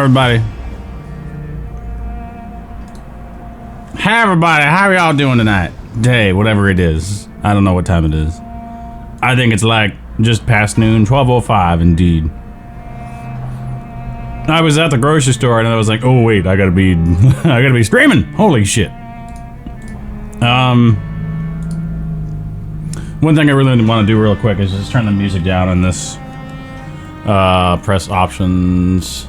everybody. Hey, everybody. How are y'all doing tonight? Day, whatever it is. I don't know what time it is. I think it's like just past noon, 12:05 indeed. I was at the grocery store and I was like, oh wait, I gotta be I gotta be streaming. Holy shit. One thing I really want to do real quick is just turn the music down on this. Press options.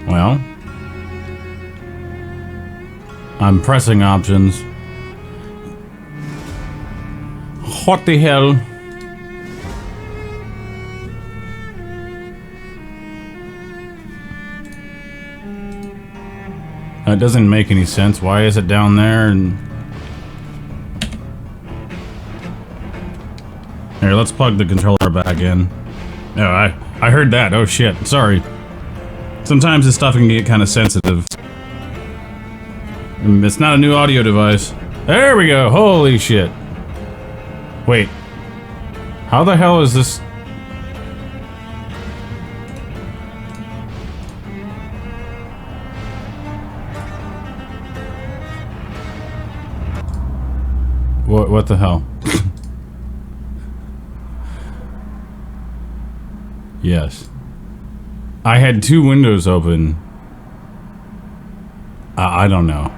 Well, I'm pressing options. What the hell? That doesn't make any sense. Why is it down there? And here, let's plug the controller back in. Oh, I heard that. Oh shit. Sorry. Sometimes this stuff can get kind of sensitive. It's not a new audio device. There we go. Holy shit. Wait. How the hell is this? What the hell? Yes. I had two windows open. I don't know.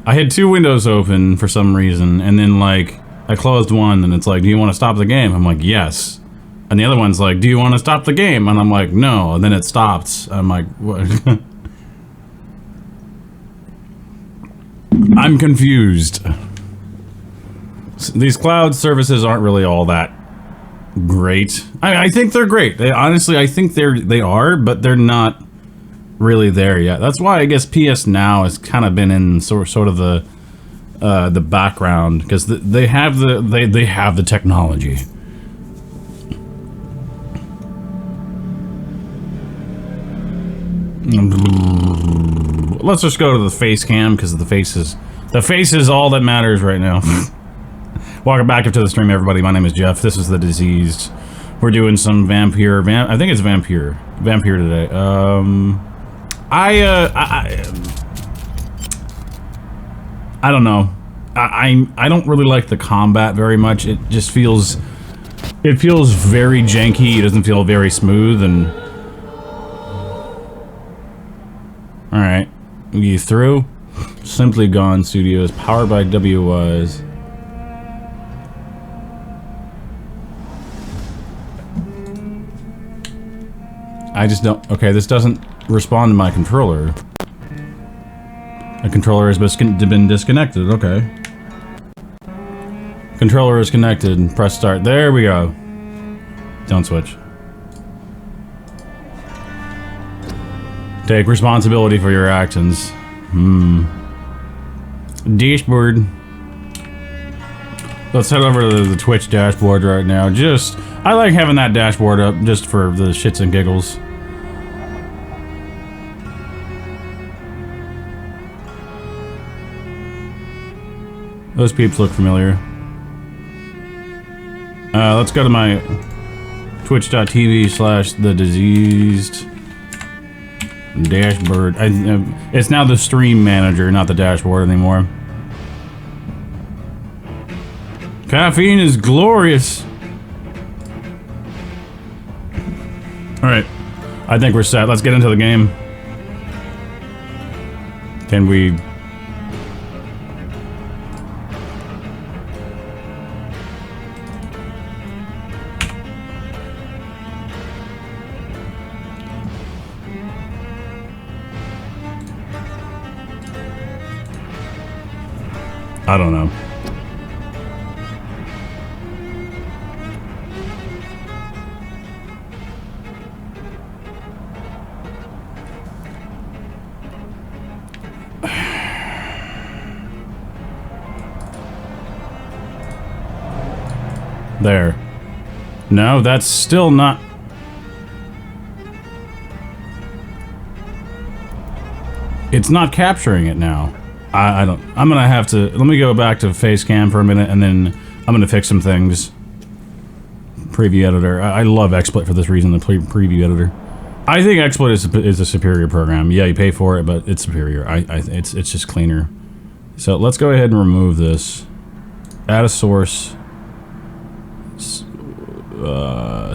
I had two windows open for some reason, and then, like, I closed one, and it's like, do you want to stop the game? I'm like, yes. And the other one's like, do you want to stop the game? And I'm like, no. And then it stops. I'm like, what? I'm confused. These cloud services aren't really all that great. I think they're great. Honestly, I think they are, but they're not really there yet. That's why I guess PS Now has kind of been in sort of the background, because they have the technology. Let's just go to the face cam, because the face is all that matters right now. Welcome back to the stream, everybody. My name is Jeff. This is the DiZeeZ'D. We're doing some vampire. I think it's vampire today. I don't know. I don't really like the combat very much. It just feels very janky. It doesn't feel very smooth. And all right, you through? Simply Gone Studios, powered by WYs. I just don't. Okay, this doesn't respond to my controller. The controller has been disconnected. Okay. Controller is connected. Press start. There we go. Don't switch. Take responsibility for your actions. Dashboard. Let's head over to the Twitch dashboard right now. I like having that dashboard up just for the shits and giggles. Those peeps look familiar. Let's go to my twitch.tv/thedizeezed dashboard. It's now the stream manager, not the dashboard anymore. Caffeine is glorious. Alright. I think we're set. Let's get into the game. Can we... I don't know. There. No, that's still not... It's not capturing it now. I don't. I'm gonna have to. Let me go back to face cam for a minute, and then I'm gonna fix some things. Preview editor. I love XSplit for this reason. The preview editor. I think XSplit is a superior program. Yeah, you pay for it, but it's superior. It's just cleaner. So let's go ahead and remove this. Add a source.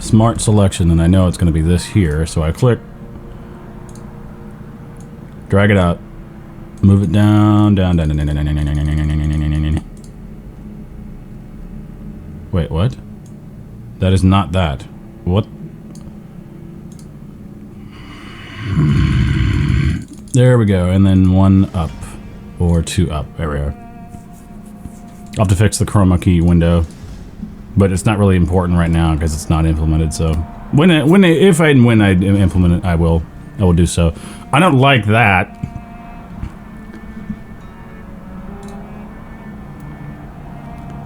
Smart selection, and I know it's going to be this here. So I click. Drag it out. Move it down. Wait, what? That is not that. What? There we go, and then 1 up. Or 2 up. There we are. I'll have to fix the chroma key window. But it's not really important right now because it's not implemented, so... If and when I implement it, I will do so. I don't like that.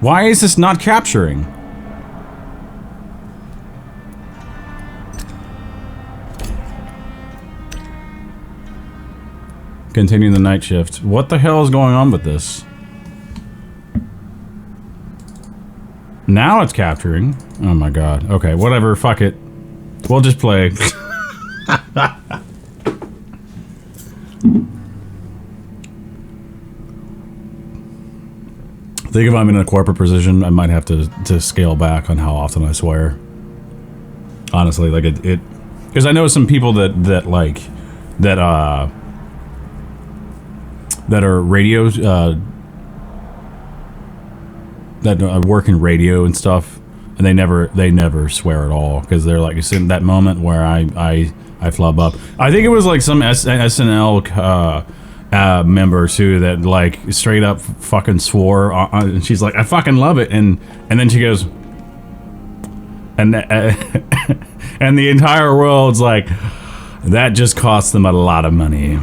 Why is this not capturing? Continue the night shift. What the hell is going on with this? Now it's capturing. Oh my god. Okay, whatever. Fuck it. We'll just play. I think if I'm in a corporate position, I might have to scale back on how often I swear. Honestly, like it because I know some people that are radios, that work in radio and stuff, and they never swear at all because they're like, it's in that moment where I flub up. I think it was like some SNL member too that like straight up fucking swore, and she's like, I fucking love it, and then she goes, and and the entire world's like, that just cost them a lot of money.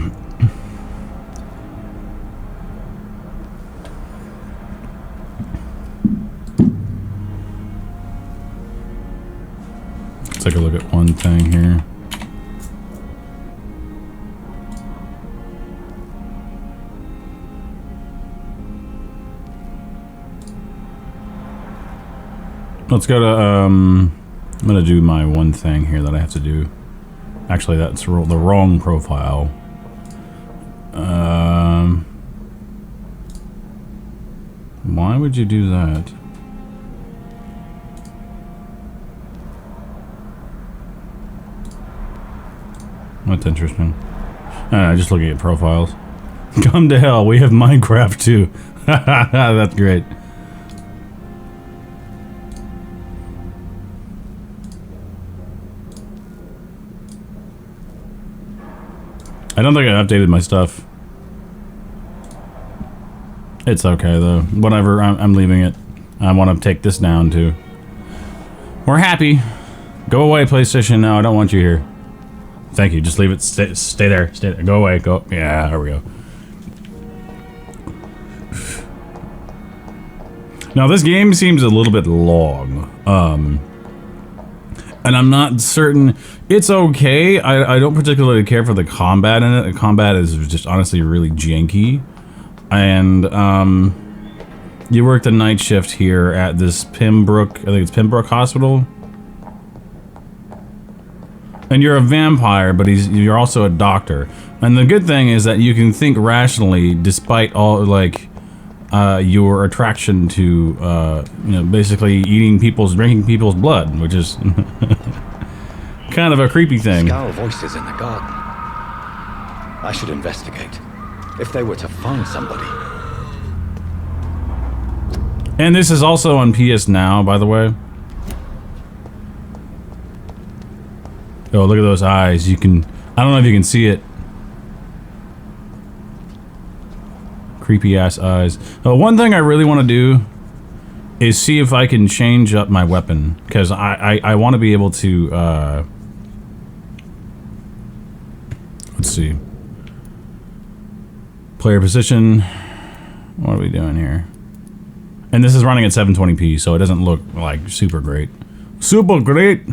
Let's take a look at one thing here. Let's go to, I'm gonna do my one thing here that I have to do. Actually, that's the wrong profile. Why would you do that? That's interesting. Just looking at profiles. Come to hell, we have Minecraft too. That's great. I don't think I updated my stuff. It's okay though. Whatever, I'm leaving it. I want to take this down too. We're happy. Go away, PlayStation. No, I don't want you here. Thank you. Just leave it. Stay there. Stay there. Go away. Go. Yeah, there we go. Now this game seems a little bit long. And I'm not certain. It's okay. I don't particularly care for the combat in it. The combat is just honestly really janky. And you work the night shift here at this Pembroke. I think it's Pembroke Hospital. And you're a vampire, but you're also a doctor. And the good thing is that you can think rationally, despite all like your attraction to you know, basically drinking people's blood, which is kind of a creepy thing. Scowl voices in the garden. I should investigate. If they were to find somebody. And this is also on PS Now, by the way. Oh, look at those eyes. You can... I don't know if you can see it. Creepy ass eyes. One thing I really want to do is see if I can change up my weapon. Because I want to be able to... let's see. Player position. What are we doing here? And this is running at 720p, so it doesn't look like super great. Super great!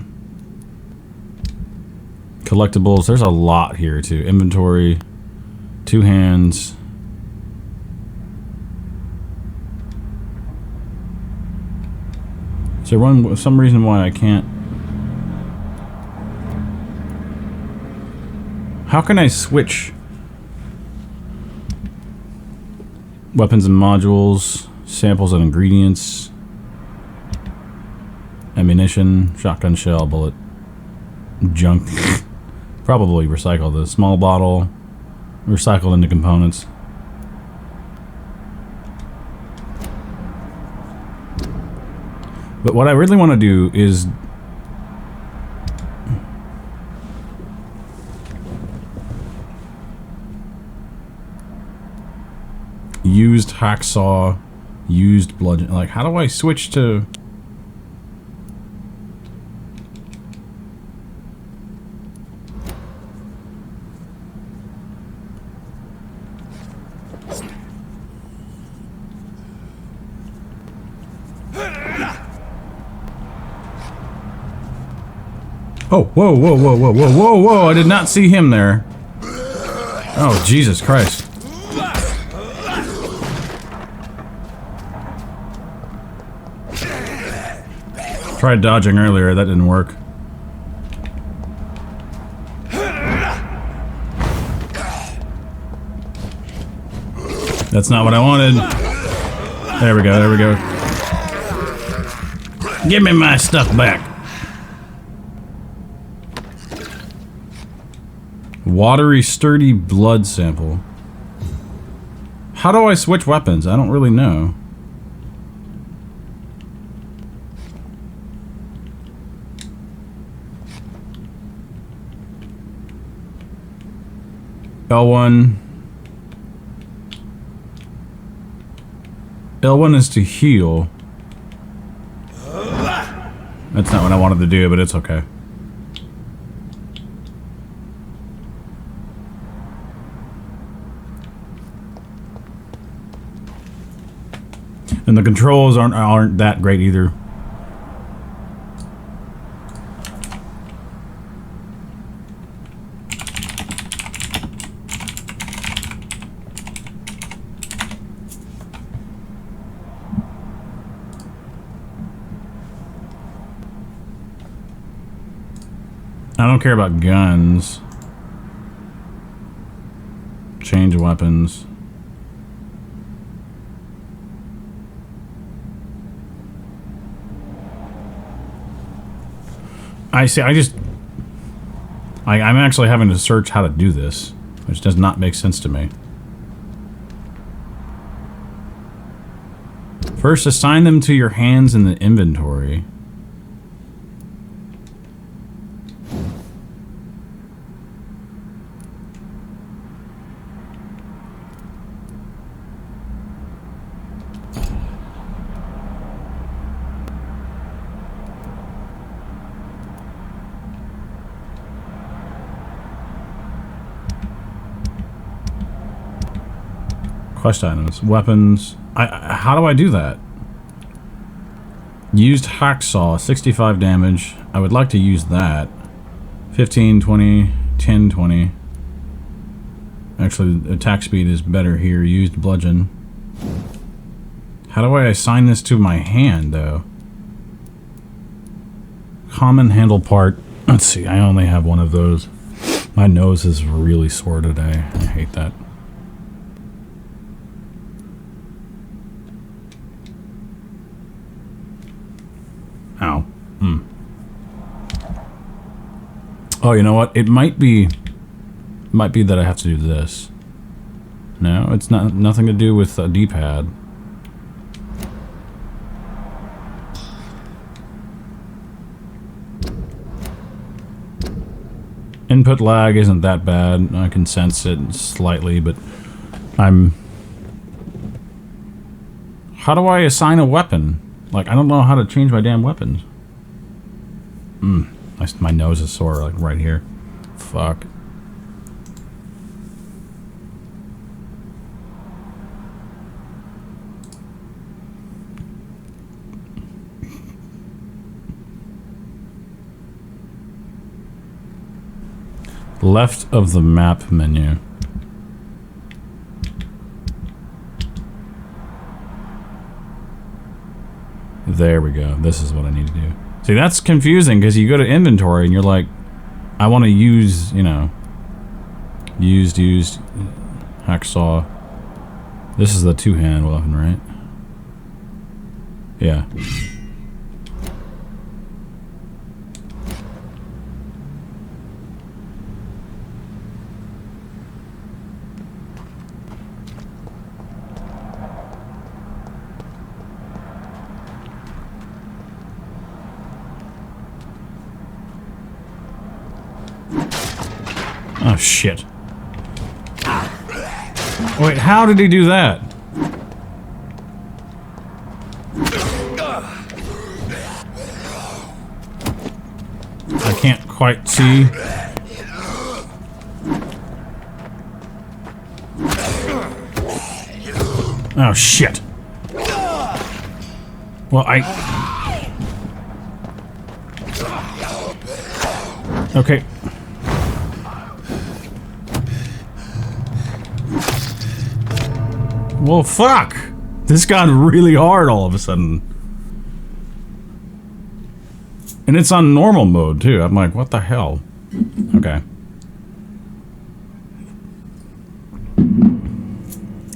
Collectibles, there's a lot here too. Inventory, 2 hands. Is there some reason why I can't? How can I switch weapons and modules, samples and ingredients, ammunition, shotgun shell, bullet, junk? Probably recycle the small bottle, recycled into components. But what I really want to do is used hacksaw, used bludgeon. Like, how do I switch to? Oh, whoa, whoa, whoa, whoa, whoa, whoa, whoa, I did not see him there. Oh, Jesus Christ. Tried dodging earlier, that didn't work. That's not what I wanted. There we go, there we go. Give me my stuff back. Watery, sturdy blood sample. How do I switch weapons? I don't really know. L1. L1 is to heal. That's not what I wanted to do, but it's okay. And the controls aren't that great either. I don't care about guns. Change weapons. I see, I'm actually having to search how to do this, which does not make sense to me. First, assign them to your hands in the inventory. Quest items, weapons. How do I do that? Used hacksaw, 65 damage. I would like to use that. 15, 20, 10, 20. Actually, attack speed is better here. Used bludgeon. How do I assign this to my hand, though? Common handle part. Let's see, I only have one of those. My nose is really sore today. I hate that. Ow. Oh, you know what? It might be that I have to do this. No, it's nothing to do with a D-pad. Input lag isn't that bad. I can sense it slightly, but how do I assign a weapon? Like, I don't know how to change my damn weapons. My nose is sore, like, right here. Fuck. Left of the map menu. There we go. This is what I need to do. See, that's confusing because you go to inventory and you're like, I want to use, you know, used, hacksaw. This is the two-hand weapon, right? Yeah. Oh, shit. Wait, how did he do that? I can't quite see. Oh, shit. Well, okay. Well, fuck! This got really hard all of a sudden. And it's on normal mode, too. I'm like, what the hell? Okay.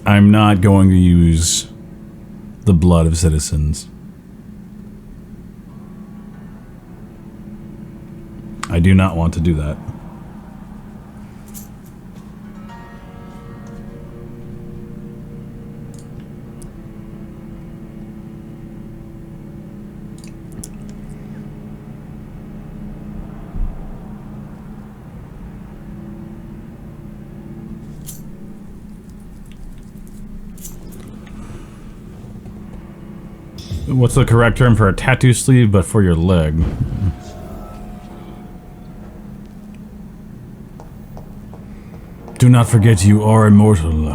I'm not going to use the blood of citizens. I do not want to do that. What's the correct term for a tattoo sleeve, but for your leg? Do not forget you are immortal.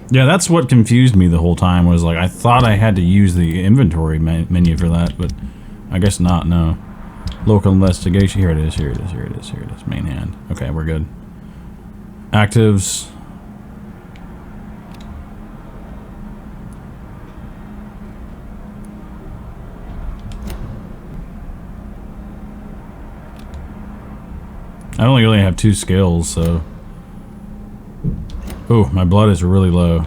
Yeah, that's what confused me the whole time, was like, I thought I had to use the inventory menu for that, but I guess not, no. Local investigation, here it is, here it is, here it is, here it is, main hand. Okay, we're good. Actives. I only really have 2 skills, so... Ooh, my blood is really low.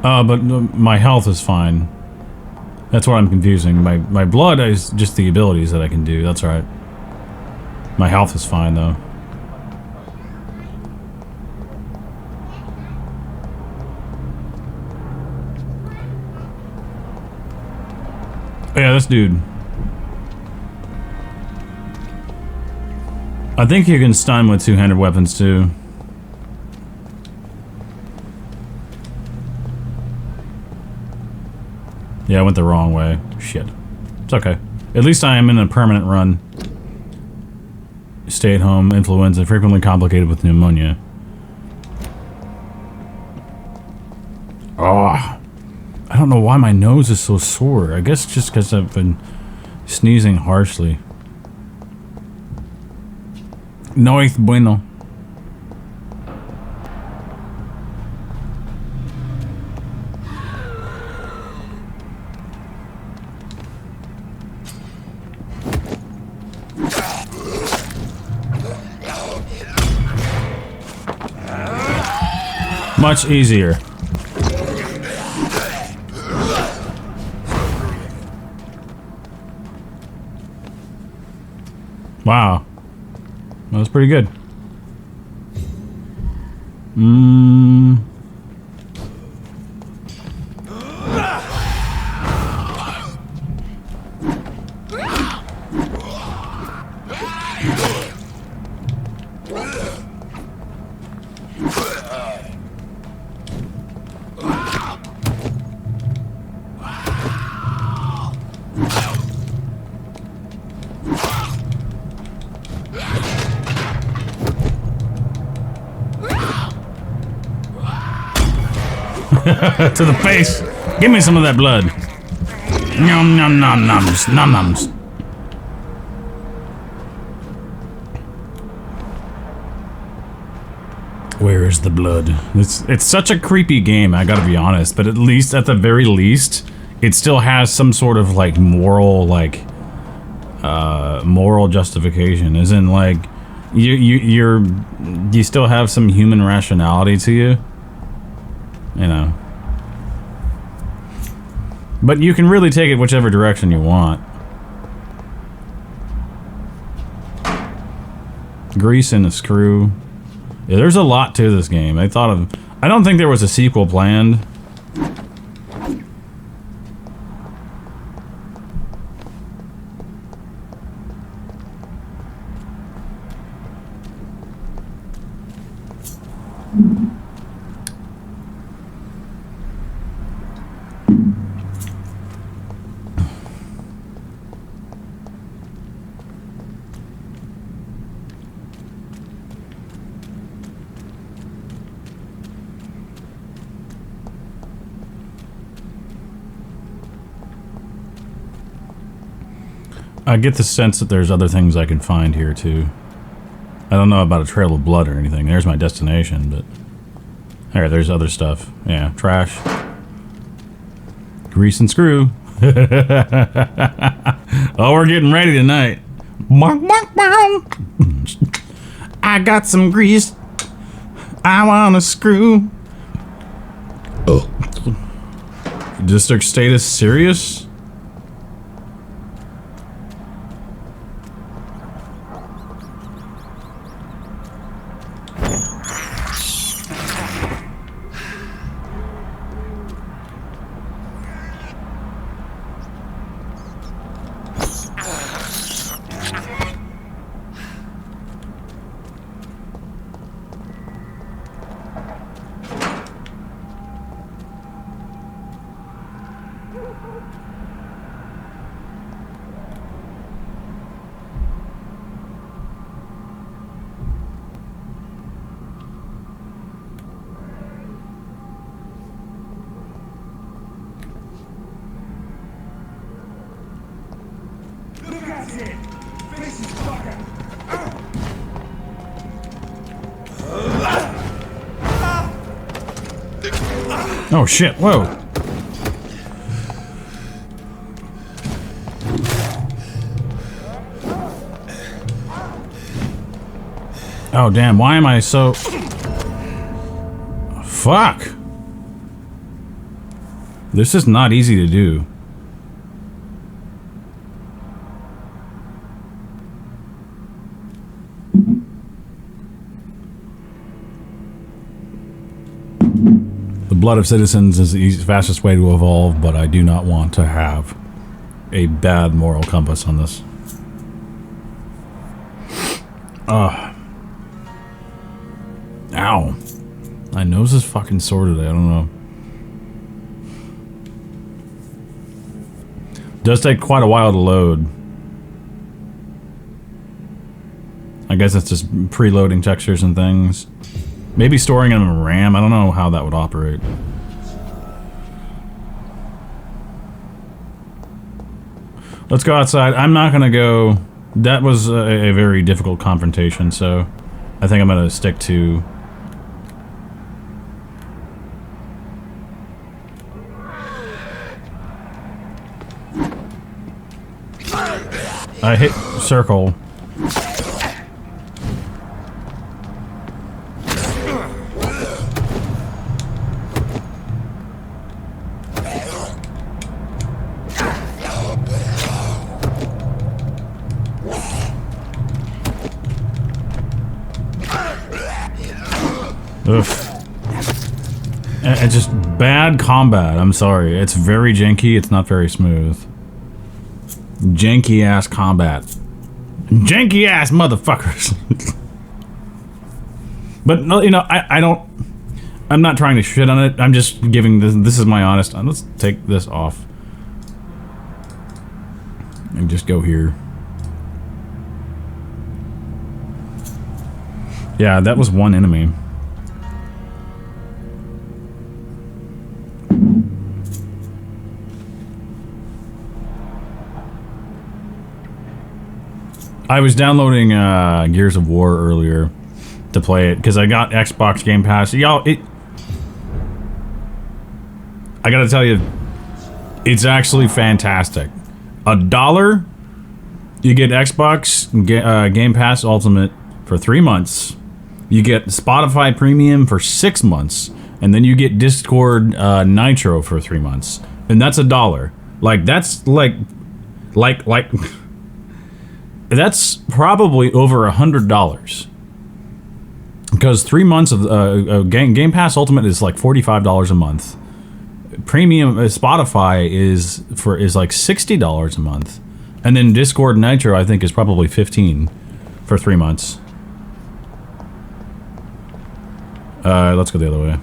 But my health is fine. That's what I'm confusing. My blood is just the abilities that I can do, that's right. My health is fine, though. Yeah, this dude. I think you can stun with two-handed weapons too. Yeah, I went the wrong way. Shit. It's okay. At least I am in a permanent run. Stay at home, influenza, frequently complicated with pneumonia. Oh, I don't know why my nose is so sore. I guess just because I've been sneezing harshly. No es bueno. Much easier. Wow. That was pretty good. To the face. Give me some of that blood. Nom nom nom noms. Nom noms. Where is the blood? It's such a creepy game, I gotta be honest, but at least, at the very least, it still has some sort of, like, moral, like, moral justification. As in, like, you still have some human rationality to you. You know. But you can really take it whichever direction you want. Grease and a screw. Yeah, there's a lot to this game. I don't think there was a sequel planned. I get the sense that there's other things I can find here, too. I don't know about a trail of blood or anything. There's my destination, but... Alright, there's other stuff. Yeah, trash. Grease and screw. Oh, we're getting ready tonight. I got some grease. I want a screw. Oh. District status serious? Oh shit, whoa. Oh damn, why am I so... Fuck! This is not easy to do. The blood of citizens is the fastest way to evolve, but I do not want to have a bad moral compass on this. Ugh. Ow. My nose is fucking sore today, I don't know. Does take quite a while to load. I guess it's just preloading textures and things. Maybe storing them in RAM. I don't know how that would operate. Let's go outside. I'm not gonna go... That was a very difficult confrontation, so... I think I'm gonna stick to... I hit circle. Ugh. It's just bad combat, I'm sorry. It's very janky, it's not very smooth. Janky ass combat. Janky ass motherfuckers. But, no, you know, I don't... I'm not trying to shit on it, I'm just giving this is my honest... Let's take this off. And just go here. Yeah, that was one enemy. I was downloading Gears of War earlier, to play it because I got Xbox Game Pass. Y'all, I gotta tell you, it's actually fantastic. $1, you get Xbox Game Pass Ultimate for 3 months. You get Spotify Premium for 6 months, and then you get Discord Nitro for 3 months, and that's $1. Like that's like that's probably over $100 because 3 months of Game Pass Ultimate is like $45 a month. Premium Spotify is like $60 a month, and then Discord Nitro I think is probably $15 for 3 months. Let's go the other way.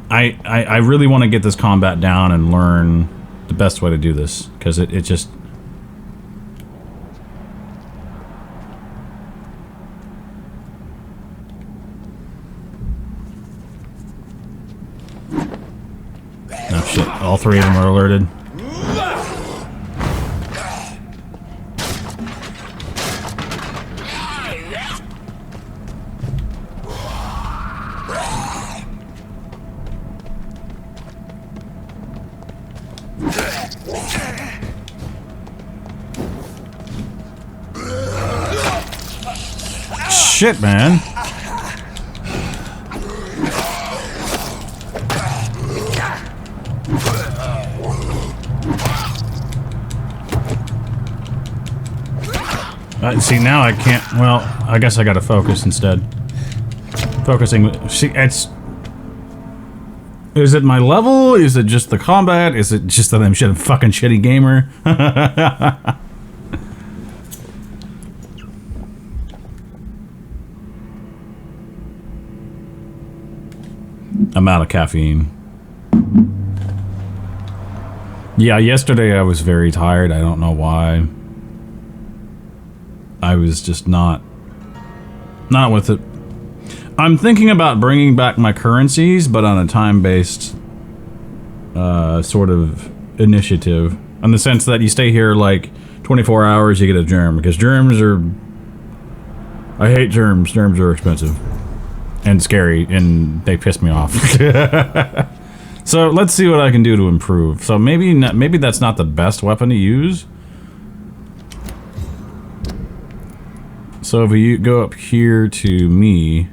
I really want to get this combat down and learn the best way to do this because it just. Oh shit, all 3 of them are alerted. Shit, man. See, now I can't. Well, I guess I gotta focus instead. Focusing. See, it's. Is it my level? Is it just the combat? Is it just that I'm a fucking shitty gamer? I'm out of caffeine. Yeah, yesterday I was very tired. I don't know why. I was just not with it. I'm thinking about bringing back my currencies, but on a time-based sort of initiative. In the sense that you stay here like 24 hours, you get a germ. Because germs are... I hate germs. Germs are expensive. And scary, and they piss me off. So let's see what I can do to improve. So maybe that's not the best weapon to use. So if we go up here to me,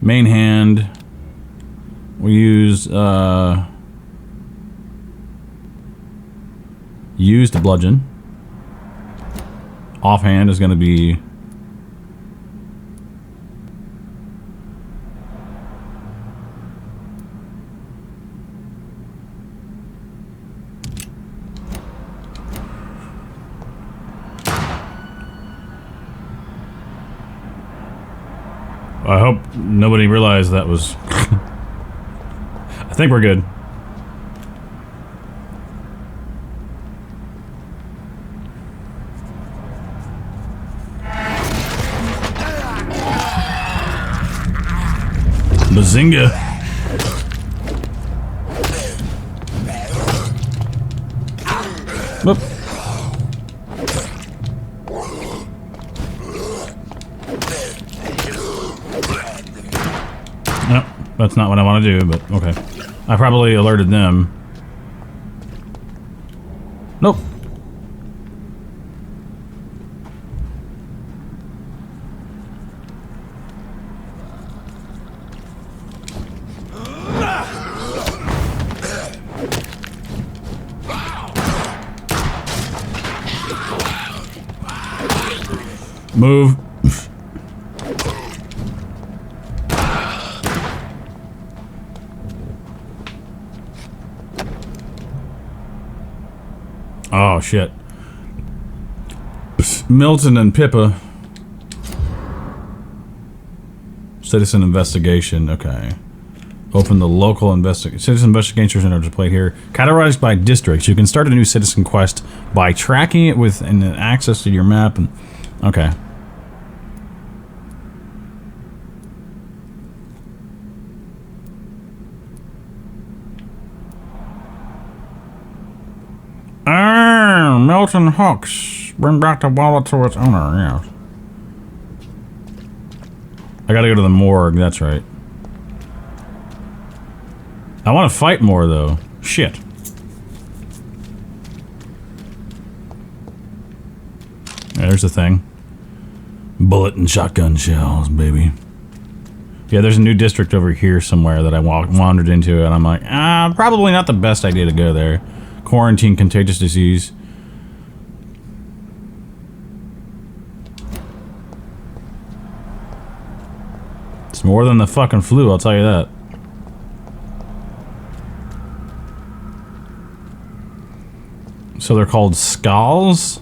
main hand, we use the bludgeon. Offhand is going to be I hope nobody realized that was... I think we're good. Bazinga. Whoop. Nope, that's not what I want to do, but okay. I probably alerted them. Nope. Move. Oh, shit. Milton and Pippa. Citizen investigation. Okay. Open the local citizen investigation center to play here. Categorized by districts. You can start a new citizen quest by tracking it with an access to your map. And okay. Milton Hooks. Bring back the wallet to its owner, yes. I gotta go to the morgue, that's right. I want to fight more, though. Shit. There's the thing. Bullet and shotgun shells, baby. Yeah, there's a new district over here somewhere that I wandered into, and I'm like, probably not the best idea to go there. Quarantine, contagious disease. It's more than the fucking flu, I'll tell you that. So they're called skulls?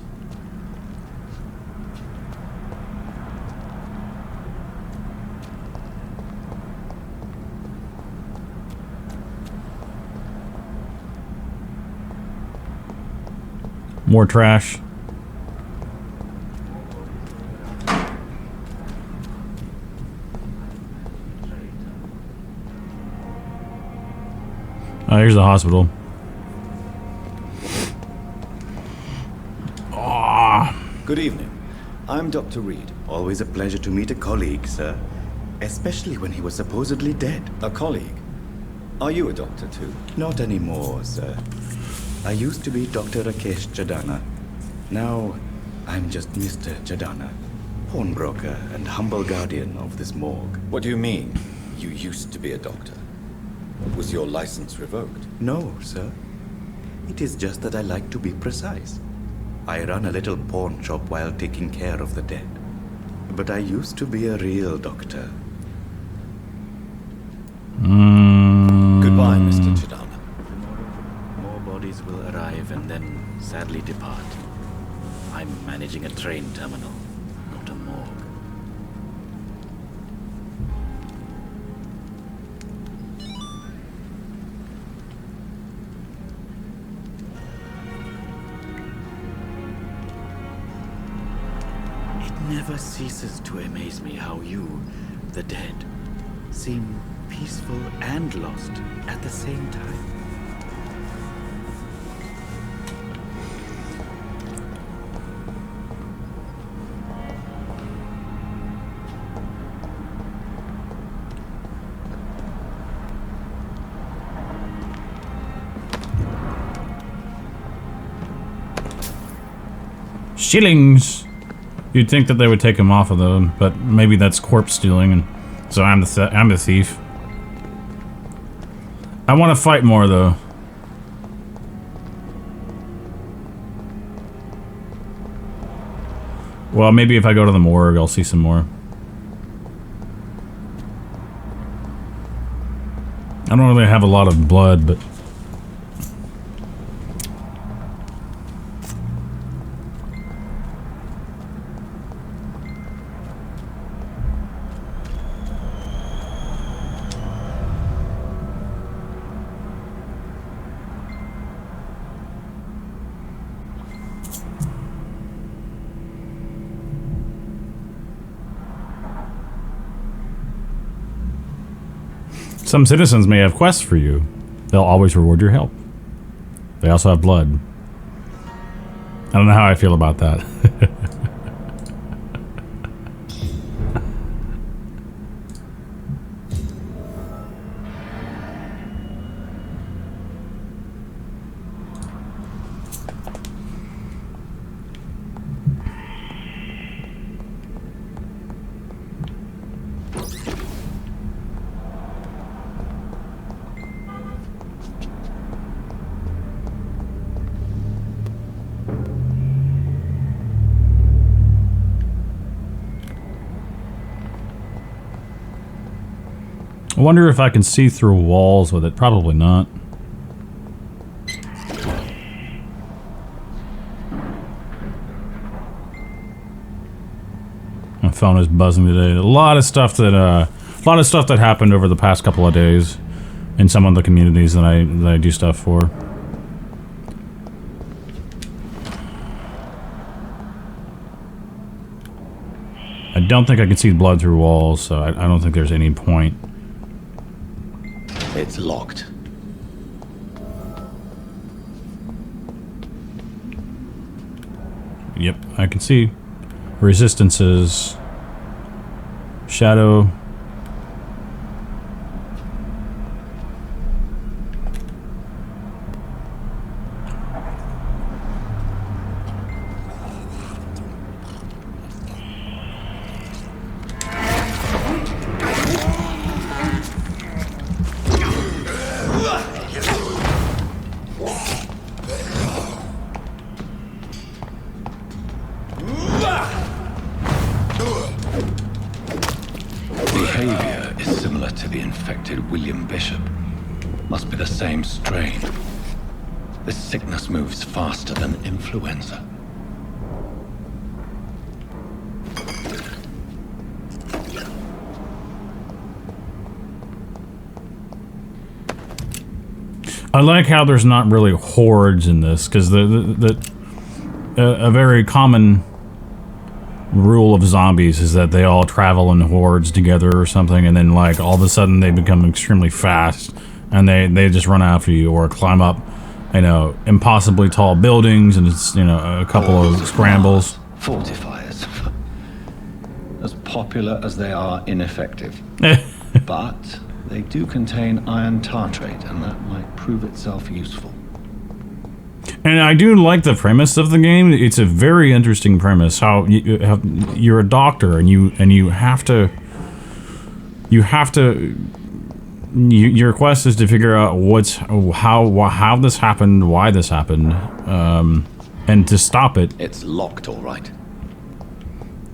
More trash. Oh, here's the hospital. Good evening. I'm Dr. Reed. Always a pleasure to meet a colleague, sir. Especially when he was supposedly dead. A colleague? Are you a doctor too? Not anymore, sir. I used to be Dr. Rakesh Jadana. Now, I'm just Mr. Jadana, pawnbroker and humble guardian of this morgue. What do you mean, you used to be a doctor? Was your license revoked? No, sir. It is just that I like to be precise. I run a little pawn shop while taking care of the dead. But I used to be a real doctor. Goodbye, Mr. Chidana. Tomorrow, more bodies will arrive and then sadly depart. I'm managing a train terminal, not a morgue. It never ceases to amaze me how you, the dead, seem peaceful and lost at the same time. Shillings! You'd think that they would take him off of them, but maybe that's corpse stealing, and so I'm the thief. I want to fight more, though. Well, maybe if I go to the morgue, I'll see some more. I don't really have a lot of blood, but... Some citizens may have quests for you. They'll always reward your help. They also have blood. I don't know how I feel about that. I wonder if I can see through walls with it. Probably not. My phone is buzzing today. A lot of stuff that happened over the past couple of days in some of the communities that I do stuff for. I don't think I can see blood through walls, so I don't think there's any point. It's locked. Yep, I can see resistances, shadow, Must be the same strain. This sickness moves faster than influenza. I like how there's not really hordes in this, because a very common rule of zombies is that they all travel in hordes together or something, and then like all of a sudden they become extremely fast and they just run after you or climb up, you know, impossibly tall buildings, and it's, you know, a couple of scrambles. Fortifiers. As popular as they are ineffective. But they do contain iron tartrate, and that might prove itself useful. And I do like the premise of the game. It's a very interesting premise. How you're a doctor and you have to your quest is to figure out how this happened, why this happened, and to stop it. It's locked, all right.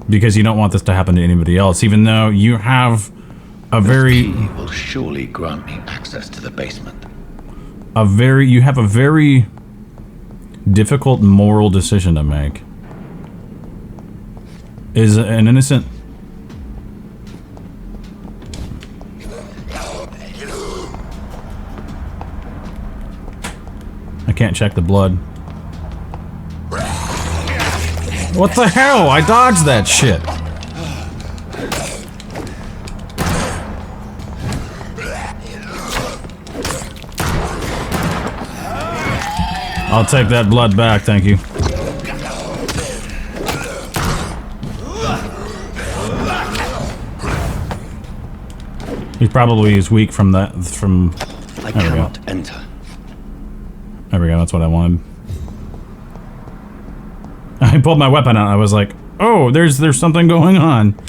Because you don't want this to happen to anybody else, even though you have a This key will surely grant me access to the basement. you have a very difficult moral decision to make. Is an innocent... I can't check the blood. What the hell? I dodged that shit. I'll take that blood back, thank you. He probably is weak from that, I cannot enter. There we go, that's what I wanted. I pulled my weapon out, I was like, oh, there's something going on.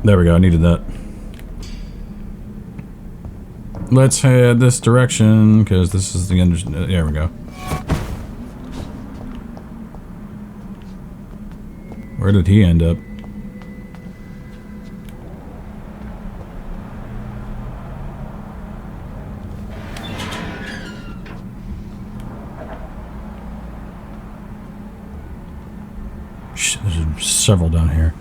There we go, I needed that. Let's head this direction, because this is the there we go. Where did he end up? Shit, there's several down here.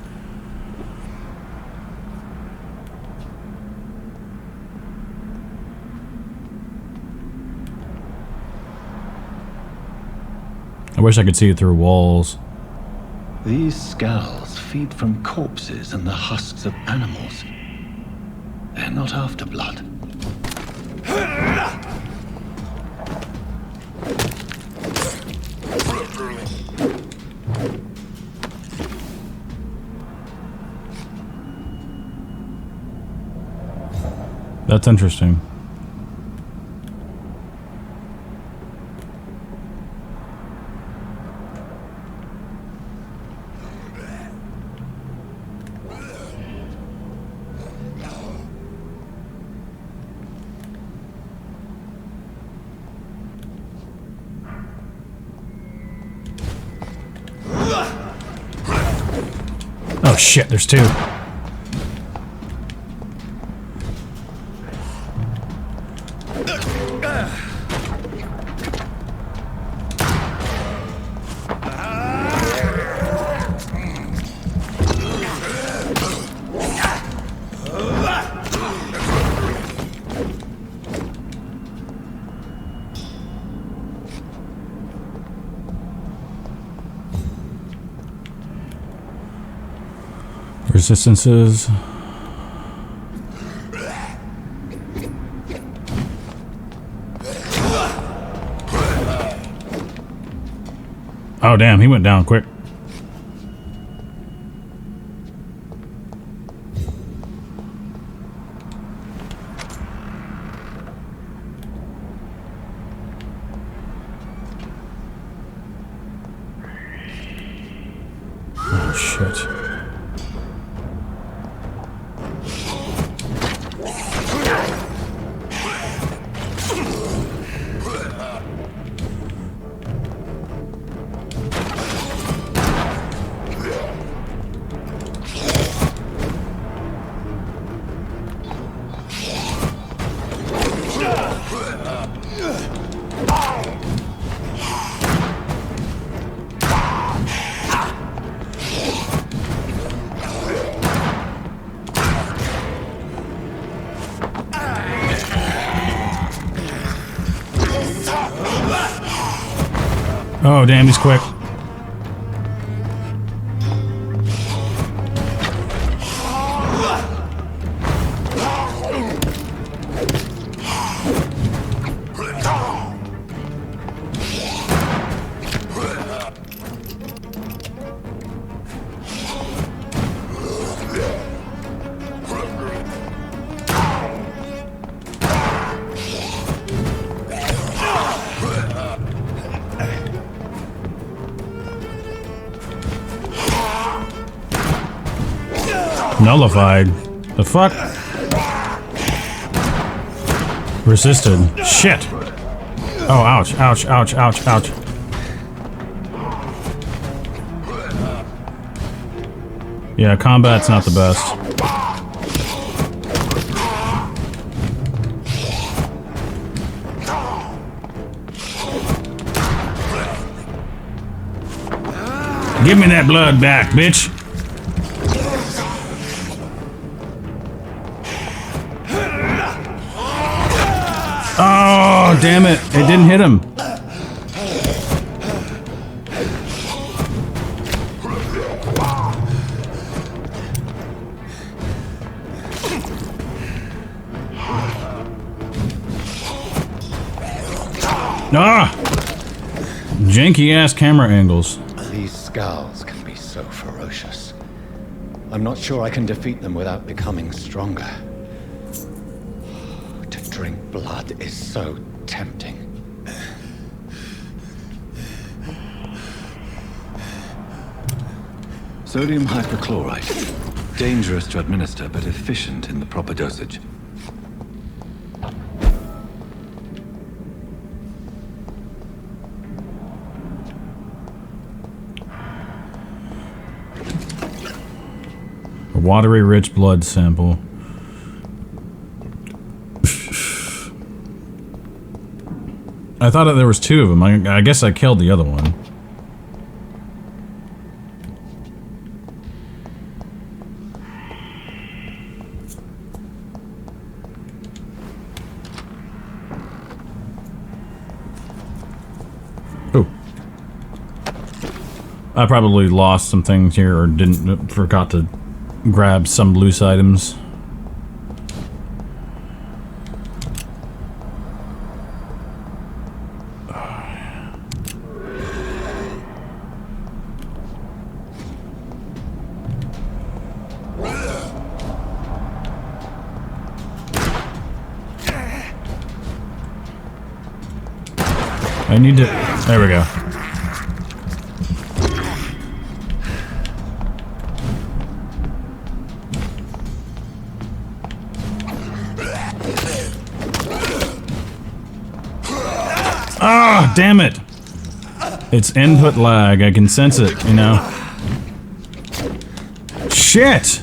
I wish I could see it through walls. These scowls feed from corpses and the husks of animals. They're not after blood. That's interesting. Oh shit, there's two. Resistances. Oh damn, he went down quick. Oh shit. Oh, damn, he's quick. Nullified. The fuck? Resisted. Shit. Oh, ouch, ouch, ouch, ouch, ouch. Yeah, combat's not the best. Give me that blood back, bitch. Oh, damn it. It didn't hit him. Ah! Janky ass camera angles. These scowls can be so ferocious. I'm not sure I can defeat them without becoming stronger. To drink blood is so tempting. Sodium hypochlorite. Dangerous to administer, but efficient in the proper dosage. A watery, rich blood sample. I thought that there was two of them. I guess I killed the other one. Ooh. I probably lost some things here or forgot to grab some loose items. I need to... There we go. Ah, damn it! It's input lag. I can sense it, you know. Shit!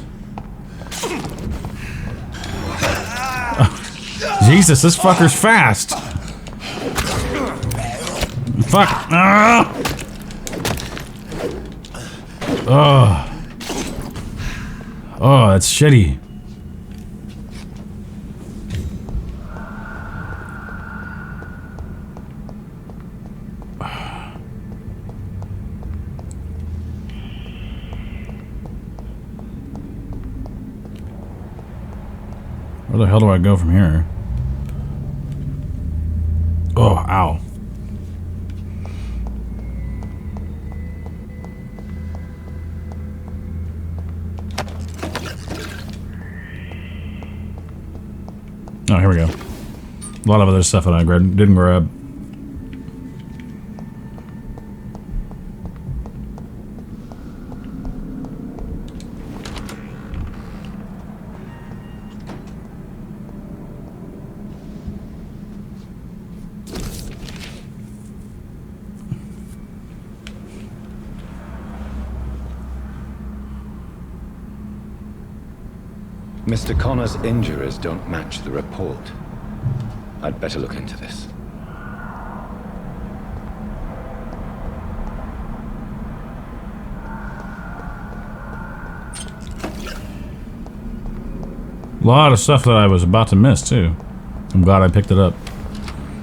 Oh, Jesus, this fucker's fast! Fuck! Ah! Oh. Oh, that's shitty. Where the hell do I go from here? Oh, ow. Oh, here we go. A lot of other stuff that I didn't grab. Mr. Connor's injuries don't match the report. I'd better look into this. A lot of stuff that I was about to miss, too. I'm glad I picked it up.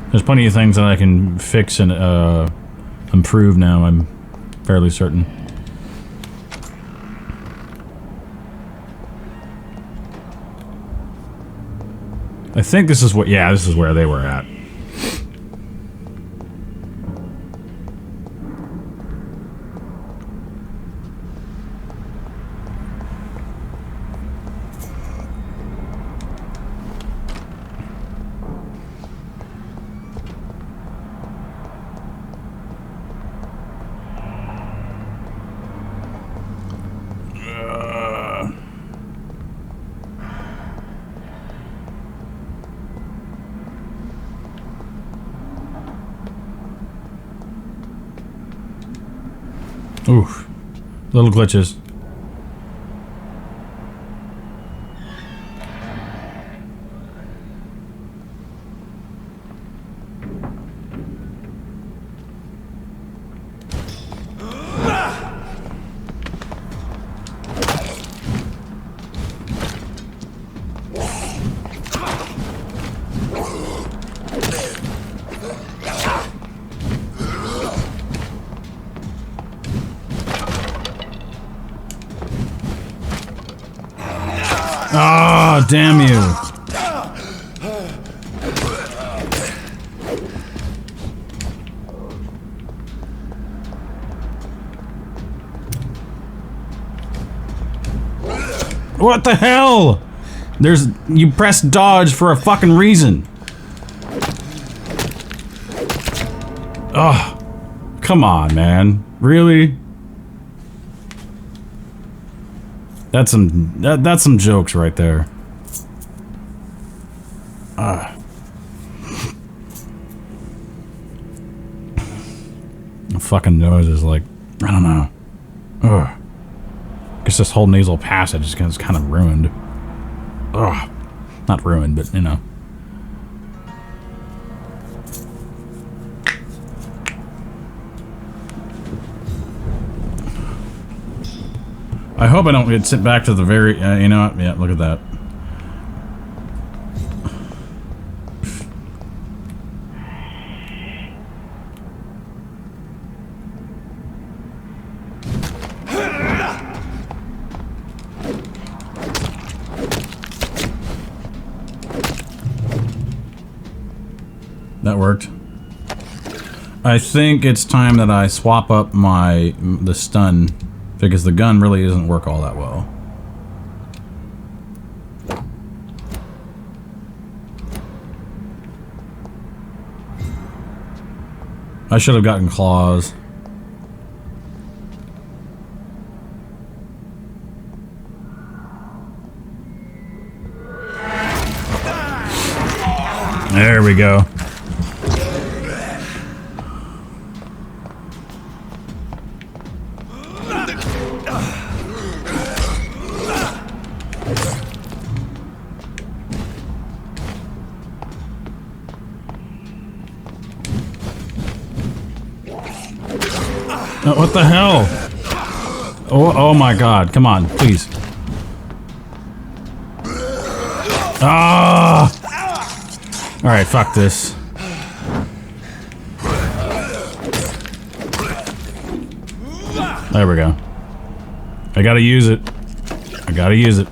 There's plenty of things that I can fix and improved now, I'm fairly certain. I think this is what, yeah, this is where they were at. Oof. Little glitches. Oh, damn you. What the hell? You press dodge for a fucking reason. Oh, come on, man. Really? That's some jokes right there. The fucking nose is like, I don't know. Ugh. Guess this whole nasal passage is kind of ruined. Ugh. Not ruined, but you know. I hope I don't get sit back to the very, you know what? Yeah, look at that. That worked. I think it's time that I swap up the stun, because the gun really doesn't work all that well. I should have gotten claws. There we go. Oh, what the hell? Oh my god, come on, please. Ah! Alright, fuck this. There we go. I gotta use it. I gotta use it.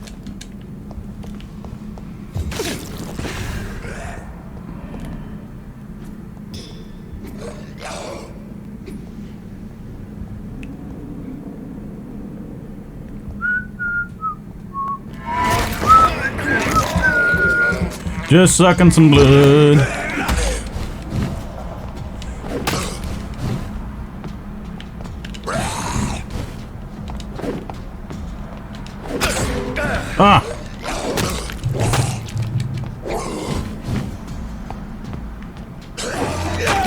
Just sucking some blood. Ah!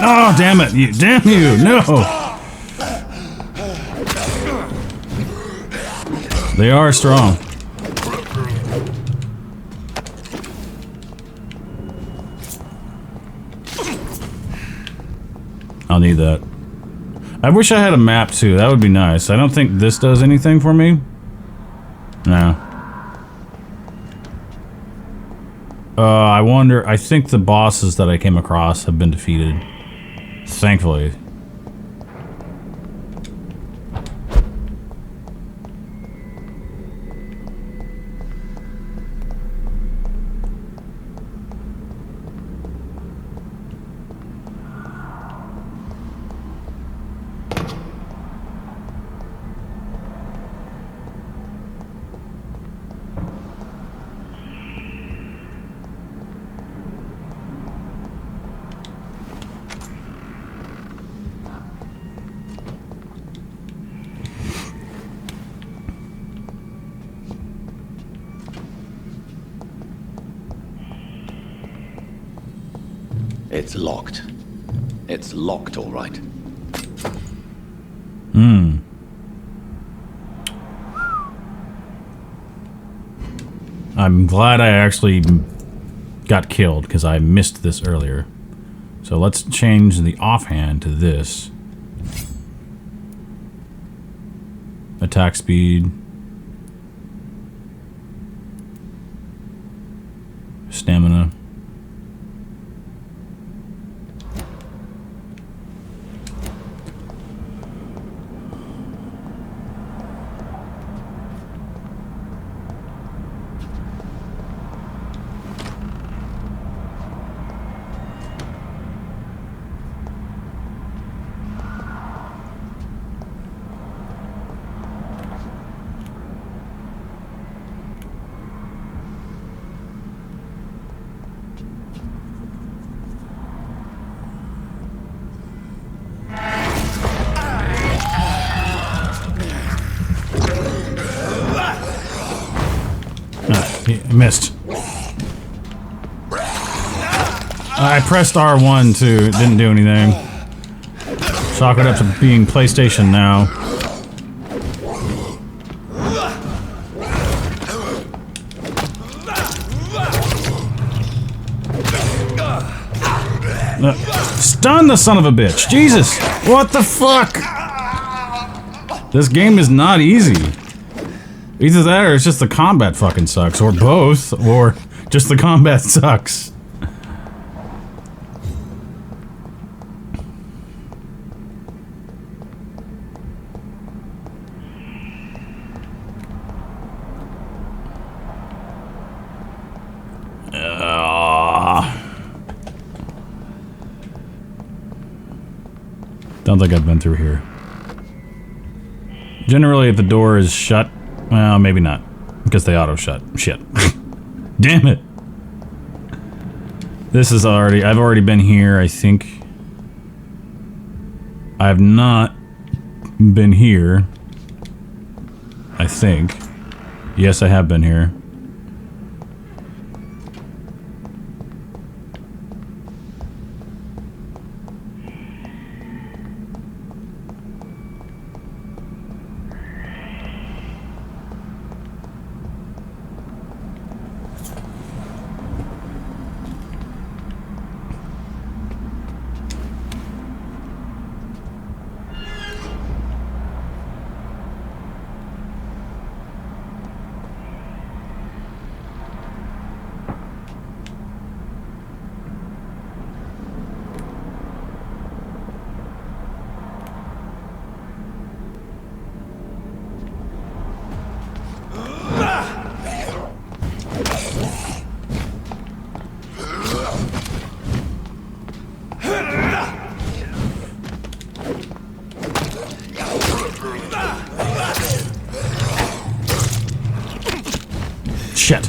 Oh, damn it! Damn you! No! They are strong. I'll need that. I wish I had a map too. That would be nice. I don't think this does anything for me. No. I wonder. I think the bosses that I came across have been defeated. Thankfully. It's locked. It's locked, all right. I'm glad I actually got killed because I missed this earlier. So let's change the offhand to this. Attack speed. Stamina. He missed. I pressed R1 too. It didn't do anything. Chalk it up to being PlayStation now. Stun the son of a bitch! Jesus! What the fuck? This game is not easy. Either that or it's just the combat fucking sucks, or both, or just the combat sucks. Don't think I've been through here. Generally, if the door is shut, well, maybe not, because they auto-shut. Shit. Damn it. This is already... I've already been here, I think. I have not been here. I think. Yes, I have been here. Shit.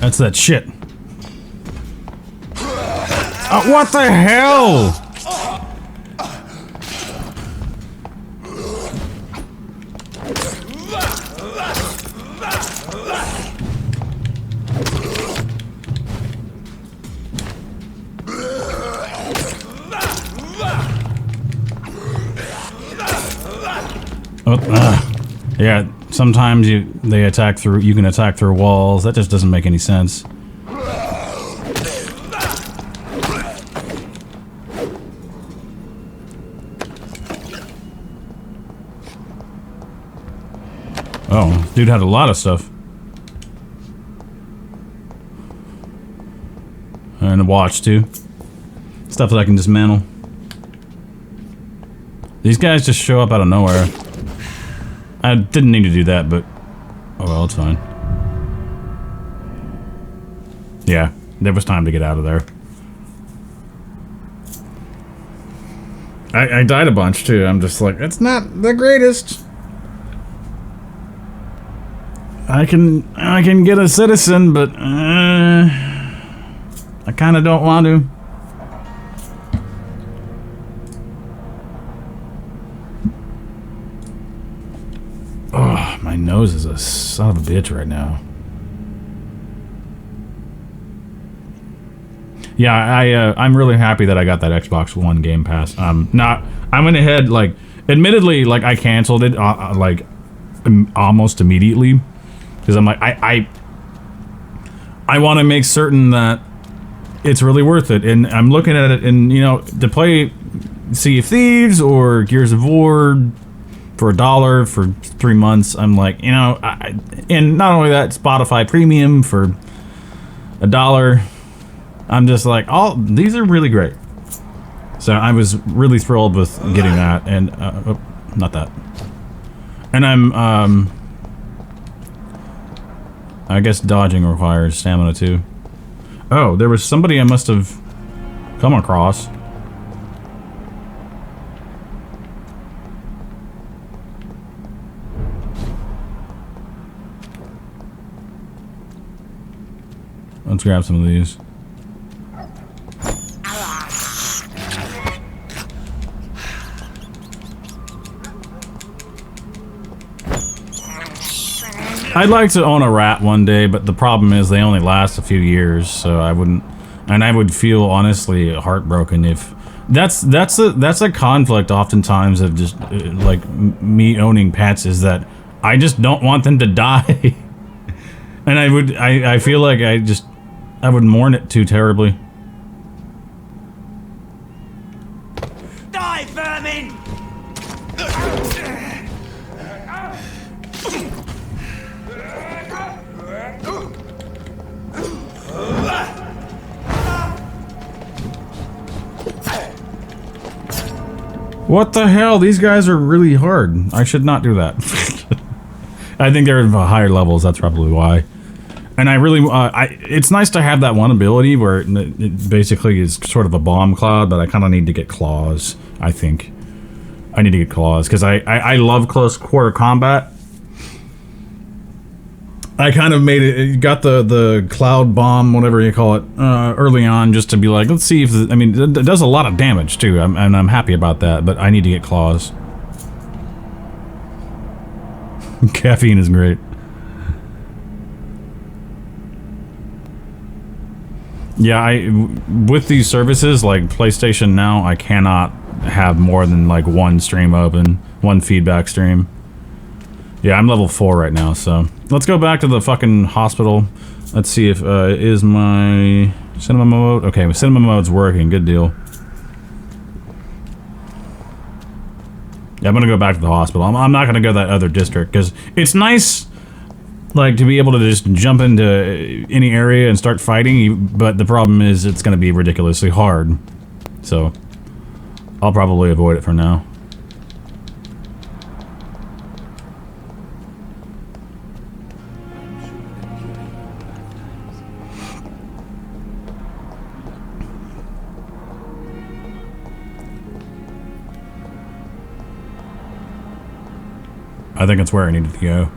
That's that shit. What the hell? Yeah, sometimes they attack through. You can attack through walls. That just doesn't make any sense. Oh, dude had a lot of stuff. And a watch too. Stuff that I can dismantle. These guys just show up out of nowhere. I didn't need to do that, but... oh well, it's fine. Yeah, there was time to get out of there. I died a bunch, too. I'm just like, it's not the greatest. I can get a citizen, but... I kind of don't want to. Oh, my nose is a son of a bitch right now. Yeah, I'm really happy that I got that Xbox One Game Pass. I went ahead, like, admittedly, like, I canceled it, like, almost immediately. Because I'm like, I want to make certain that it's really worth it. And I'm looking at it, and, you know, to play Sea of Thieves or Gears of War for $1 for 3 months, I'm like, you know, and not only that, Spotify Premium for $1. I'm just like, oh, these are really great. So I was really thrilled with getting that, and oh, not that. And I'm I guess dodging requires stamina too. Oh, there was somebody I must have come across. Let's grab some of these. I'd like to own a rat one day, but the problem is they only last a few years, so I wouldn't, and I would feel honestly heartbroken if that's a conflict oftentimes of just like me owning pets, is that I just don't want them to die. And I feel like I would mourn it too terribly. Die, vermin! What the hell? These guys are really hard. I should not do that. I think they're at higher levels, that's probably why. And I really, it's nice to have that one ability where it basically is sort of a bomb cloud, but I kind of need to get claws, I think. I need to get claws, because I love close quarter combat. I kind of made it, got the cloud bomb, whatever you call it, early on, just to be like, let's see if, I mean, it does a lot of damage too, and I'm happy about that, but I need to get claws. Caffeine is great. Yeah, with these services, like PlayStation Now, I cannot have more than like one stream open, one feedback stream. Yeah, I'm level 4 right now, so let's go back to the fucking hospital. Let's see if is my cinema mode. Okay, my cinema mode's working. Good deal. Yeah, I'm gonna go back to the hospital. I'm not gonna go to that other district because it's nice, like, to be able to just jump into any area and start fighting. But the problem is it's gonna be ridiculously hard. So I'll probably avoid it for now. I think it's where I needed to go.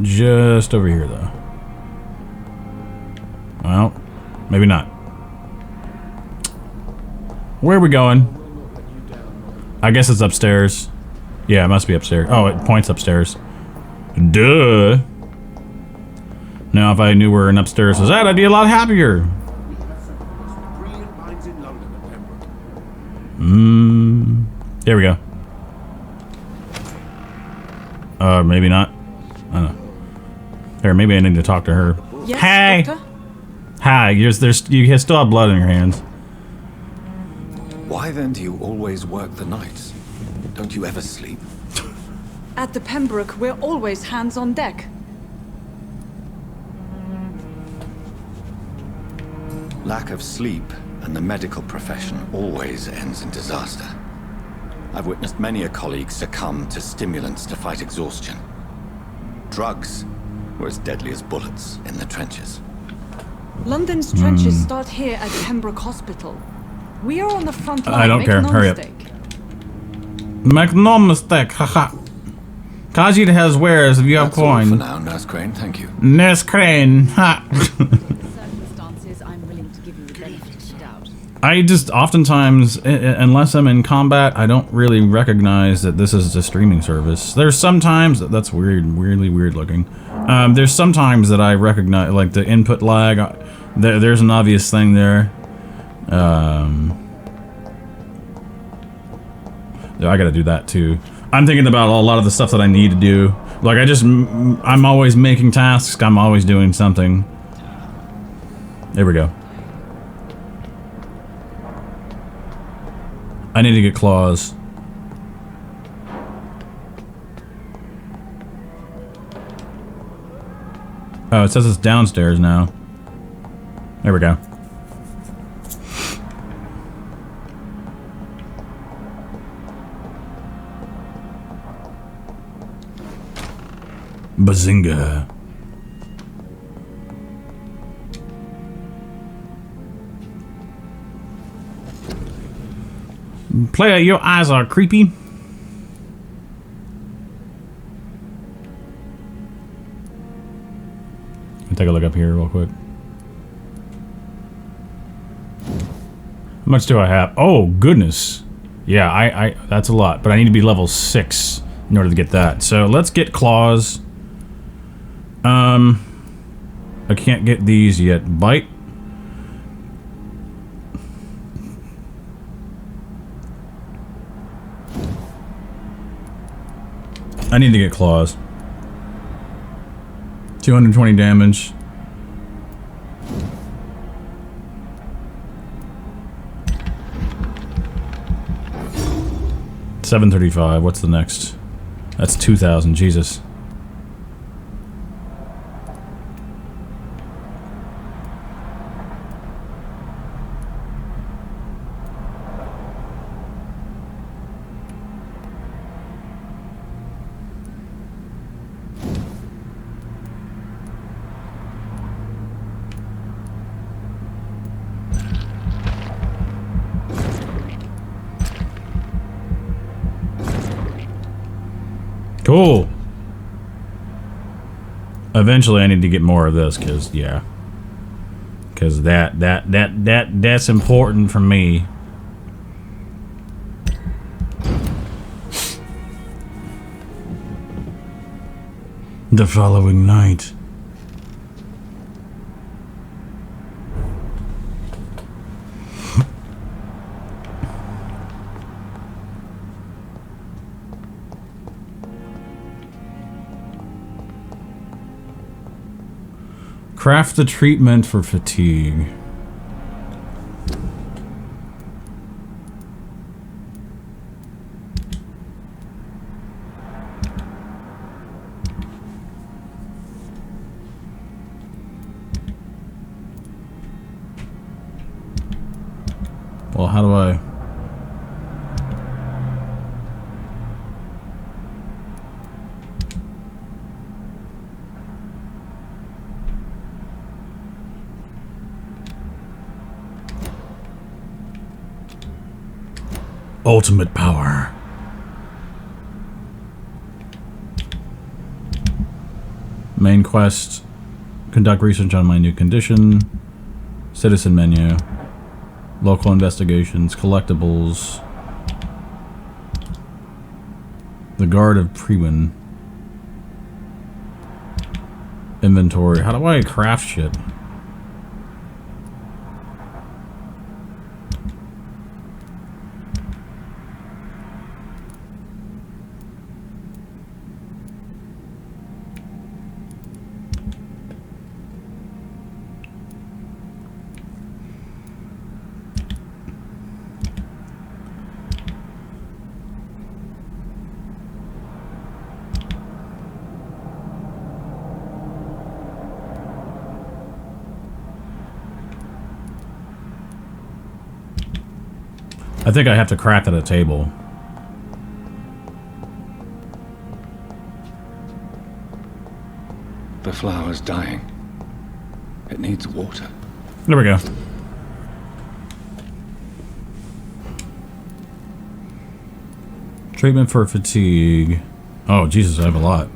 Just over here, though. Well, maybe not. Where are we going? I guess it's upstairs. Yeah, it must be upstairs. Oh, it points upstairs. Duh. Now, if I knew where an upstairs was at, I'd be a lot happier. There we go. Maybe not. I don't know. Or maybe I need to talk to her. Yes, hey! Doctor? Hi, you still have blood in your hands. Why then do you always work the nights? Don't you ever sleep? At the Pembroke, we're always hands on deck. Lack of sleep and the medical profession always ends in disaster. I've witnessed many a colleague succumb to stimulants to fight exhaustion. Drugs were as deadly as bullets in the trenches. London's trenches start here at Pembroke Hospital. We are on the front line. I don't care. No Hurry up. mistake. Make no mistake, haha. Khajiit has wares if you have That's all coin. for now, Nurse Crane, thank you. Nurse Crane, ha. Circumstances, I'm willing to give you the benefit of the doubt. I just oftentimes, unless I'm in combat, I don't really recognize that this is a streaming service. There's sometimes, that's weird, weirdly weird looking. There's sometimes that I recognize, like the input lag There's an obvious thing there. Yeah, I gotta do that too. I'm thinking about a lot of the stuff that I need to do. Like, I'm always making tasks. I'm always doing something. There we go. I need to get claws. Oh, it says it's downstairs now. There we go. Bazinga. Player, your eyes are creepy. Take a look up here real quick. How much do I have? Oh, goodness. Yeah, I that's a lot, but I need to be level 6 in order to get that. So let's get claws. I can't get these yet. Bite. I need to get claws. 220 damage. $735. What's the next? That's 2,000. Jesus. Cool. Eventually I need to get more of this, cause yeah. Cause that's important for me. The following night. Craft the treatment for fatigue. Well, how do I... Ultimate power. Main quest. Conduct research on my new condition. Citizen menu. Local investigations. Collectibles. The Guard of Prewin. Inventory. How do I craft shit? I think I have to craft at a table. The flower's dying. It needs water. There we go. Treatment for fatigue. Oh, Jesus, I have a lot.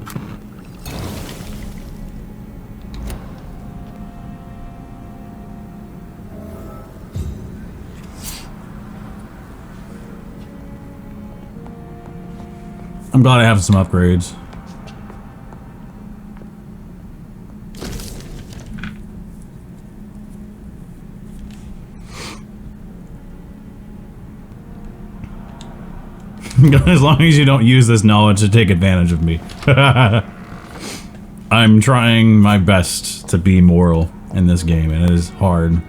I'm glad I have some upgrades. As long as you don't use this knowledge to take advantage of me. I'm trying my best to be moral in this game, and it is hard.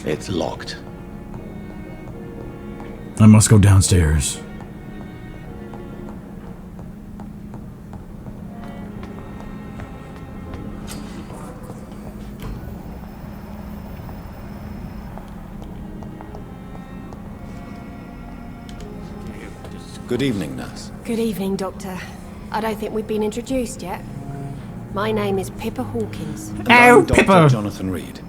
It's locked. I must go downstairs. Good evening, nurse. Good evening, Doctor. I don't think we've been introduced yet. My name is Pippa Hawkins. And I'm Dr. Pippa. Jonathan Reed.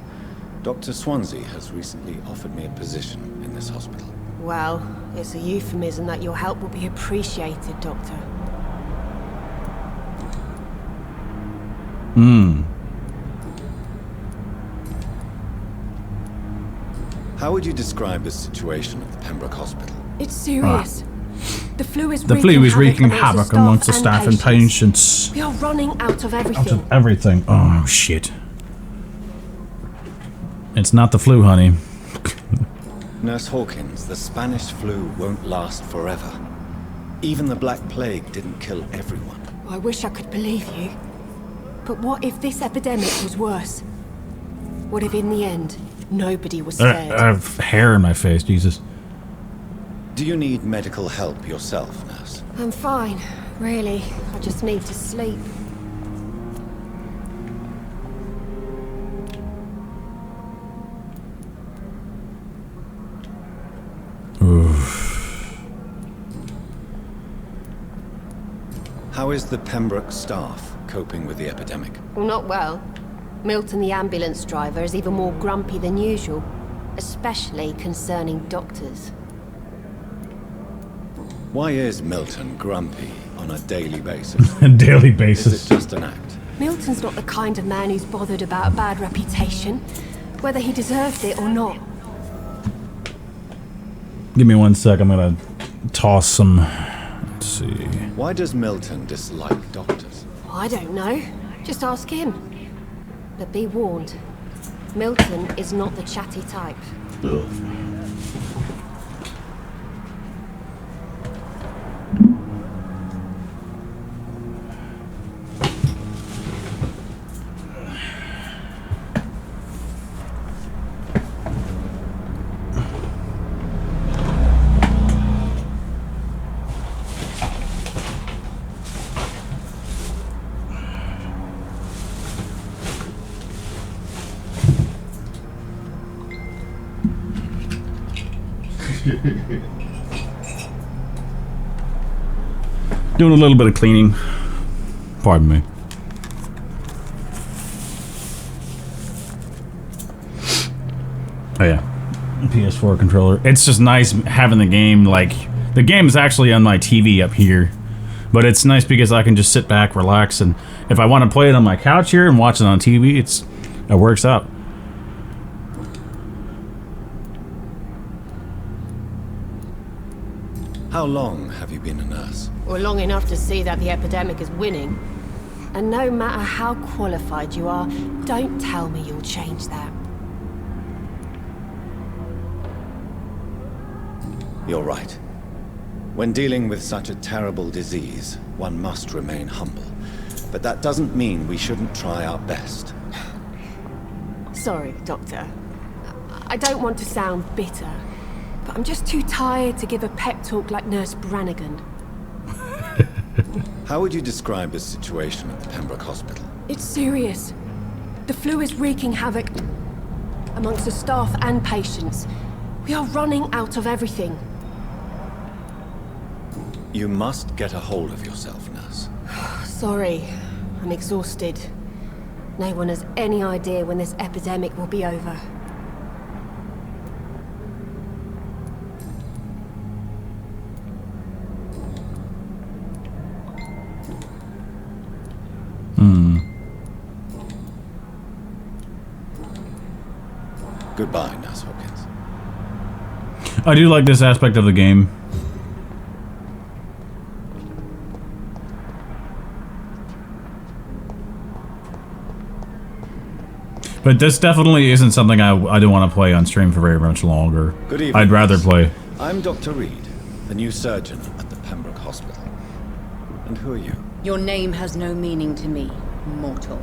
Dr. Swansea has recently offered me a position in this hospital. Well, it's a euphemism that your help will be appreciated, Doctor. How would you describe the situation at the Pembroke Hospital? It's serious. The flu is The flu is wreaking havoc amongst the staff and patients. We are running out of Out everything. of everything. Oh, shit. It's not the flu, honey. Nurse Hawkins, the Spanish flu won't last forever. Even the Black Plague didn't kill everyone. I wish I could believe you. But what if this epidemic was worse? What if in the end, nobody was I spared? have hair in my face, Jesus. Do you need medical help yourself, nurse? I'm fine, really. I just need to sleep. How is the Pembroke staff coping with the epidemic? Well, not well. Milton, the ambulance driver, is even more grumpy than usual, especially concerning doctors. Why is Milton grumpy on a daily basis? Daily Is basis. it just an act? Milton's not the kind of man who's bothered about a bad reputation, whether he deserves it or not. Give me 1 sec. I'm gonna toss some. Let's see. Why does Milton dislike doctors? I don't know. Just ask him. But be warned, Milton is not the chatty type. Doing a little bit of cleaning. Pardon me. Oh yeah, PS4 controller. It's just nice having the game, like, the game is actually on my TV up here, but it's nice because I can just sit back, relax, and if I want to play it on my couch here and watch it on TV, it works out. How long have you been a nurse? Or long enough to see that the epidemic is winning. And no matter how qualified you are, don't tell me you'll change that. You're right. When dealing with such a terrible disease, one must remain humble. But that doesn't mean we shouldn't try our best. Sorry, Doctor. I don't want to sound bitter, but I'm just too tired to give a pep talk like Nurse Brannigan. How would you describe the situation at the Pembroke Hospital? It's serious. The flu is wreaking havoc amongst the staff and patients. We are running out of everything. You must get a hold of yourself, nurse. Sorry, I'm exhausted. No one has any idea when this epidemic will be over. Goodbye, Nurse Hawkins. I do like this aspect of the game. But this definitely isn't something I do want to play on stream for very much longer. Good evening. I'd rather play. I'm Dr. Reed, the new surgeon at the Pembroke Hospital. And who are you? Your name has no meaning to me, mortal.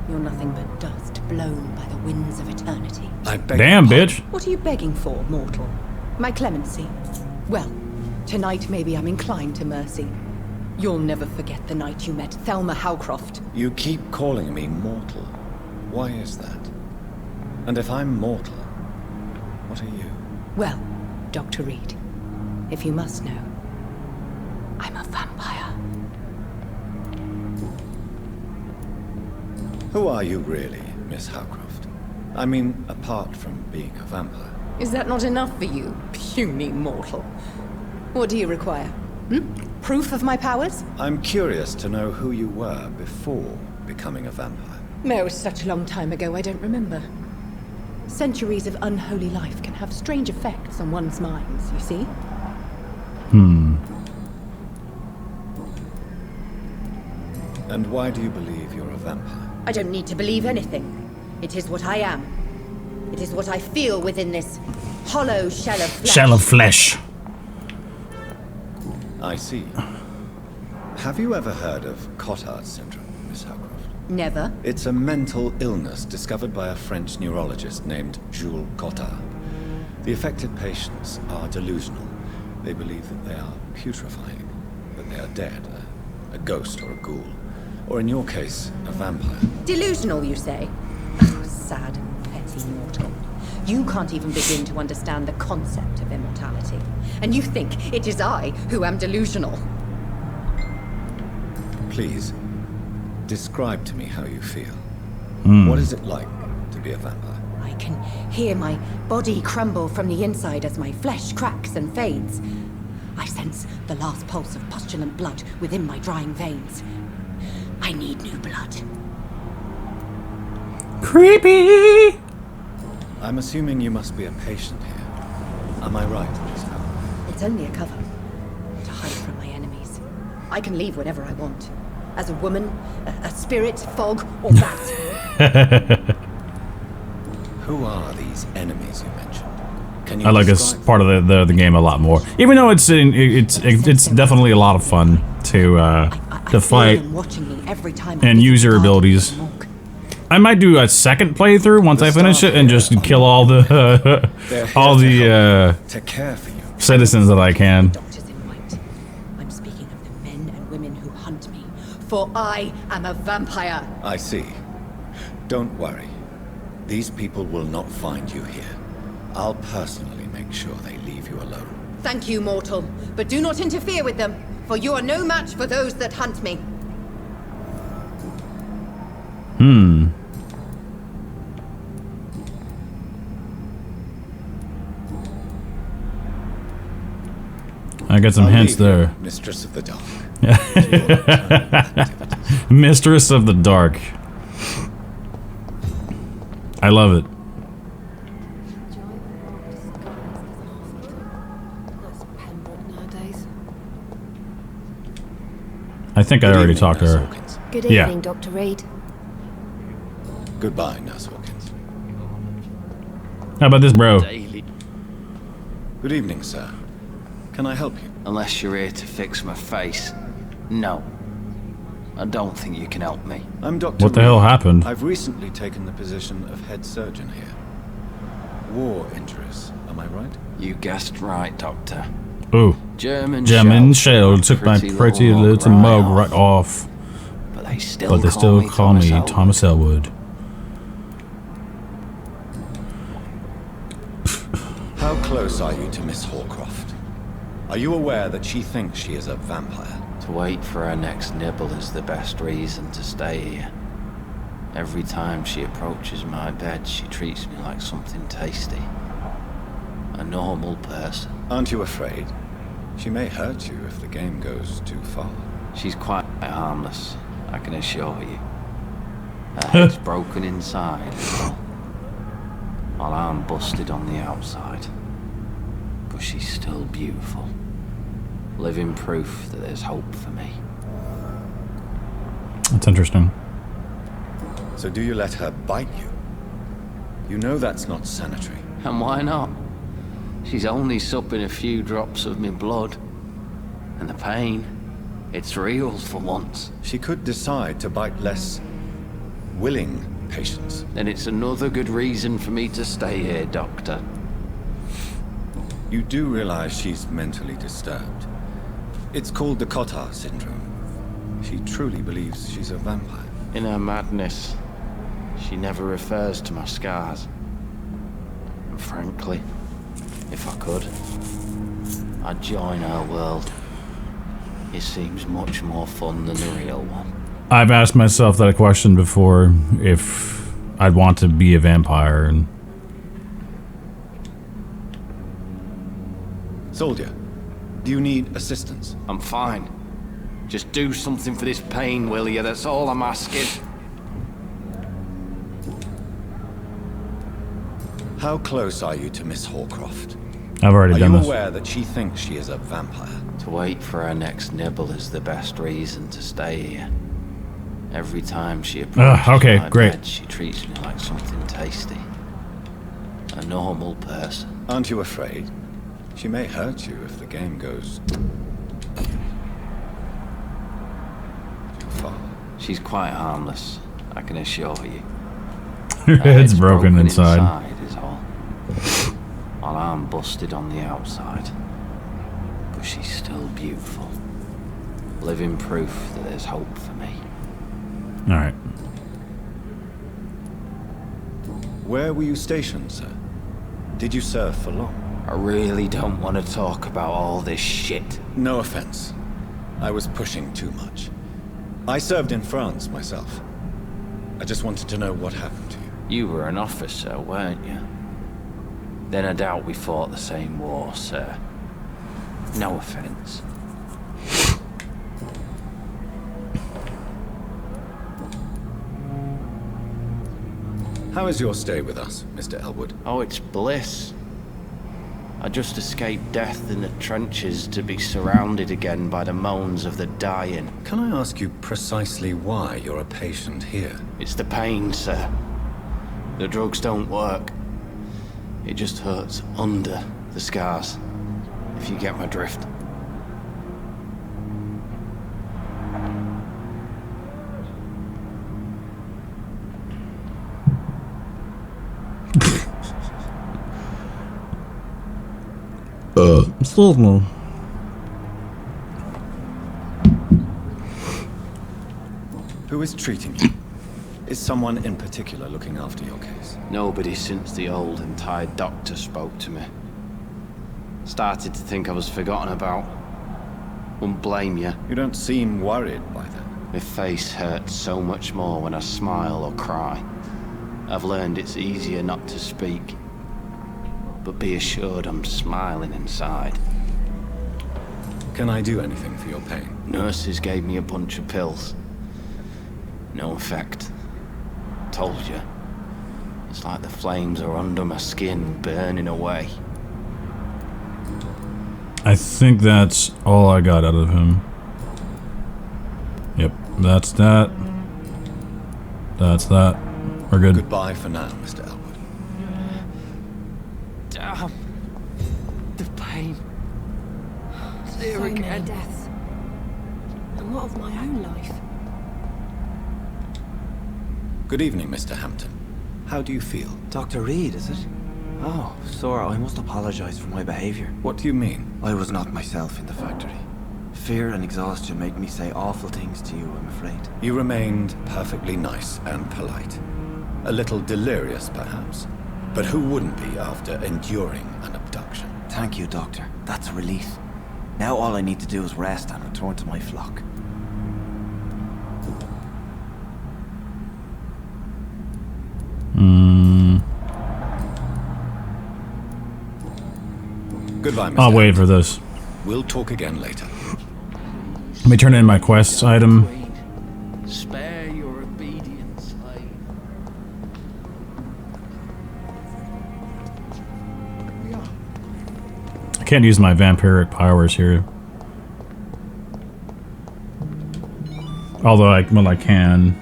You're nothing but dust blown by the winds of eternity. I beg Damn, your bitch. What are you begging for, mortal? My clemency? Well, tonight maybe I'm inclined to mercy. You'll never forget the night you met Thelma Howcroft. pardon. You keep calling me mortal. Why is that? And if I'm mortal, what are you? Well, Dr. Reed, if you must know, I'm a vampire. Who are you really, Miss Howcroft? I mean, apart from being a vampire. Is that not enough for you, puny mortal? What do you require? Proof of my powers? I'm curious to know who you were before becoming a vampire. No, such a long time ago, I don't remember. Centuries of unholy life can have strange effects on one's minds, you see? And why do you believe you're a vampire? I don't need to believe anything. It is what I am. It is what I feel within this hollow shell of flesh. Shell of flesh. I see. Have you ever heard of Cotard syndrome, Miss Howcroft? Never. It's a mental illness discovered by a French neurologist named Jules Cotard. The affected patients are delusional. They believe that they are putrefying, that they are dead, a ghost or a ghoul. Or in your case, a vampire. Delusional, you say? Oh, sad, petty mortal. You can't even begin to understand the concept of immortality. And you think it is I who am delusional. Please, describe to me how you feel. Hmm. What is it like to be a vampire? I can hear my body crumble from the inside as my flesh cracks and fades. I sense the last pulse of pustulant blood within my drying veins. I need new blood. Creepy. I'm assuming you must be a patient here. Am I right, Miss Howcroft? It's only a cover to hide from my enemies. I can leave whenever I want. As a woman, a spirit, fog, or bat. Who are these enemies you mentioned? Can you I like this describe part of the game a lot more, even though it's definitely a lot of fun to I to feel fight them watching me every time I and visit use your the garden abilities. of the monk. I might do a second playthrough once I finish it and just kill all the They're here all to the help, to care for you? citizens that I can. Doctors in white. I'm speaking of the men and women who hunt me, for I am a vampire. I see. Don't worry. These people will not find you here. I'll personally make sure they leave you alone. Thank you, mortal, but do not interfere with them, for you are no match for those that hunt me. I got some I'll hints leave you, there. Mistress of the Dark. To your eternal activities. Mistress of the Dark. I love it. That's Pembroke nowadays. I think I Good already evening, talked to Nurse her. Hawkins. Good Yeah. evening, Dr. Reed. Goodbye, Nurse Hawkins. How about this, bro? Daily. Good evening, sir. Can I help you? Unless you're here to fix my face. No. I don't think you can help me. I'm Dr. What the hell Reed. happened? I've recently taken the position of head surgeon here. War injuries, am I right? You guessed right, Doctor. Ooh. German Shell took my pretty little mug right off. But they still Call me Thomas Elwood. How close are you to Miss Hawcroft? Are you aware that she thinks she is a vampire? To wait for her next nibble is the best reason to stay here. Every time she approaches my bed, she treats me like something tasty. A normal person. Aren't you afraid? She may hurt you if the game goes too far. She's quite harmless, I can assure you. Her head's broken inside, while I'm busted on the outside. But she's still beautiful. Living proof that there's hope for me. That's interesting. So do you let her bite you? You know that's not sanitary. And why not? She's only supping a few drops of me blood. And the pain, it's real for once. She could decide to bite less willing patients. Then it's another good reason for me to stay here, Doctor. You do realize she's mentally disturbed. It's called the Cotard syndrome. She truly believes she's a vampire. In her madness, she never refers to my scars. And frankly, if I could, I'd join her world. It seems much more fun than the real one. I've asked myself that question before, if I'd want to be a vampire. And Soldier, do you need assistance? I'm fine. Just do something for this pain, will you? That's all I'm asking. How close are you to Miss Horcroft? I've already Are done you this. aware that she thinks she is a vampire? To wait for her next nibble is the best reason to stay here. Every time she approaches okay, my great. bed, she treats me like something tasty. A normal person. Aren't you afraid? She may hurt you if the game goes too far. She's quite harmless, I can assure you. Her Her head's broken inside. is all. While I'm busted on the outside. But she's still beautiful. Living proof that there's hope for me. Alright. Where were you stationed, sir? Did you serve for long? I really don't want to talk about all this shit. No offense. I was pushing too much. I served in France myself. I just wanted to know what happened to you. You were an officer, weren't you? Then I doubt we fought the same war, sir. No offense. How is your stay with us, Mr. Elwood? Oh, it's bliss. I just escaped death in the trenches to be surrounded again by the moans of the dying. Can I ask you precisely why you're a patient here? It's the pain, sir. The drugs don't work. It just hurts under the scars, if you get my drift. Excuse me. Who is treating you? Is someone in particular looking after your case? Nobody since the old and tired doctor spoke to me. Started to think I was forgotten about. Wouldn't blame you. You don't seem worried by that. My face hurts so much more when I smile or cry. I've learned it's easier not to speak. But be assured I'm smiling inside. Can I do anything for your pain? Nurses gave me a bunch of pills. No effect. Told you. It's like the flames are under my skin, burning away. I think that's all I got out of him. Yep, that's that. That's that. We're good. Goodbye for now, Mr. Elwood. Damn. The pain. There So many again. deaths. And what of my own life? Good evening, Mr. Hampton. How do you feel? Dr. Reed, is it? Oh, sir, I must apologize for my behavior. What do you mean? I was not myself in the factory. Fear and exhaustion made me say awful things to you, I'm afraid. You remained perfectly nice and polite. A little delirious, perhaps. But who wouldn't be after enduring an abduction? Thank you, Doctor. That's a relief. Now all I need to do is rest and return to my flock. Goodbye, Mr. I'll wait Hampton. for this. We'll talk again later. Let me turn in my quest item. Spare your obedient slave. I can't use my vampiric powers here. Although I can.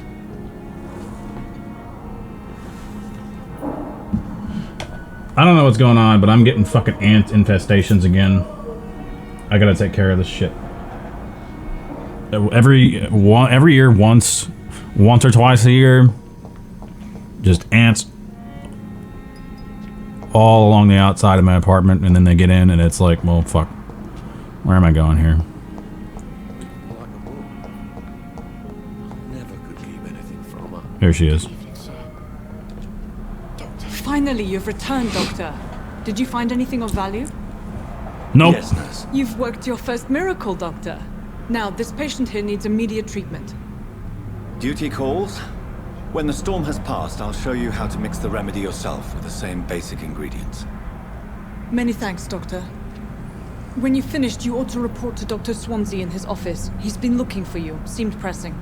I don't know what's going on, but I'm getting fucking ant infestations again. I gotta take care of this shit. Every year, once or twice a year, just ants all along the outside of my apartment, and then they get in, and it's like, well, fuck. Where am I going here? Here she is. Finally, you've returned, Doctor. Did you find anything of value? Nope. Yes, nurse. You've worked your first miracle, Doctor. Now, this patient here needs immediate treatment. Duty calls. When the storm has passed, I'll show you how to mix the remedy yourself with the same basic ingredients. Many thanks, Doctor. When you've finished, you ought to report to Dr. Swansea in his office. He's been looking for you. Seemed pressing.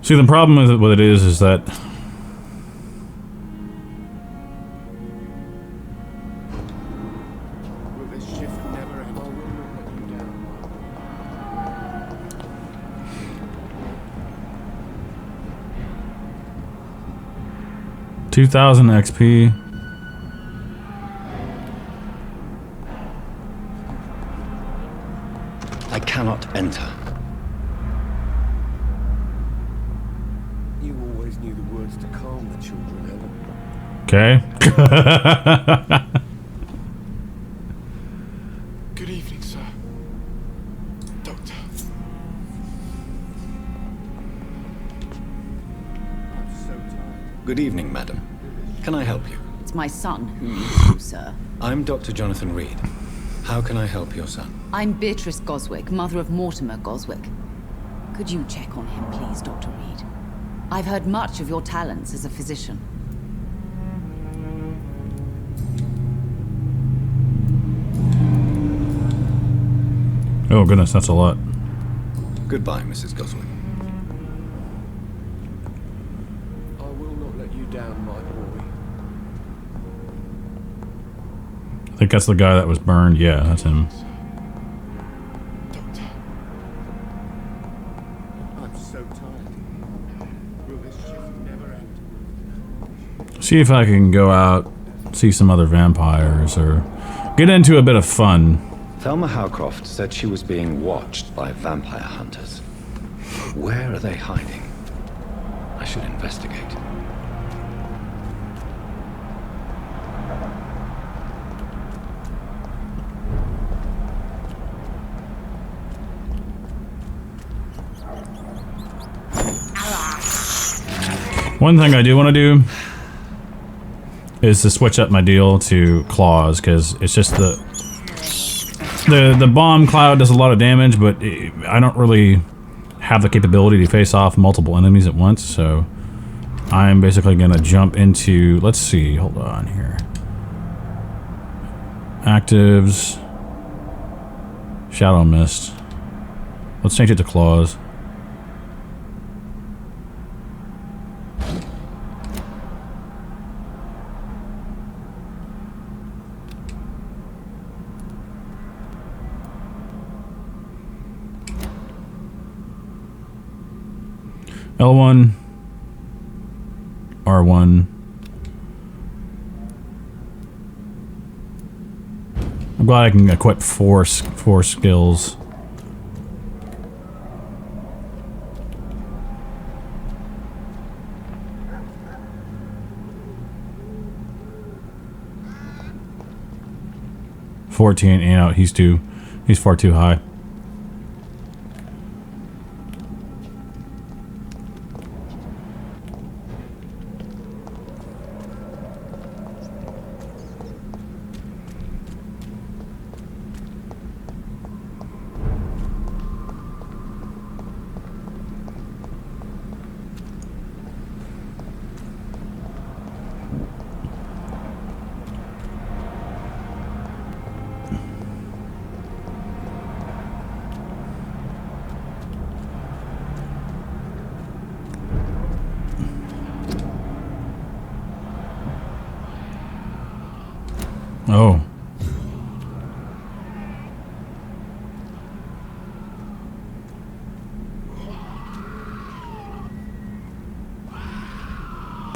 See, the problem with what it is that Will this shift never end? I will not let you down. 2,000 XP. I cannot enter. You always knew the words to calm the children, Ellen. Okay. Good evening, sir. Doctor. I'm so tired. Good evening, madam. Can I help you? It's my son who needs you, sir. I'm Dr. Jonathan Reed. How can I help your son? I'm Beatrice Goswick, mother of Mortimer Goswick. Could you check on him, please, Dr. Reed? I've heard much of your talents as a physician. Oh goodness, that's a lot. Goodbye, Mrs. Goswick. I will not let you down, my boy. I think that's the guy that was burned. Yeah, that's him. Doctor. I'm so tired. Will this shift never end? See if I can go out, see some other vampires, or get into a bit of fun. Thelma Howcroft said she was being watched by vampire hunters. Where are they hiding? I should investigate. One thing I do want to do is to switch up my deal to claws, because it's just the bomb cloud does a lot of damage, but I don't really have the capability to face off multiple enemies at once, so I'm basically going to jump into, let's see, hold on here. Actives, Shadow Mist. Let's change it to claws. L1, R1. I'm glad I can equip four skills. $14, you know, he's far too high. Oh.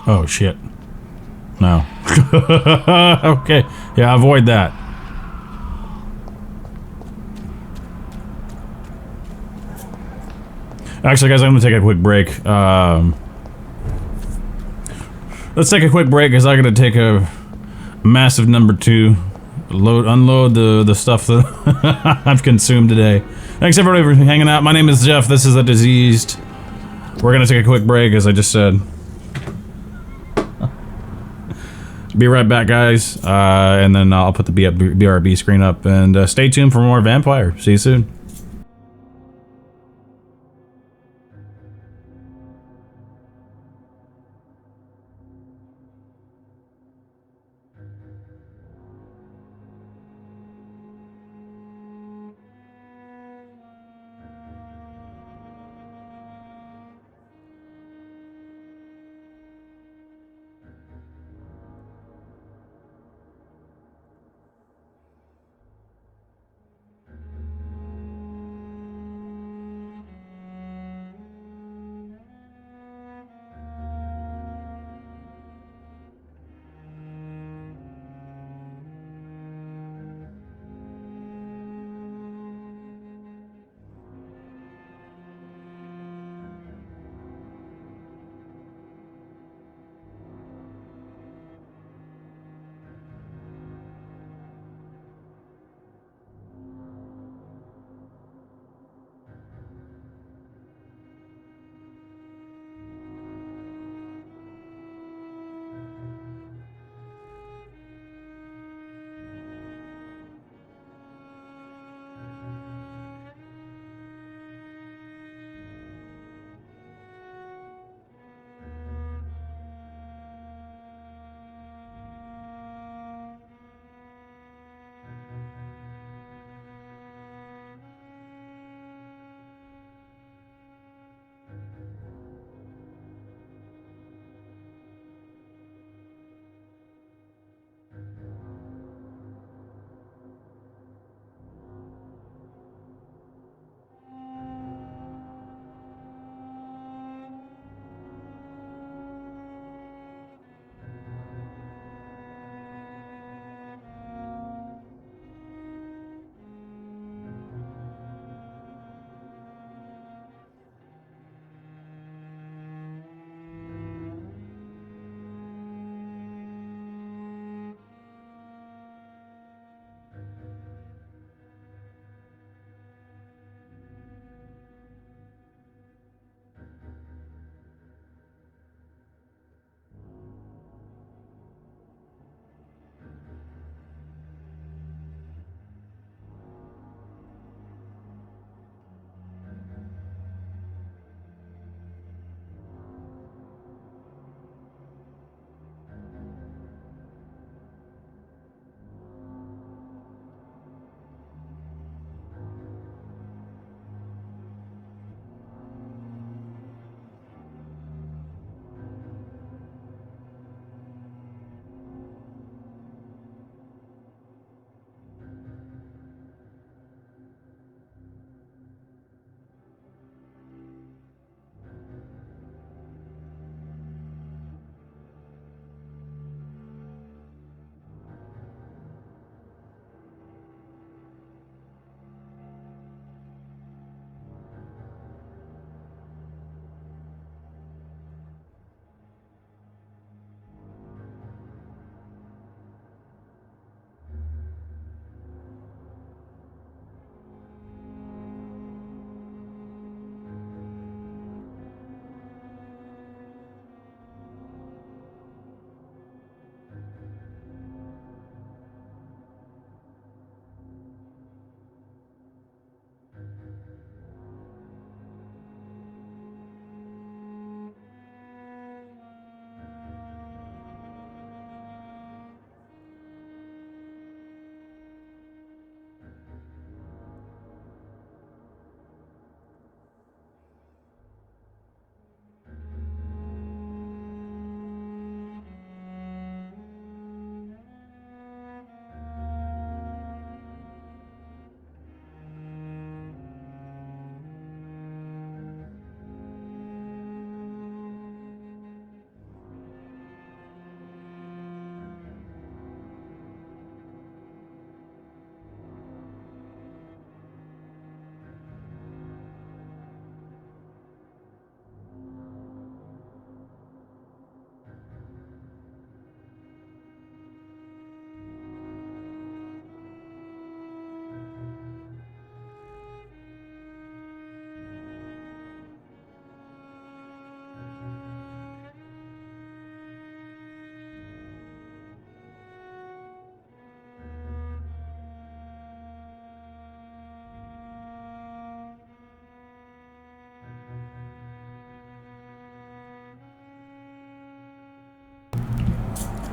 Oh, shit. No. Okay. Yeah, avoid that. Actually, guys, I'm going to take a quick break. Let's take a quick break, because I got to take a massive number 2. Unload the stuff that I've consumed today. Thanks, everybody, for hanging out. My name is Jeff. This is the DiZeeZ'D. We're going to take a quick break, as I just said. Be right back, guys, and then I'll put the BRB screen up, and stay tuned for more Vampire. See you soon.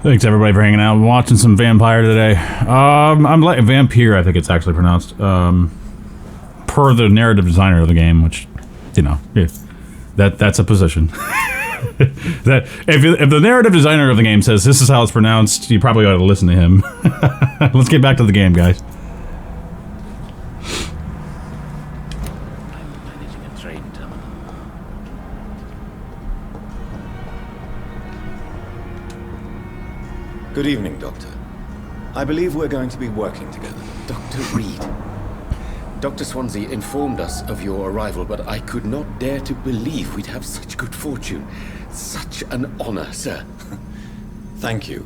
Thanks everybody for hanging out. I'm watching some vampire today. I'm like vampire, I think it's actually pronounced. Per the narrative designer of the game, which, you know, that's a position. That if the narrative designer of the game says this is how it's pronounced, you probably ought to listen to him. Let's get back to the game, guys. I'm managing a train terminal. Good evening, Doctor. I believe we're going to be working together. Dr. Reed. Dr. Swansea informed us of your arrival, but I could not dare to believe we'd have such good fortune. Such an honor, sir. Thank you.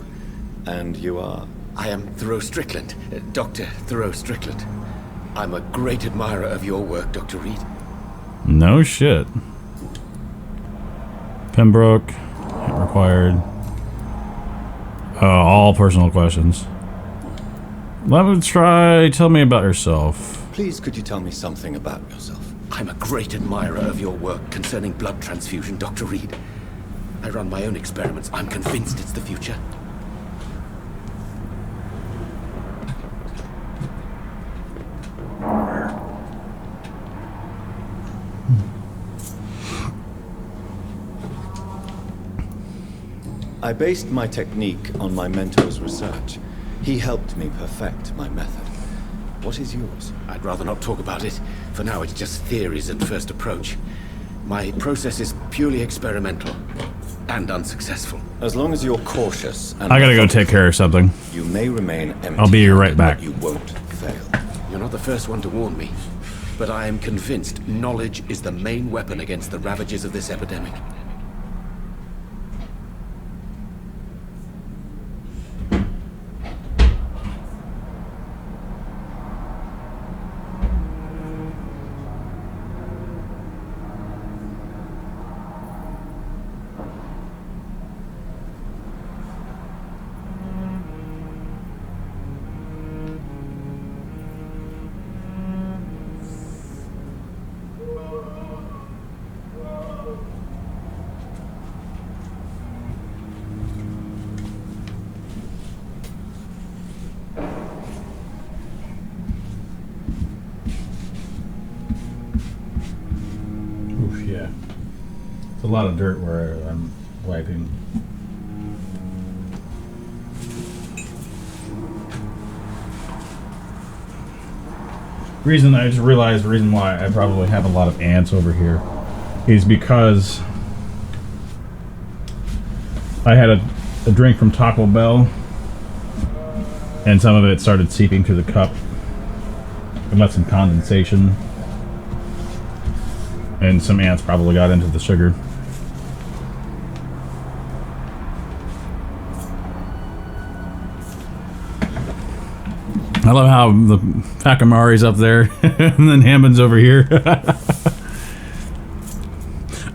And you are? I am Thoreau Strickland, Dr. Thoreau Strickland. I'm a great admirer of your work, Dr. Reed. No shit. Pembroke, required. All personal questions. Let me try. Tell me about yourself. Please, could you tell me something about yourself? I'm a great admirer of your work concerning blood transfusion, Dr. Reed. I run my own experiments. I'm convinced it's the future. I based my technique on my mentor's research. He helped me perfect my method. What is yours? I'd rather not talk about it. For now, it's just theories and first approach. My process is purely experimental and unsuccessful. As long as you're cautious and I gotta go take care of something. you may remain empty. I'll be right back. But you won't fail. You're not the first one to warn me, but I am convinced knowledge is the main weapon against the ravages of this epidemic. Oof, yeah. It's a lot of dirt where I'm wiping. I just realized the reason why I probably have a lot of ants over here is because I had a drink from Taco Bell and some of it started seeping through the cup and left some condensation. And some ants probably got into the sugar. I love how the Pakamari's up there and then Hammond's over here. I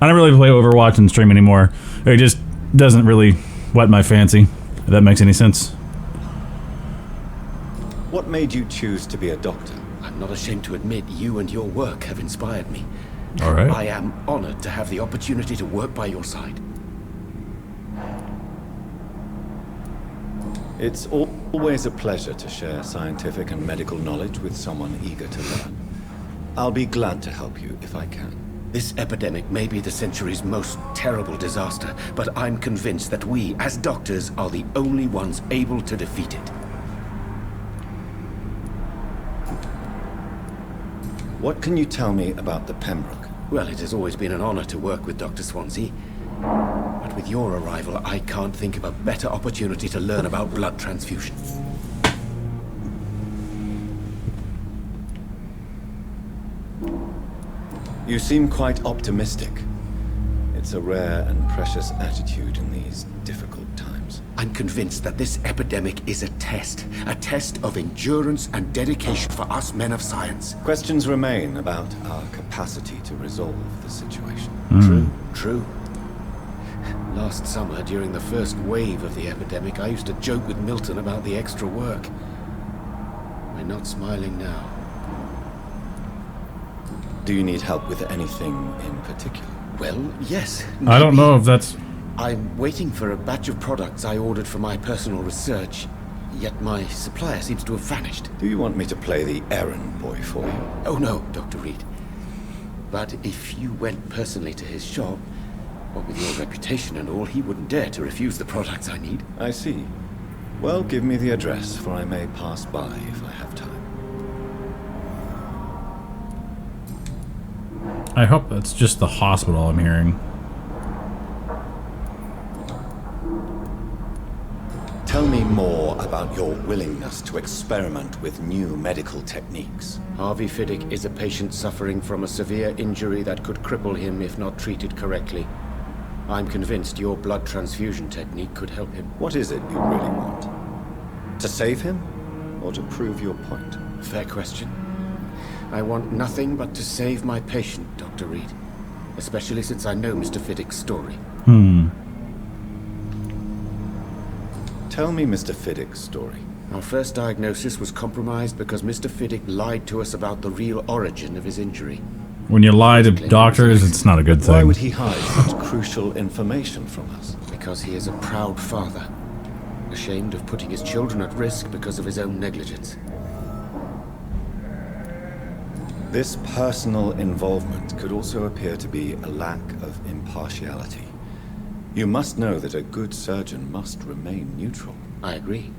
don't really play Overwatch and stream anymore. It just doesn't really whet my fancy, if that makes any sense. What made you choose to be a doctor? I'm not ashamed to admit you and your work have inspired me. All right. I am honored to have the opportunity to work by your side. It's always a pleasure to share scientific and medical knowledge with someone eager to learn. I'll be glad to help you if I can. This epidemic may be the century's most terrible disaster, but I'm convinced that we, as doctors, are the only ones able to defeat it. What can you tell me about the Pembroke? Well, it has always been an honor to work with Dr. Swansea. But with your arrival, I can't think of a better opportunity to learn about blood transfusion. You seem quite optimistic. It's a rare and precious attitude in these difficult times. I'm convinced that this epidemic is a test of endurance and dedication for us men of science. Questions remain about our capacity to resolve the situation. True. Last summer, during the first wave of the epidemic, I used to joke with Milton about the extra work. We're not smiling now. Do you need help with anything in particular? Well, yes. I don't know if that's I'm waiting for a batch of products I ordered for my personal research, yet my supplier seems to have vanished. Do you want me to play the errand boy for you? Oh no, Dr. Reed. But if you went personally to his shop, what with your reputation and all, he wouldn't dare to refuse the products I need. I see. Well, give me the address, for I may pass by if I have time. I hope that's just the hospital I'm hearing. Tell me more about your willingness to experiment with new medical techniques. Harvey Fiddick is a patient suffering from a severe injury that could cripple him if not treated correctly. I'm convinced your blood transfusion technique could help him. What is it you really want? To save him, or to prove your point? Fair question. I want nothing but to save my patient, Dr. Reed. Especially since I know Mr. Fiddick's story. Tell me Mr. Fiddick's story. Our first diagnosis was compromised because Mr. Fiddick lied to us about the real origin of his injury. When you lie to doctors, it's not a good thing. Why would he hide such crucial information from us? Because he is a proud father, ashamed of putting his children at risk because of his own negligence. This personal involvement could also appear to be a lack of impartiality. You must know that a good surgeon must remain neutral. I agree.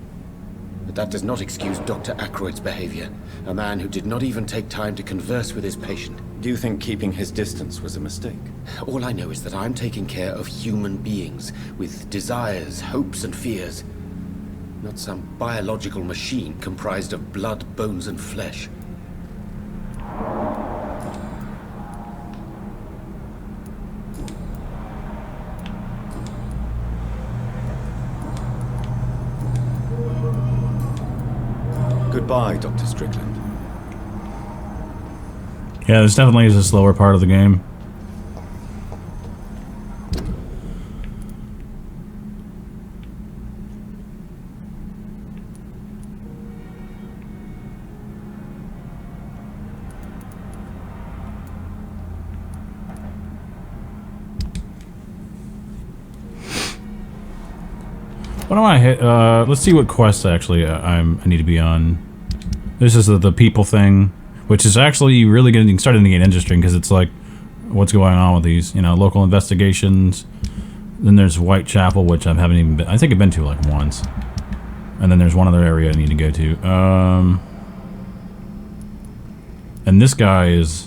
But that does not excuse Dr. Aykroyd's behavior, a man who did not even take time to converse with his patient. Do you think keeping his distance was a mistake? All I know is that I'm taking care of human beings with desires, hopes, and fears. Not some biological machine comprised of blood, bones, and flesh. Goodbye, Dr. Strickland. Yeah, this definitely is a slower part of the game. What am I hit? Let's see what quest actually I need to be on. This is the people thing, which is actually really starting to get interesting because it's like, what's going on with these? You know, local investigations. Then there's Whitechapel, which I haven't even been. I think I've been to like once. And then there's one other area I need to go to. And this guy is.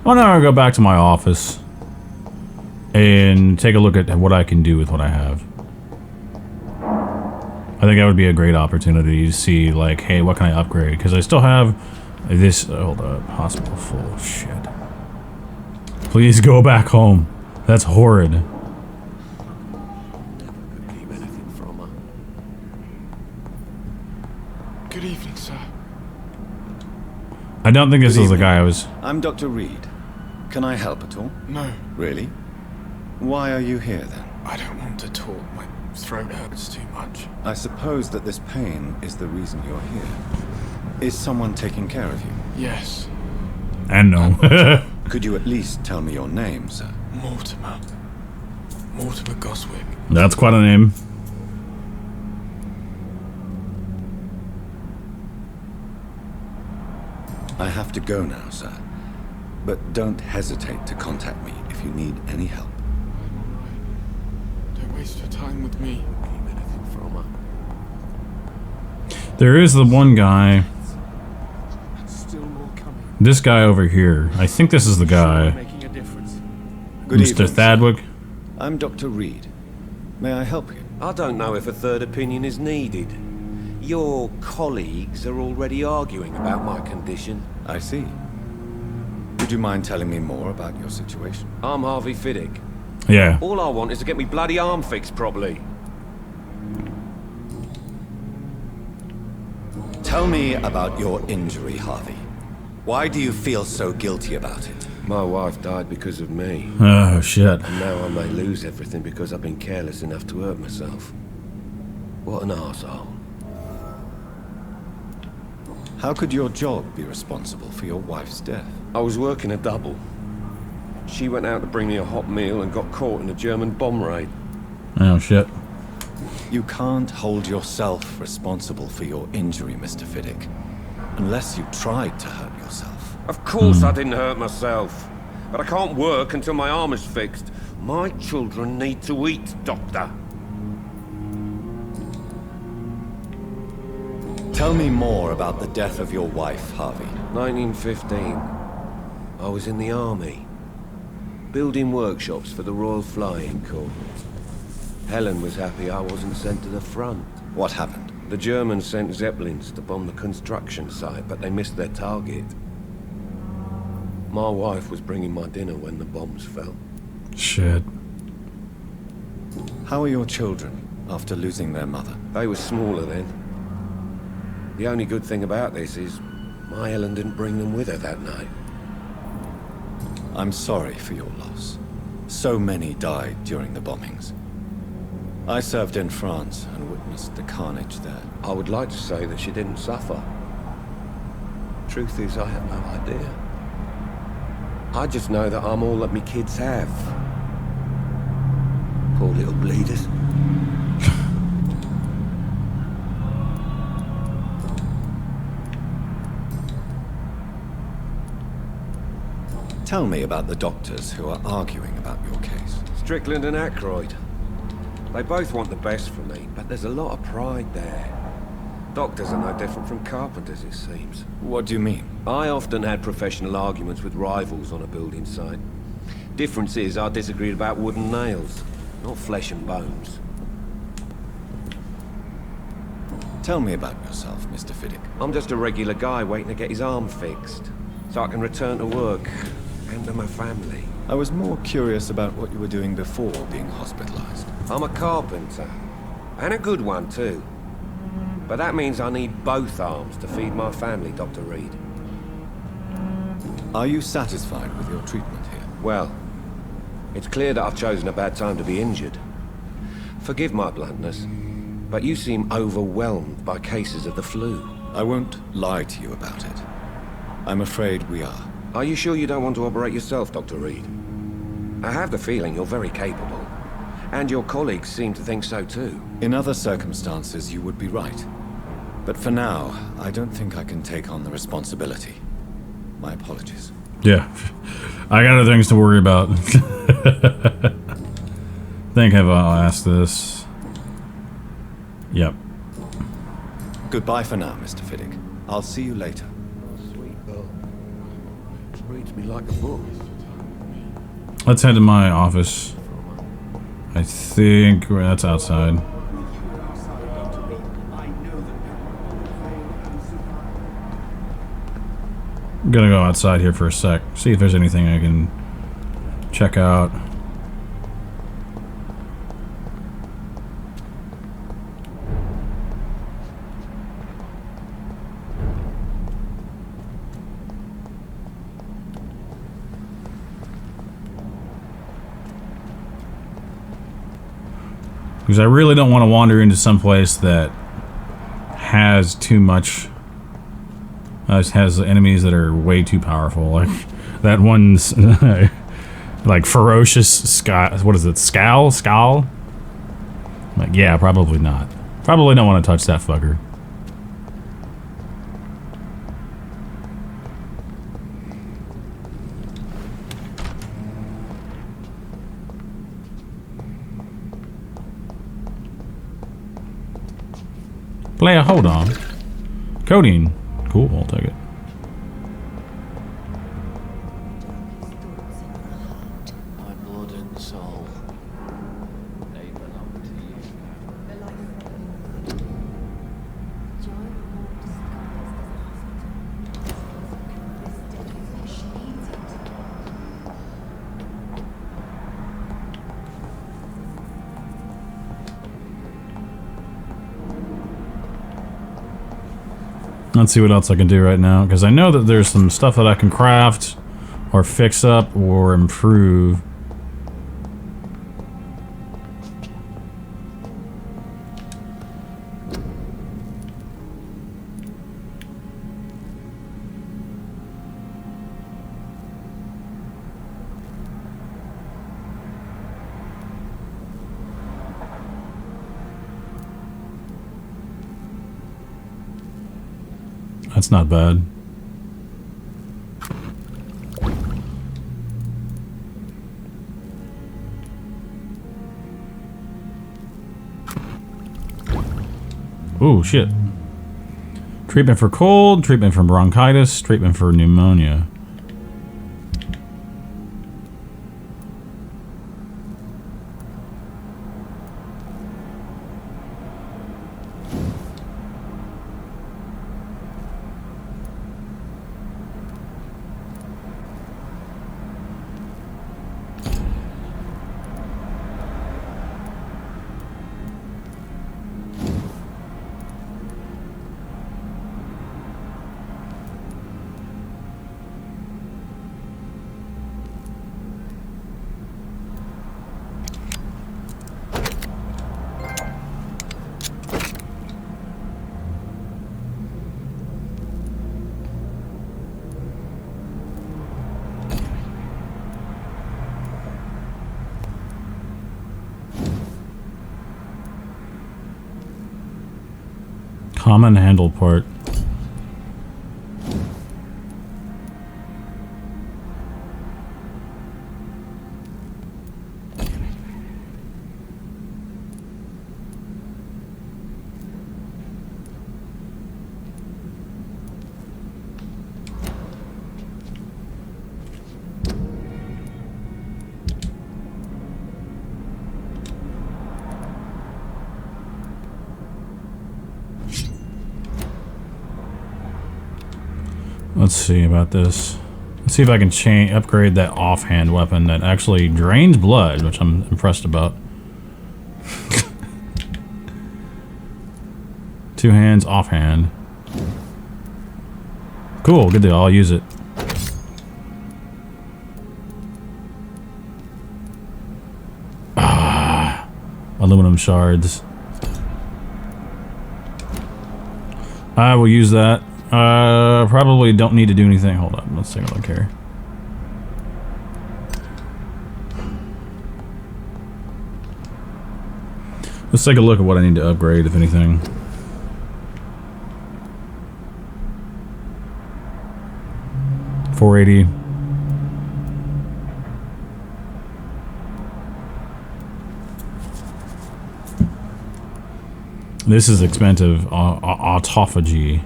Well, now I'll go back to my office and take a look at what I can do with what I have. I think that would be a great opportunity to see, like, hey, what can I upgrade? Because I still have this. Hold up, hospital full of shit. Please go back home. That's horrid. Never could keep anything from her. Good evening, sir. I don't think this is the guy I was. I'm Dr. Reed. Can I help at all? No, Really? Why are you here then? I don't want to talk. My throat hurts too much. I suppose that this pain is the reason you're here. Is someone taking care of you? Yes, And no. Could you at least tell me your name, sir? Mortimer. Mortimer Goswick. That's quite a name. I have to go now, sir. But don't hesitate to contact me if you need any help. I'm alright. Don't waste your time with me. Keep anything from her. There is the one guy. Still more coming. This guy over here. I think this is the guy. Making a difference. Good Mr. evening, sir. Thadwick. I'm Dr. Reed. May I help you? I don't know if a third opinion is needed. Your colleagues are already arguing about my condition. I see. Would you mind telling me more about your situation? I'm Harvey Fiddick. Yeah. All I want is to get me bloody arm fixed properly. Tell me about your injury, Harvey. Why do you feel so guilty about it? My wife died because of me. Oh, shit. And now I may lose everything because I've been careless enough to hurt myself. What an arsehole. How could your job be responsible for your wife's death? I was working a double. She went out to bring me a hot meal and got caught in a German bomb raid. Oh, shit. You can't hold yourself responsible for your injury, Mr. Fiddick, unless you tried to hurt yourself. Of course I didn't hurt myself. But I can't work until my arm is fixed. My children need to eat, Doctor. Tell me more about the death of your wife, Harvey. 1915. I was in the army, building workshops for the Royal Flying Corps. Helen was happy I wasn't sent to the front. What happened? The Germans sent Zeppelins to bomb the construction site, but they missed their target. My wife was bringing my dinner when the bombs fell. Shit. How are your children after losing their mother? They were smaller then. The only good thing about this is my Helen didn't bring them with her that night. I'm sorry for your loss. So many died during the bombings. I served in France and witnessed the carnage there. I would like to say that she didn't suffer. Truth is, I have no idea. I just know that I'm all that me kids have. Poor little bleeders. Tell me about the doctors who are arguing about your case. Strickland and Aykroyd. They both want the best for me, but there's a lot of pride there. Doctors are no different from carpenters, it seems. What do you mean? I often had professional arguments with rivals on a building site. Difference is, I disagreed about wooden nails, not flesh and bones. Tell me about yourself, Mr. Fiddick. I'm just a regular guy waiting to get his arm fixed, so I can return to work and to my family. I was more curious about what you were doing before being hospitalized. I'm a carpenter, and a good one too. But that means I need both arms to feed my family, Dr. Reed. Are you satisfied with your treatment here? Well, it's clear that I've chosen a bad time to be injured. Forgive my bluntness, but you seem overwhelmed by cases of the flu. I won't lie to you about it. I'm afraid we are. Are you sure you don't want to operate yourself, Dr. Reed? I have the feeling you're very capable. And your colleagues seem to think so too. In other circumstances, you would be right. But for now, I don't think I can take on the responsibility. My apologies. Yeah. I got other things to worry about. Think I'll ask this. Yep. Goodbye for now, Mr. Fiddick. I'll see you later. Sweet girl. Reads me like a book. Let's head to my office. I think that's outside. I'm gonna go outside here for a sec. See if there's anything I can check out. Because I really don't want to wander into some place that has too much, has enemies that are way too powerful. Like that one's like ferocious sky. What is it? Scowl? Like, yeah, probably not. Probably don't want to touch that fucker. Player, hold on. Codeine. Cool, I'll take it. My blood and soul, they belong to you. Let's see what else I can do right now, because I know that there's some stuff that I can craft, or fix up, or improve. That's not bad. Ooh, shit. Treatment for cold, treatment for bronchitis, treatment for pneumonia. Common handle part. Let's see about this. Let's see if I can upgrade that offhand weapon that actually drains blood, which I'm impressed about. Two hands, offhand. Cool, good deal. I'll use it. Ah, aluminum shards. I will use that. Probably don't need to do anything. Hold on, let's take a look here. Let's take a look at what I need to upgrade, if anything. $480. This is expensive. Autophagy.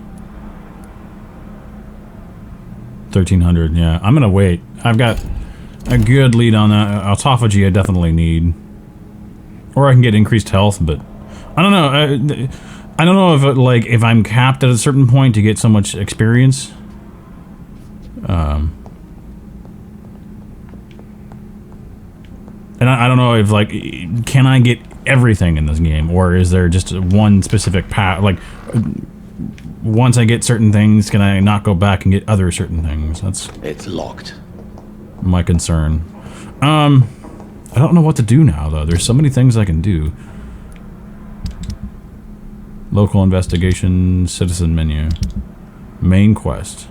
1300. Yeah, I'm gonna wait. I've got a good lead on that. Autophagy I definitely need. Or I can get increased health, but I don't know. I don't know if if I'm capped at a certain point to get so much experience. And I don't know if can I get everything in this game, or is there just one specific path? Like, once I get certain things, can I not go back and get other certain things? It's locked. My concern. I don't know what to do now, though. There's so many things I can do. Local investigation, citizen menu. Main quest.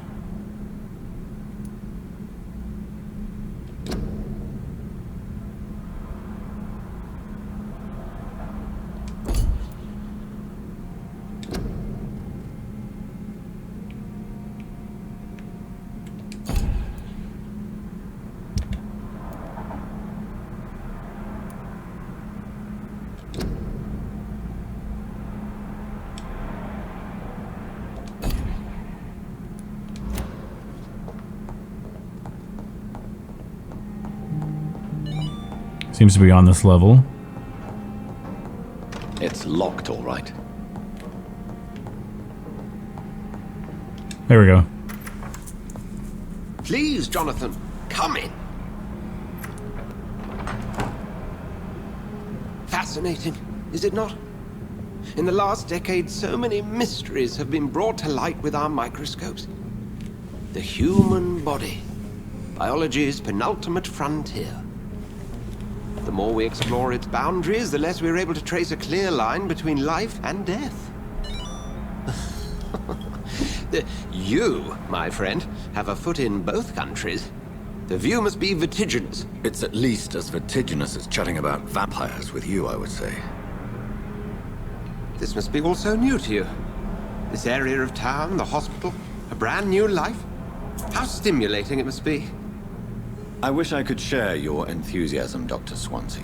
Seems to be on this level. It's locked, all right. There we go. Please, Jonathan, come in. Fascinating, is it not? In the last decade, so many mysteries have been brought to light with our microscopes. The human body, biology's penultimate frontier. The more we explore its boundaries, the less we're able to trace a clear line between life and death. You, my friend, have a foot in both countries. The view must be vertiginous. It's at least as vertiginous as chatting about vampires with you, I would say. This must be all so new to you. This area of town, the hospital, a brand new life. How stimulating it must be. I wish I could share your enthusiasm, Dr. Swansea.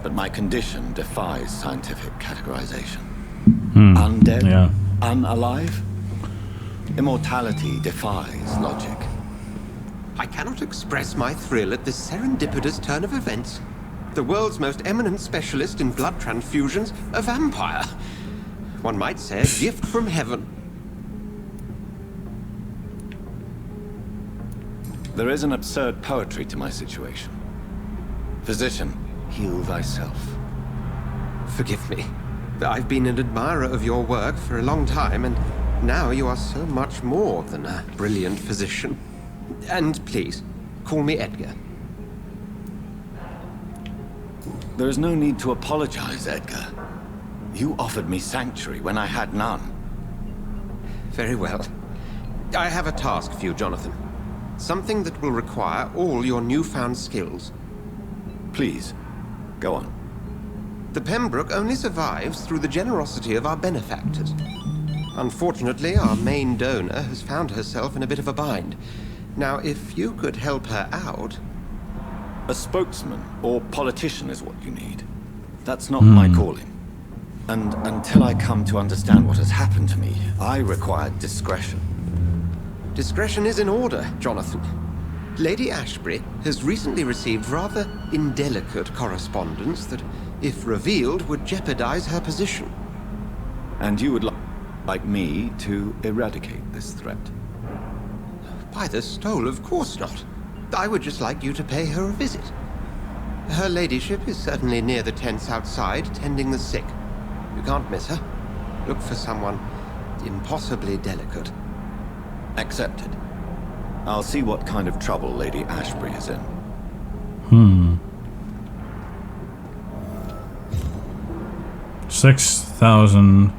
But my condition defies scientific categorization. Undead? Yeah. Unalive? Immortality defies logic. I cannot express my thrill at this serendipitous turn of events. The world's most eminent specialist in blood transfusions, a vampire. One might say a gift from heaven. There is an absurd poetry to my situation. Physician, heal thyself. Forgive me. I've been an admirer of your work for a long time, and now you are so much more than a brilliant physician. And please, call me Edgar. There is no need to apologize, Edgar. You offered me sanctuary when I had none. Very well. I have a task for you, Jonathan. Something that will require all your newfound skills. Please, go on. The Pembroke only survives through the generosity of our benefactors. Unfortunately, our main donor has found herself in a bit of a bind. Now, if you could help her out... A spokesman or politician is what you need. That's not my calling. And until I come to understand what has happened to me, I require discretion. Discretion is in order, Jonathan. Lady Ashbury has recently received rather indelicate correspondence that, if revealed, would jeopardize her position. And you would like me to eradicate this threat? By the stole, of course not. I would just like you to pay her a visit. Her ladyship is certainly near the tents outside, tending the sick. You can't miss her. Look for someone impossibly delicate. Accepted. I'll see what kind of trouble Lady Ashbury is in. 6,000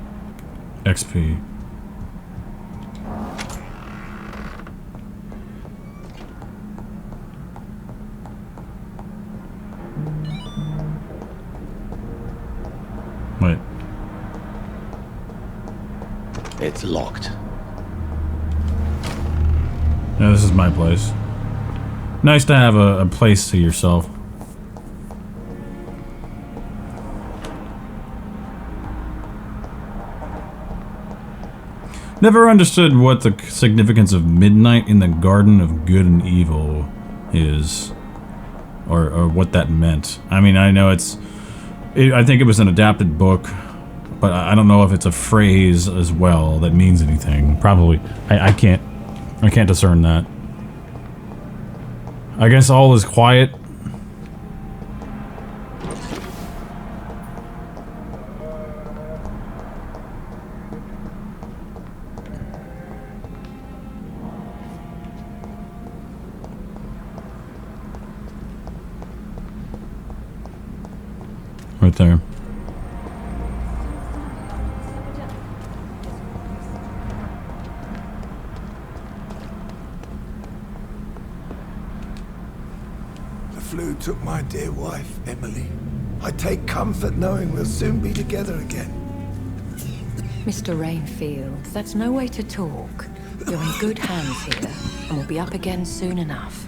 XP. Wait. It's locked. Yeah, this is my place. Nice to have a place to yourself. Never understood what the significance of midnight in the Garden of Good and Evil is. Or what that meant. I mean, I know I think it was an adapted book, but I don't know if it's a phrase as well that means anything. Probably. I can't discern that. I guess all is quiet. Right there. The flu took my dear wife, Emily. I take comfort knowing we'll soon be together again. Mr. Rainfield, that's no way to talk. You're in good hands here, and we'll be up again soon enough.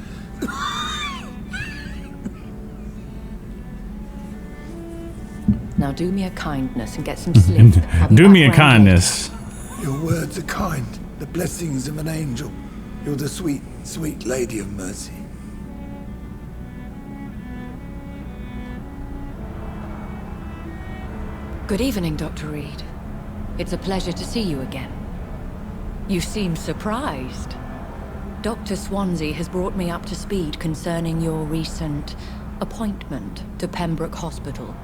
Now do me a kindness and get some sleep. Do me a kindness. Your words are kind, the blessings of an angel. You're the sweet, sweet Lady of Mercy. Good evening, Dr. Reed. It's a pleasure to see you again. You seem surprised. Dr. Swansea has brought me up to speed concerning your recent appointment to Pembroke Hospital.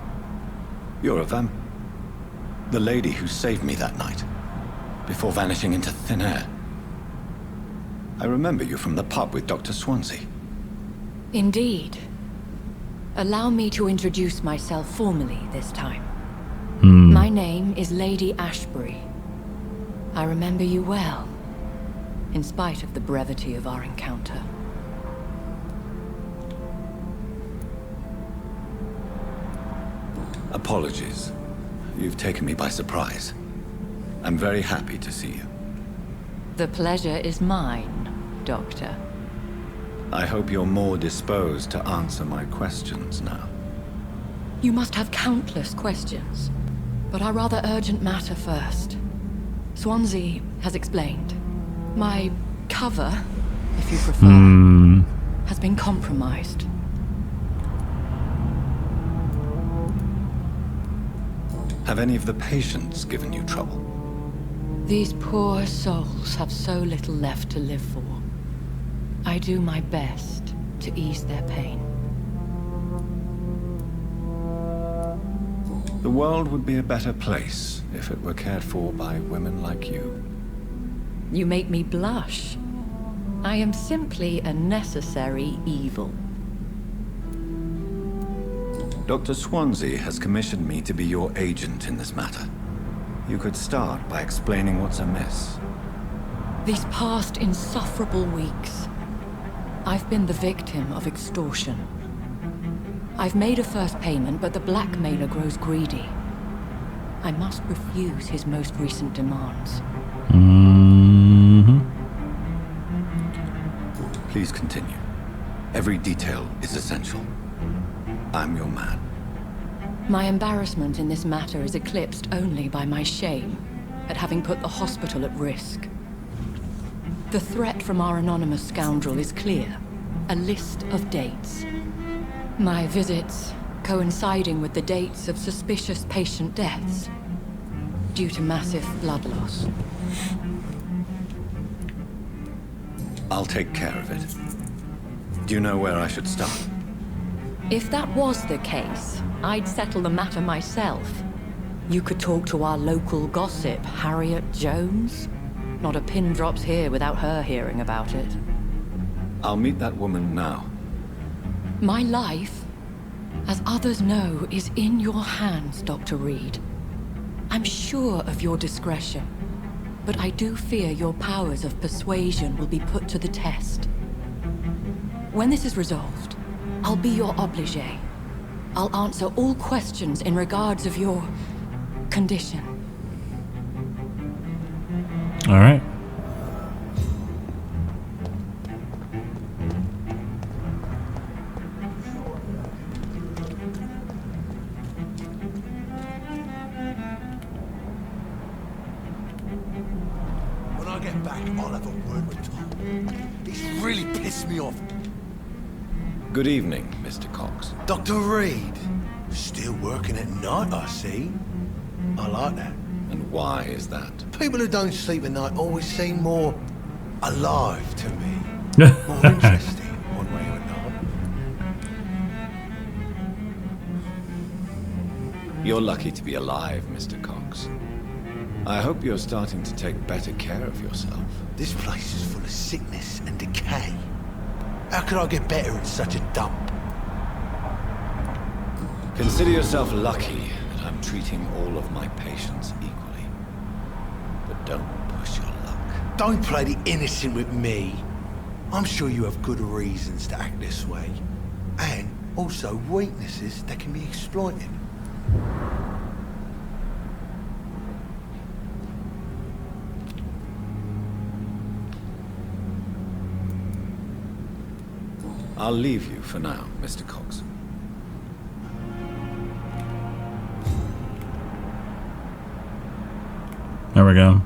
You're a The lady who saved me that night, before vanishing into thin air. I remember you from the pub with Dr. Swansea. Indeed. Allow me to introduce myself formally this time. My name is Lady Ashbury. I remember you well, in spite of the brevity of our encounter. Apologies. You've taken me by surprise. I'm very happy to see you. The pleasure is mine, Doctor. I hope you're more disposed to answer my questions now. You must have countless questions, but our rather urgent matter first. Swansea has explained. My cover, if you prefer, has been compromised. Have any of the patients given you trouble? These poor souls have so little left to live for. I do my best to ease their pain. The world would be a better place if it were cared for by women like you. You make me blush. I am simply a necessary evil. Dr. Swansea has commissioned me to be your agent in this matter. You could start by explaining what's amiss. These past insufferable weeks, I've been the victim of extortion. I've made a first payment, but the blackmailer grows greedy. I must refuse his most recent demands. Please continue. Every detail is essential. I'm your man. My embarrassment in this matter is eclipsed only by my shame at having put the hospital at risk. The threat from our anonymous scoundrel is clear. A list of dates. My visits coinciding with the dates of suspicious patient deaths due to massive blood loss. I'll take care of it. Do you know where I should start? If that was the case, I'd settle the matter myself. You could talk to our local gossip, Harriet Jones. Not a pin drops here without her hearing about it. I'll meet that woman now. My life, as others know, is in your hands, Dr. Reed. I'm sure of your discretion, but I do fear your powers of persuasion will be put to the test. When this is resolved, I'll be your obligé. I'll answer all questions in regards of your condition. All right. When I get back, I'll have a word with Tom. He's really pissed me off. Good evening, Mr. Cox. Dr. Reed. Still working at night, I see. I like that. And why is that? People who don't sleep at night always seem more alive to me. More interesting, one way or another. You're lucky to be alive, Mr. Cox. I hope you're starting to take better care of yourself. This place is full of sickness and decay. How could I get better in such a dump? Consider yourself lucky that I'm treating all of my patients equally. But don't push your luck. Don't play the innocent with me. I'm sure you have good reasons to act this way. And also weaknesses that can be exploited. I'll leave you for now, Mr. Cox. There we go.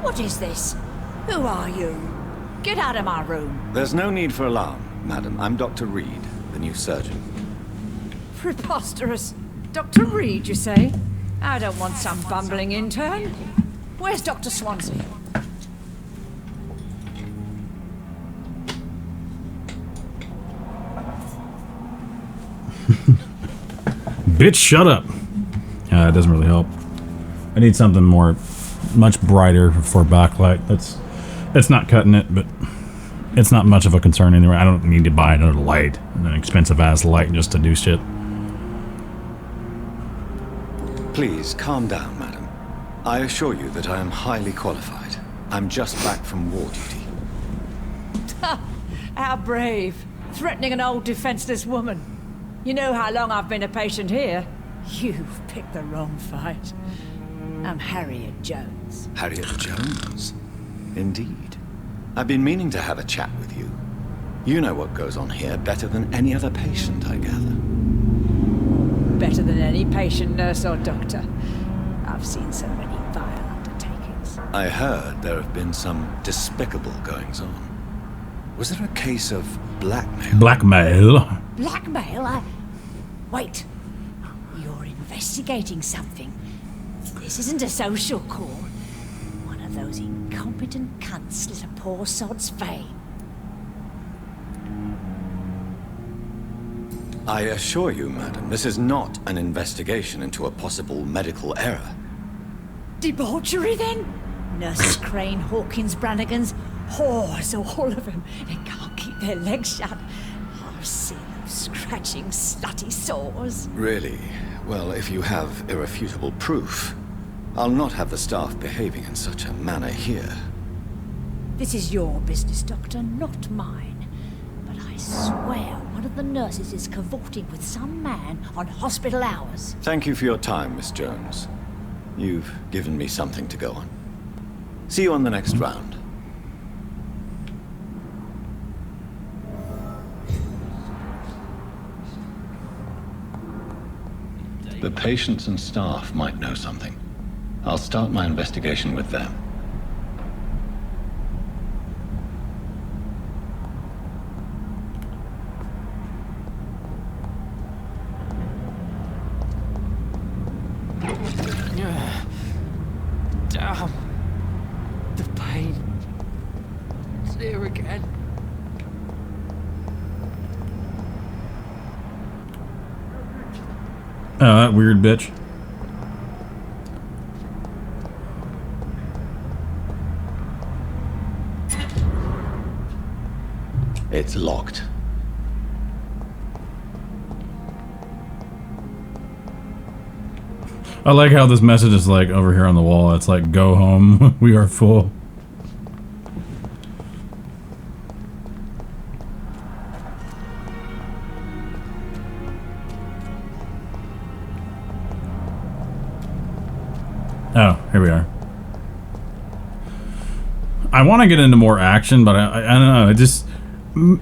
What is this? Who are you? Get out of my room. There's no need for alarm, madam. I'm Dr. Reed, the new surgeon. Preposterous. Dr. Reed, you say? I don't want some bumbling intern. Where's Dr. Swansea? Bitch, shut up. It doesn't really help. I need something much brighter for backlight. That's not cutting it, but it's not much of a concern anyway. I don't need to buy another light, an expensive ass light just to do shit. Please, calm down, madam. I assure you that I am highly qualified. I'm just back from war duty. How brave. Threatening an old defenseless woman. You know how long I've been a patient here? You've picked the wrong fight. I'm Harriet Jones. Harriet Jones? Indeed. I've been meaning to have a chat with you. You know what goes on here better than any other patient, I gather. Better than any patient, nurse, or doctor. I've seen so many vile undertakings. I heard there have been some despicable goings-on. Was there a case of blackmail? Blackmail? Blackmail? Wait. You're investigating something. This isn't a social call. One of those incompetent cunts slit a poor sod's vein. I assure you, madam, this is not an investigation into a possible medical error. Debauchery, then? Nurses Crane, Hawkins, Brannigans, whores, all of them. They can't keep their legs shut. I've seen them scratching slutty sores. Really? Well, if you have irrefutable proof, I'll not have the staff behaving in such a manner here. This is your business, Doctor, not mine. But I swear one of the nurses is cavorting with some man on hospital hours. Thank you for your time, Miss Jones. You've given me something to go on. See you on the next round. The patients and staff might know something. I'll start my investigation with them. Damn. The pain. It's here again. Oh, that weird bitch. It's locked. I like how this message is like over here on the wall. It's like, go home. We are full. Oh, here we are. I want to get into more action, but I don't know.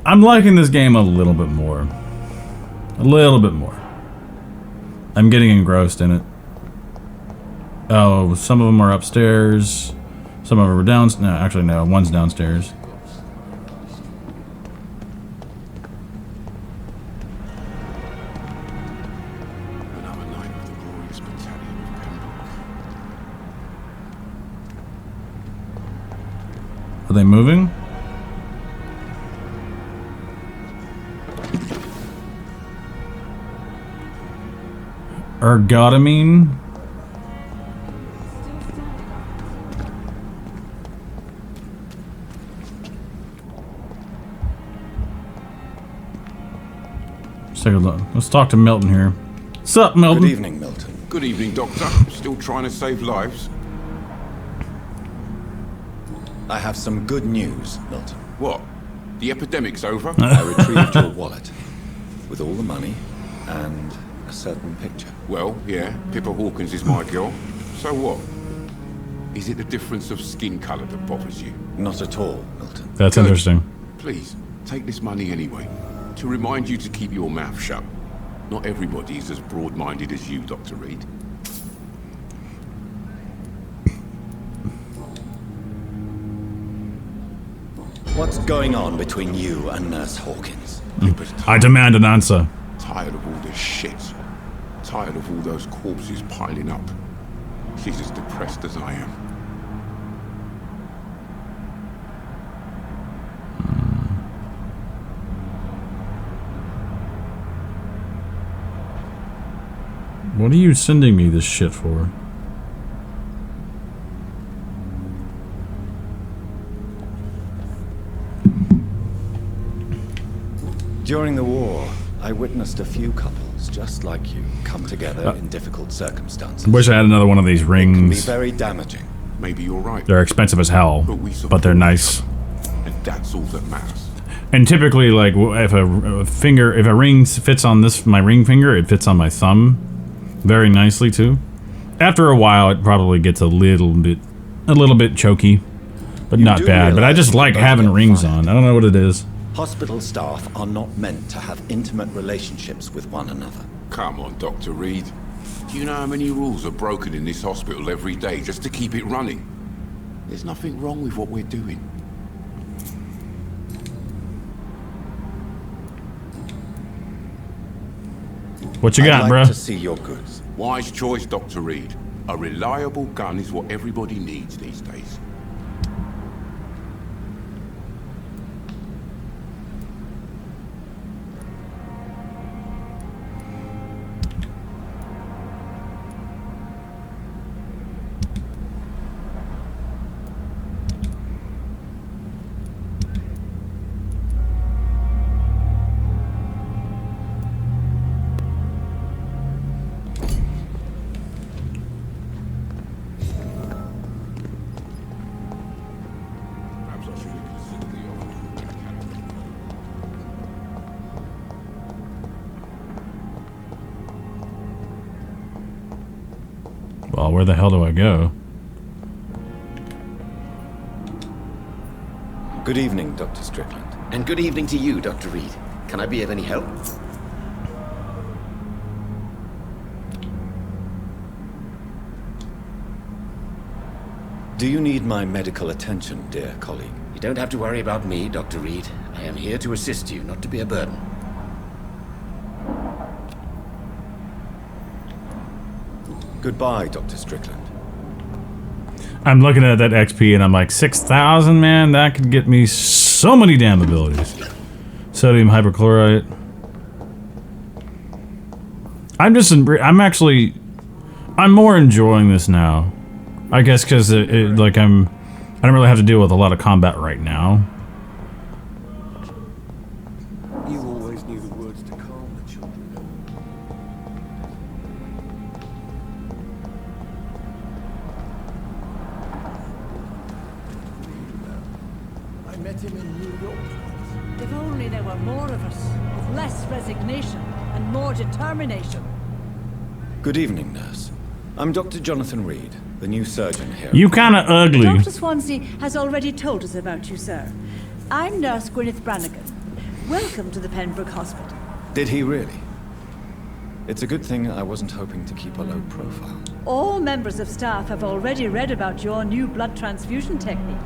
I'm liking this game a little bit more. A little bit more. I'm getting engrossed in it. Oh, some of them are upstairs. Some of them are downstairs. No, actually, no. One's downstairs. Another night of the glorious battalion of Pembroke. Are they moving? Ergotamine? Let's take a look. Let's talk to Milton here. Sup, Milton? Good evening, Milton. Good evening, Doctor. Still trying to save lives? I have some good news, Milton. What? The epidemic's over? I retrieved your wallet with all the money and a certain picture. Well, yeah, Pippa Hawkins is my girl. So what? Is it the difference of skin colour that bothers you? Not at all, Milton. That's interesting. Please, take this money anyway. To remind you to keep your mouth shut. Not everybody is as broad-minded as you, Dr. Reed. What's going on between you and Nurse Hawkins? I demand an answer. Tired of all this shit. Tired of all those corpses piling up. She's as depressed as I am. What are you sending me this shit for? During the war, I witnessed a few couples just like you come together in difficult circumstances. Wish I had another one of these It can be rings. very damaging. Maybe you're right. They're expensive as hell, but they're nice. And that's all that matters. And typically, like, if a ring fits on my ring finger, it fits on my thumb very nicely too. After a while, it probably gets a little bit choky, but not bad. But I just like having rings on. I don't know what it is. Hospital staff are not meant to have intimate relationships with one another. Come on, Dr. Reed. Do you know how many rules are broken in this hospital every day just to keep it running? There's nothing wrong with what we're doing. What you got, I'd like bruh? to see your goods. Wise choice, Dr. Reed. A reliable gun is what everybody needs these days. Well, where the hell do I go? Good evening, Dr. Strickland. And good evening to you, Dr. Reed. Can I be of any help? Do you need my medical attention, dear colleague? You don't have to worry about me, Dr. Reed. I am here to assist you, not to be a burden. Goodbye, Dr. Strickland. I'm looking at that XP and I'm like, 6,000, man? That could get me so many damn abilities. Sodium hypochlorite. I'm more enjoying this now. I guess because I don't really have to deal with a lot of combat right now. You always knew the words to calm the children. I met him in New York. If only there were more of us, with less resignation and more determination. Good evening, nurse. I'm Dr. Jonathan Reed, the new surgeon here. You kinda ugly. Dr. Swansea has already told us about you, sir. I'm Nurse Gwyneth Brannigan. Welcome to the Pembroke Hospital. Did he really? It's a good thing I wasn't hoping to keep a low profile. All members of staff have already read about your new blood transfusion technique.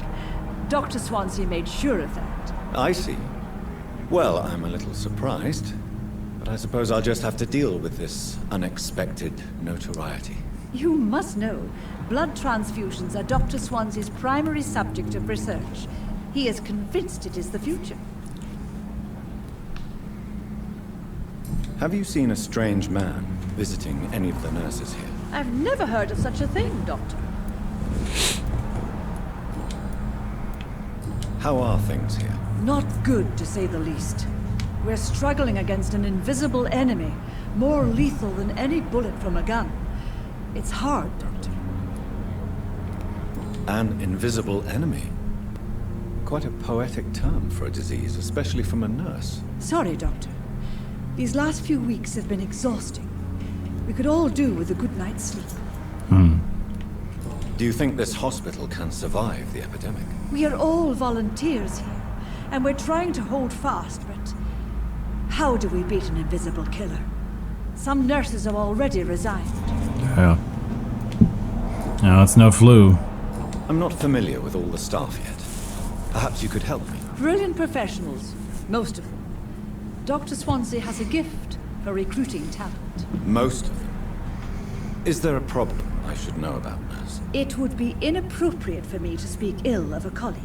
Dr. Swansea made sure of that. I see. Well, I'm a little surprised, but I suppose I'll just have to deal with this unexpected notoriety. You must know, blood transfusions are Dr. Swansea's primary subject of research. He is convinced it is the future. Have you seen a strange man visiting any of the nurses here? I've never heard of such a thing, Doctor. How are things here? Not good, to say the least. We're struggling against an invisible enemy, more lethal than any bullet from a gun. It's hard, Doctor. An invisible enemy? Quite a poetic term for a disease, especially from a nurse. Sorry, Doctor. These last few weeks have been exhausting. We could all do with a good night's sleep. Do you think this hospital can survive the epidemic? We are all volunteers here, and we're trying to hold fast, but how do we beat an invisible killer? Some nurses have already resigned. Yeah. No, it's no flu. I'm not familiar with all the staff yet. Perhaps you could help me. Brilliant professionals, most of them. Dr. Swansea has a gift for recruiting talent. Most of them. Is there a problem I should know about, nurse? It would be inappropriate for me to speak ill of a colleague.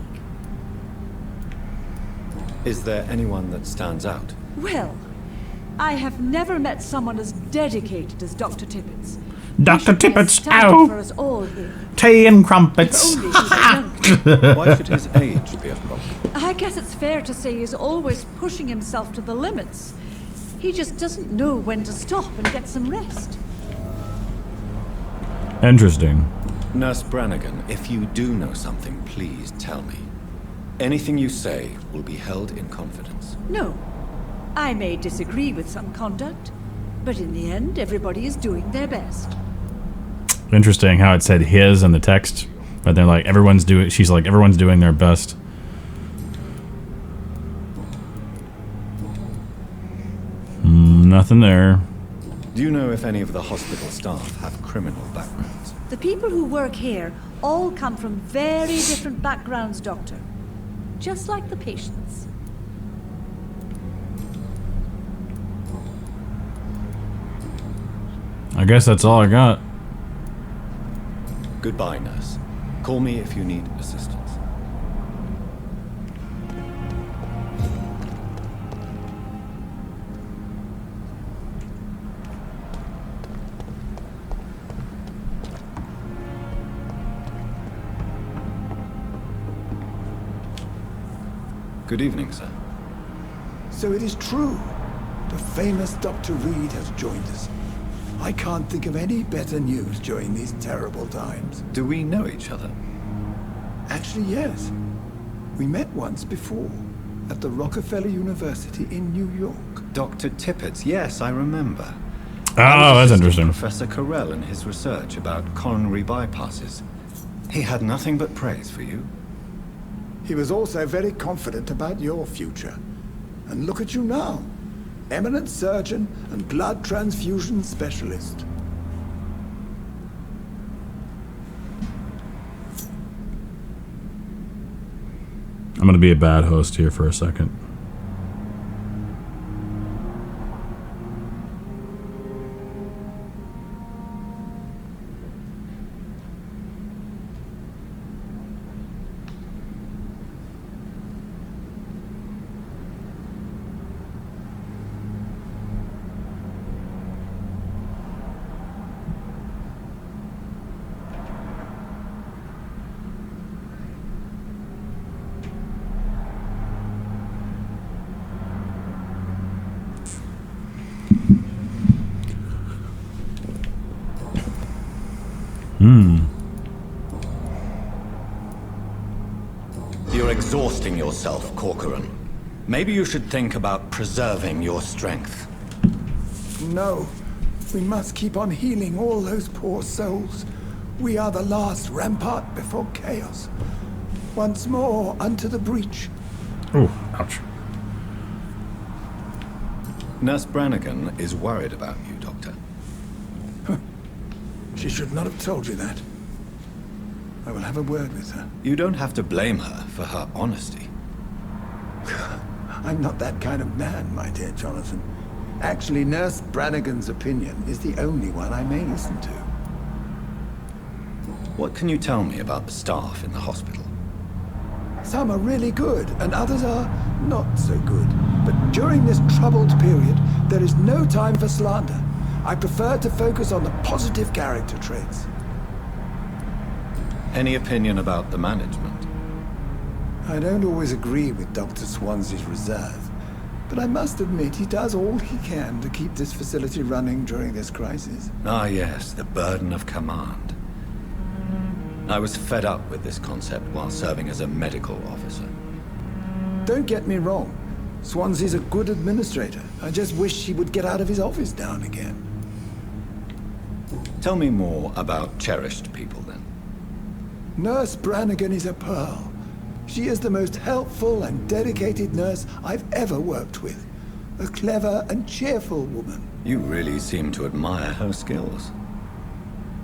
Is there anyone that stands out? Well, I have never met someone as dedicated as Dr. Tippets. Dr. Tippets, For ow! us all here. Tea and crumpets. If only he had known. Why should his age be a problem? I guess it's fair to say he's always pushing himself to the limits. He just doesn't know when to stop and get some rest. Interesting. Nurse Brannigan, if you do know something, please tell me. Anything you say will be held in confidence. No. I may disagree with some conduct, but in the end, everybody is doing their best. Interesting how it said his in the text, but they're like she's like everyone's doing their best. Nothing there. Do you know if any of the hospital staff have criminal backgrounds? The people who work here all come from very different backgrounds, Doctor. Just like the patients. I guess that's all I got. Goodbye, nurse. Call me if you need assistance. Good evening, sir. So it is true. The famous Dr. Reed has joined us. I can't think of any better news during these terrible times. Do we know each other? Actually, yes. We met once before, at the Rockefeller University in New York. Dr. Tippets, yes, I remember. Oh, that's interesting. Professor Carell and his research about coronary bypasses. He had nothing but praise for you. He was also very confident about your future. And look at you now. Eminent surgeon and blood transfusion specialist. I'm gonna be a bad host here for a second. You're exhausting yourself, Corcoran. Maybe you should think about preserving your strength. No. We must keep on healing all those poor souls. We are the last rampart before chaos. Once more, unto the breach. Oh, ouch. Nurse Brannigan is worried about you, Doctor. She should not have told you that. I will have a word with her. You don't have to blame her for her honesty. I'm not that kind of man, my dear Jonathan. Actually, Nurse Brannigan's opinion is the only one I may listen to. What can you tell me about the staff in the hospital? Some are really good, and others are not so good. But during this troubled period, there is no time for slander. I prefer to focus on the positive character traits. Any opinion about the management? I don't always agree with Dr. Swansea's reserve, but I must admit he does all he can to keep this facility running during this crisis. Ah yes, the burden of command. I was fed up with this concept while serving as a medical officer. Don't get me wrong. Swansea's a good administrator. I just wish he would get out of his office now and again. Tell me more about cherished people, then. Nurse Brannigan is a pearl. She is the most helpful and dedicated nurse I've ever worked with. A clever and cheerful woman. You really seem to admire her skills.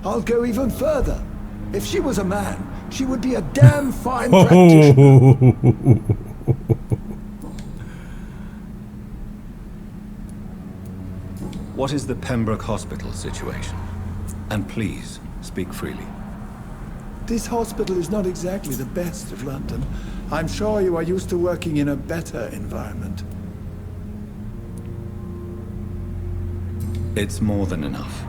I'll go even further. If she was a man, She would be a damn fine practitioner. What is the Pembroke Hospital situation? And please, speak freely. This hospital is not exactly the best of London. I'm sure you are used to working in a better environment. It's more than enough.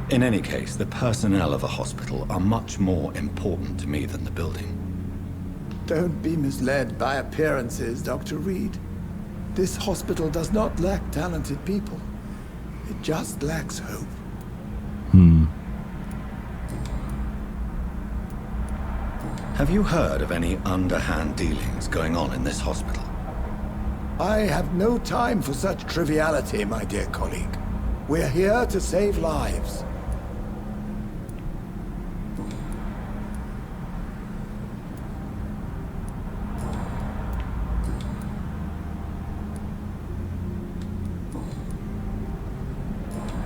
In any case, the personnel of a hospital are much more important to me than the building. Don't be misled by appearances, Dr. Reed. This hospital does not lack talented people. It just lacks hope. Have you heard of any underhand dealings going on in this hospital? I have no time for such triviality, my dear colleague. We're here to save lives.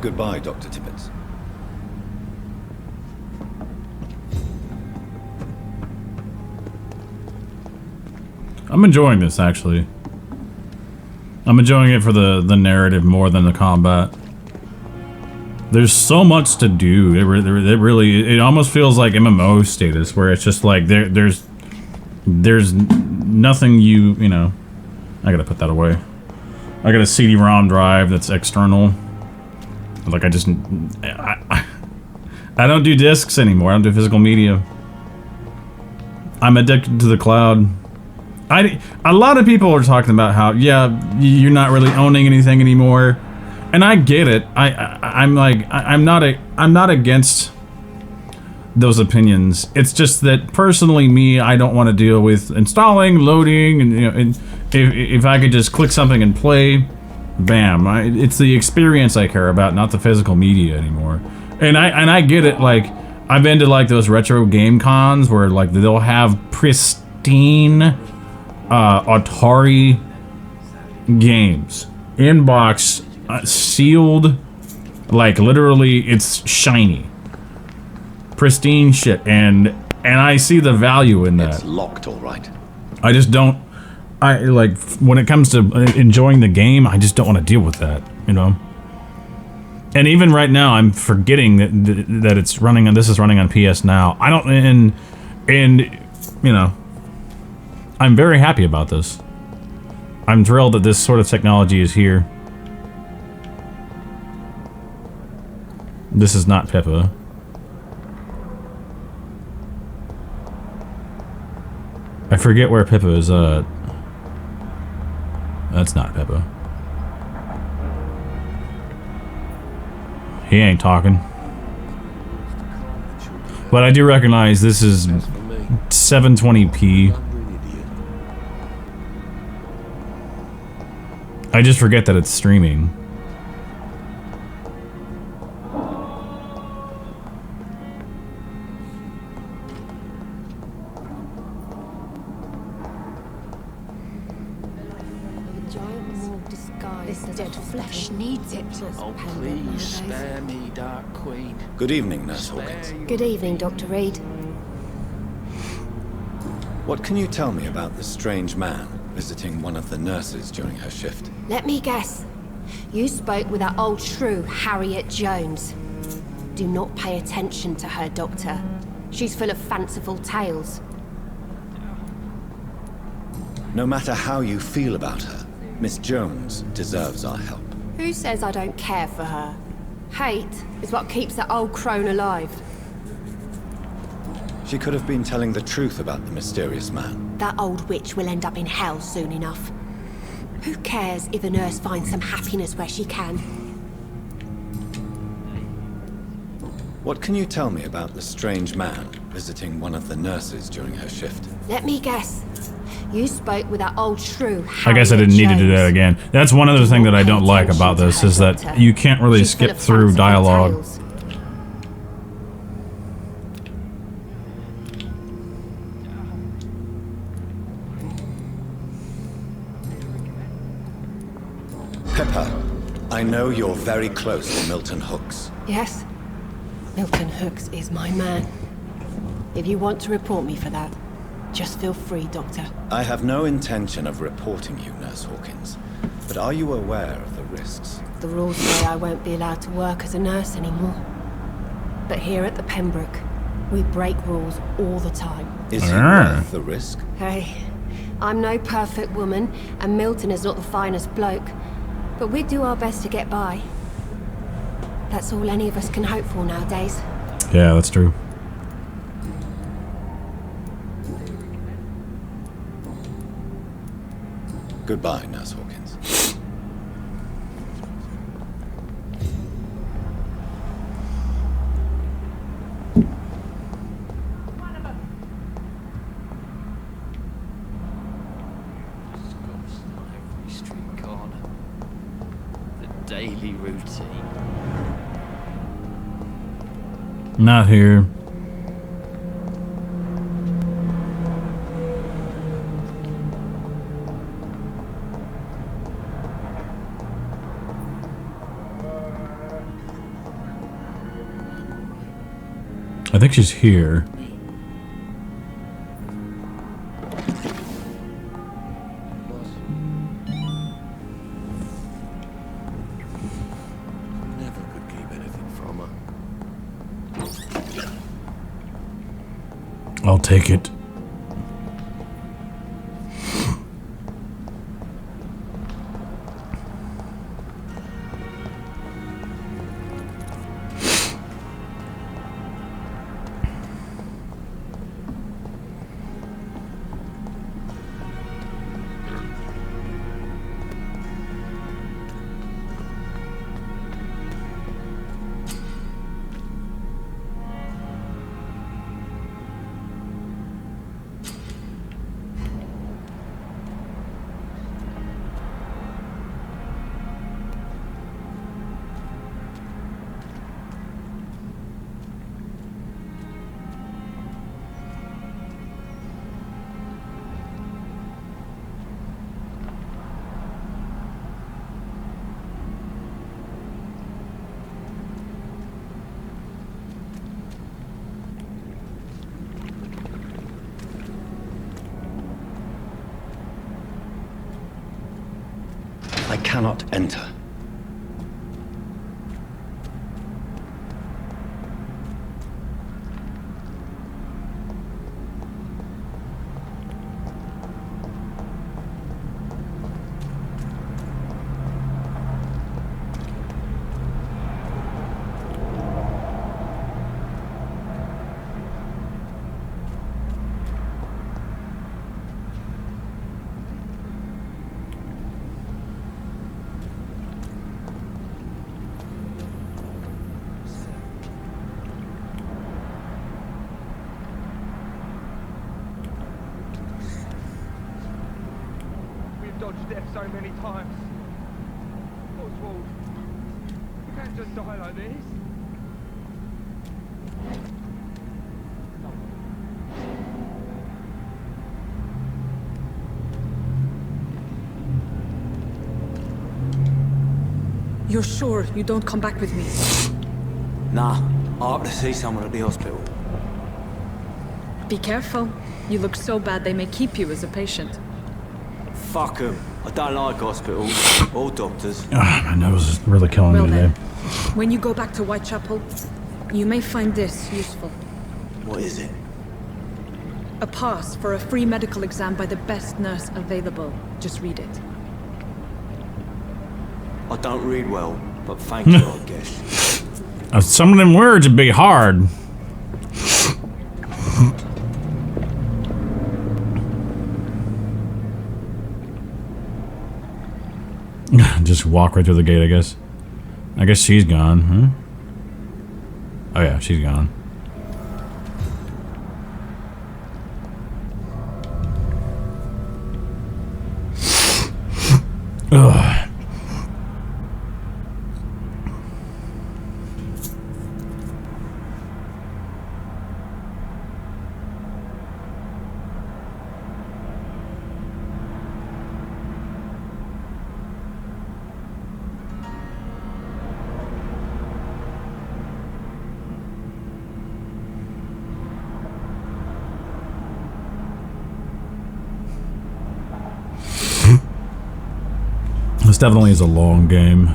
Goodbye, Dr. Tibbets. I'm enjoying this, actually. I'm enjoying it for the narrative more than the combat. There's so much to do. It almost feels like MMO status, where it's just like there's nothing you know. I gotta put that away. I got a CD-ROM drive that's external. Like I don't do discs anymore. I don't do physical media. I'm addicted to the cloud. A lot of people are talking about how, yeah, you're not really owning anything anymore, and I get it. I'm not against those opinions. It's just that personally, I don't want to deal with installing, loading, and and if I could just click something and play, bam. It's the experience I care about, not the physical media anymore. And I get it. Like I've been to like those retro game cons where like they'll have pristine Atari games in box, sealed, like literally it's shiny, pristine shit, and I see the value in that. It's locked, all right. I just don't. I like when it comes to enjoying the game. I just don't want to deal with that, you know. And even right now, I'm forgetting that it's running on. This is running on PS Now. I don't, and you know. I'm very happy about this. I'm thrilled that this sort of technology is here. This is not Pippa. I forget where Pippa is at. That's not Pippa. He ain't talking. But I do recognize this is 720p. I just forget that it's streaming. This dead flesh needs it. Oh, please spare me, Dark Queen. Good evening, Nurse Hawkins. Good evening, Dr. Reed. What can you tell me about the strange man visiting one of the nurses during her shift? Let me guess. You spoke with that old shrew, Harriet Jones. Do not pay attention to her, Doctor. She's full of fanciful tales. No matter how you feel about her, Miss Jones deserves our help. Who says I don't care for her? Hate is what keeps that old crone alive. She could have been telling the truth about the mysterious man. That old witch will end up in hell soon enough. Who cares if a nurse finds some happiness where she can? What can you tell me about the strange man visiting one of the nurses during her shift? Let me guess. You spoke with that old shrew, I guess I didn't need to do that again. That's one other thing that I don't like about this, is that you can't really skip through dialogue. Pippa, I know you're very close to Milton Hooks. Yes? Milton Hooks is my man. If you want to report me for that, just feel free, Doctor. I have no intention of reporting you, Nurse Hawkins. But are you aware of the risks? The rules say I won't be allowed to work as a nurse anymore. But here at the Pembroke, we break rules all the time. Is it worth the risk? Hey, I'm no perfect woman, and Milton is not the finest bloke. But we do our best to get by. That's all any of us can hope for nowadays. Yeah, that's true. Goodbye, Nurse Hawkins. Every street corner. The daily routine. Not here. I think she's here. Never could keep anything from her. I'll take it. I cannot enter. Dodged death so many times. Oswald, you can't just die like this. You're sure you don't come back with me? Nah, I have to see someone at the hospital. Be careful. You look so bad they may keep you as a patient. Fuck 'em. I don't like hospitals or doctors. My nose is really killing Well me then, today. when you go back to Whitechapel, you may find this useful. What is it? A pass for a free medical exam by the best nurse available. Just read it. I don't read well, but thank you, I guess. Some of them words would be hard. Just walk right through the gate, I guess. I guess she's gone, huh? Oh yeah, she's gone. Ugh. This definitely is a long game.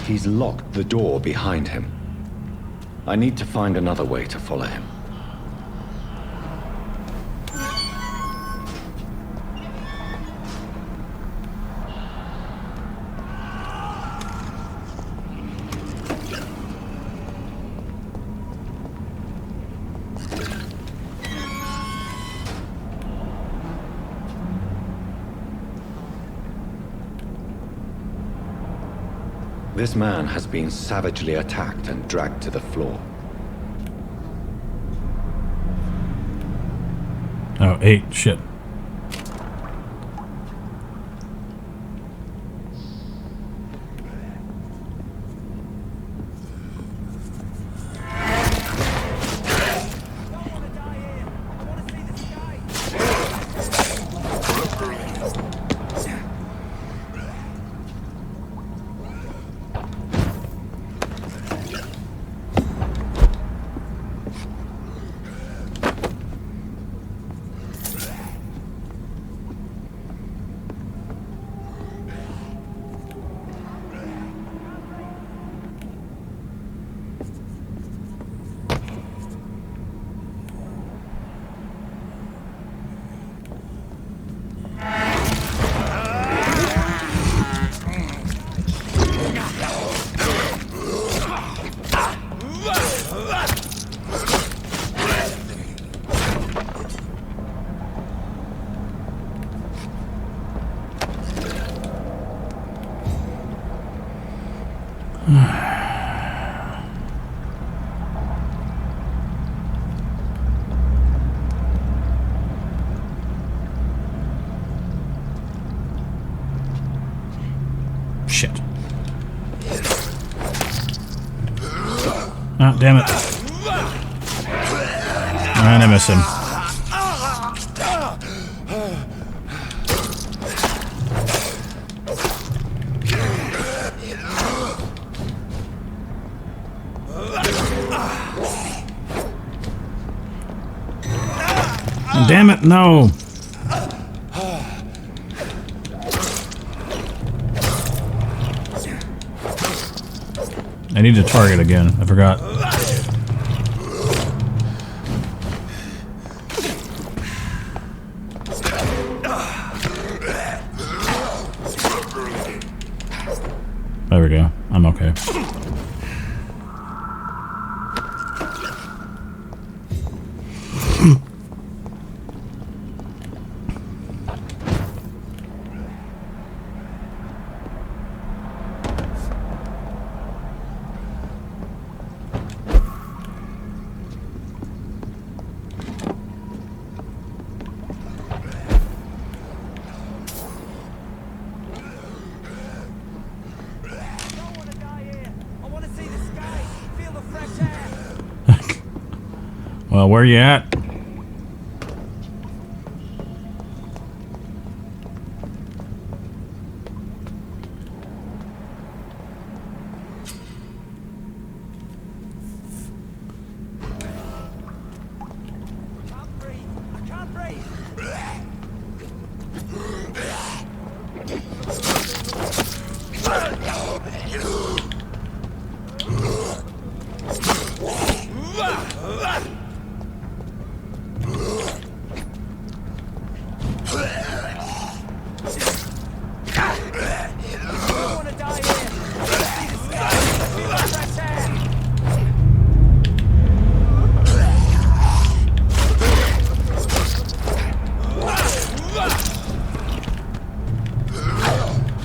He's locked the door behind him. I need to find another way to follow him. This man has been savagely attacked and dragged to the floor. Oh, 8. Shit. Shit. Ah, damn it. And I miss him. Damn it, no. I need to target again. I forgot. There we go. I'm okay. Well, where you at?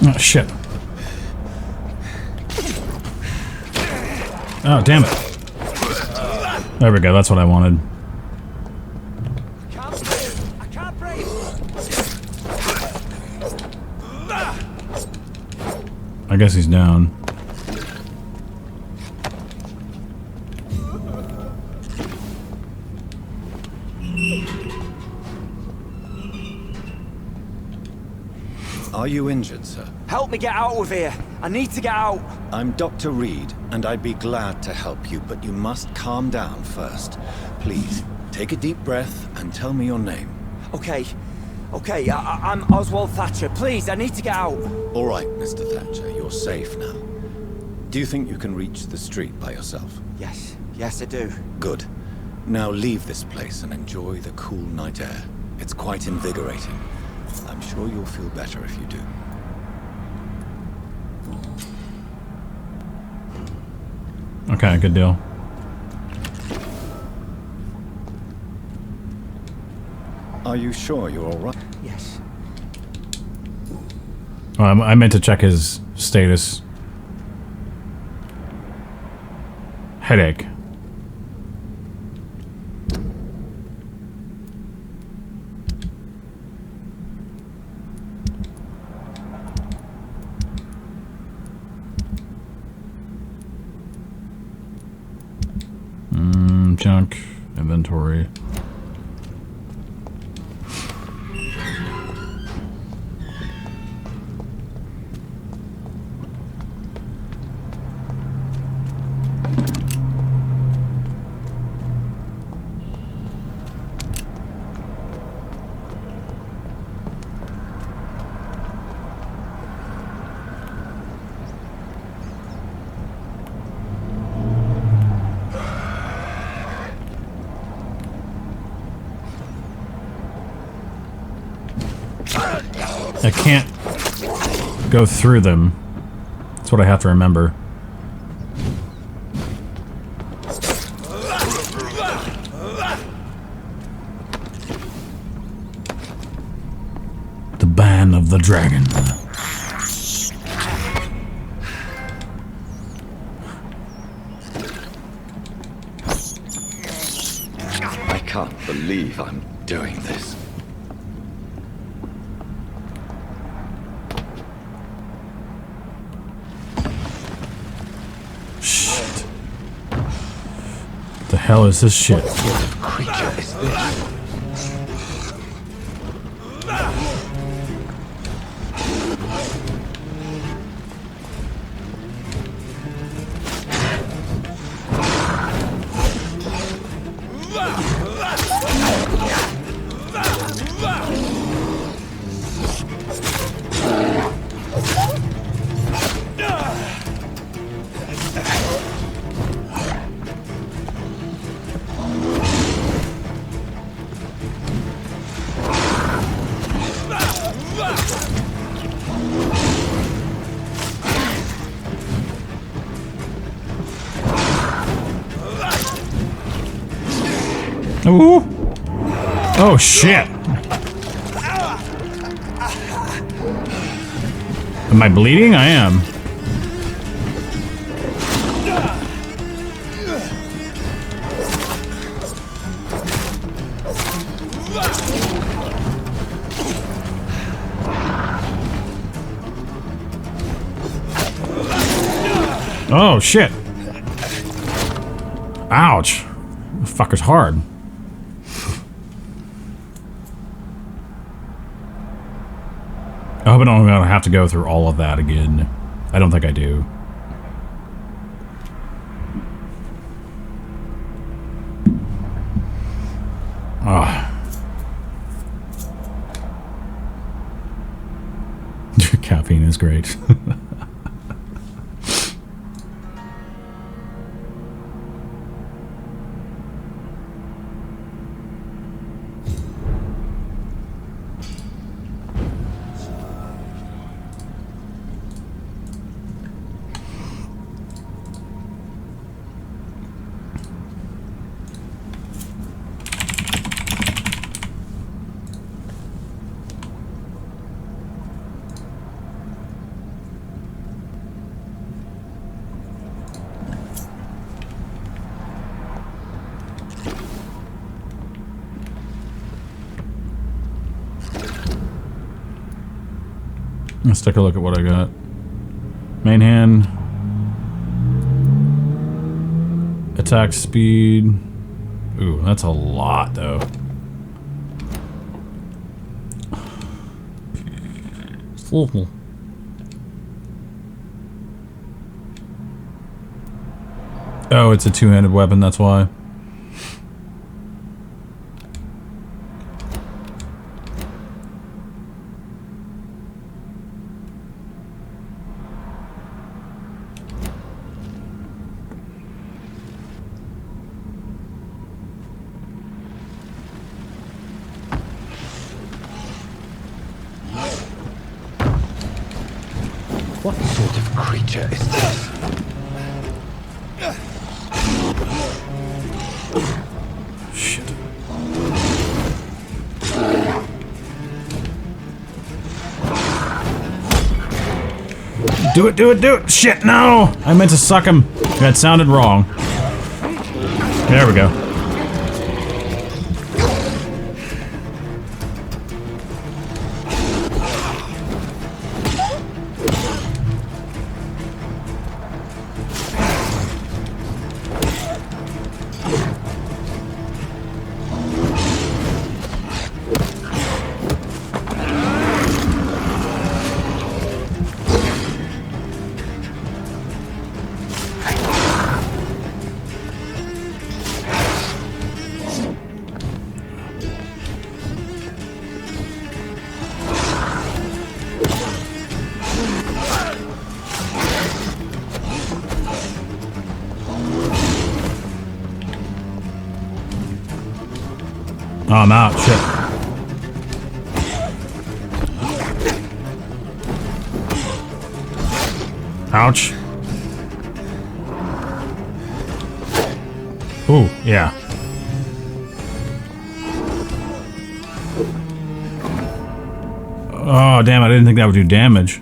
Oh, shit. Oh, damn it. There we go, that's what I wanted. I guess he's down. Are you injured, sir? Help me get out of here. I need to get out. I'm Dr. Reed, and I'd be glad to help you, but you must calm down first. Please, take a deep breath and tell me your name. Okay, I'm Oswald Thatcher. Please, I need to get out. All right, Mr. Thatcher, you're safe now. Do you think you can reach the street by yourself? Yes, I do. Good. Now leave this place and enjoy the cool night air. It's quite invigorating. I'm sure you'll feel better if you do. Okay, good deal. Are you sure you're all right? Yes. Oh, I meant to check his status. Headache. Junk. Inventory. I can't go through them. That's what I have to remember. The Ban of the Dragon. I can't believe I'm doing this. The hell is this shit? What sort of creature is this? Ooh. Oh shit. Am I bleeding? I am. Oh shit. Ouch. The fucker's hard. I hope I don't have to go through all of that again. I don't think I do. Caffeine is great. Let's take a look at what I got. Main hand. Attack speed. Ooh, that's a lot though. Oh, it's a two-handed weapon, that's why. What sort of creature is this? Shit. Do it, do it, do it! Shit, no! I meant to suck him. That sounded wrong. There we go. Oh, I'm out. Shit. Ouch. Ooh, yeah. Oh, damn, I didn't think that would do damage.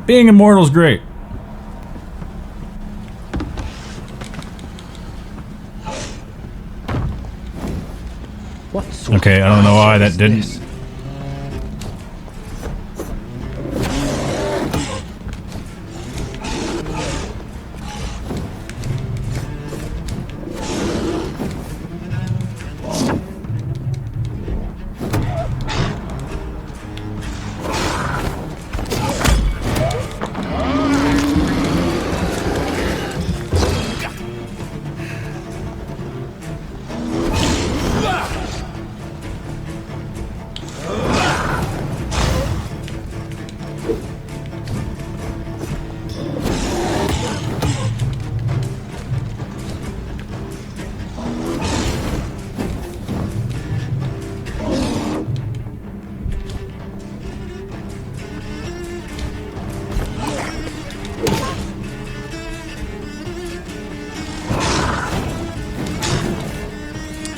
Being immortal is great. Okay, I don't know why that didn't.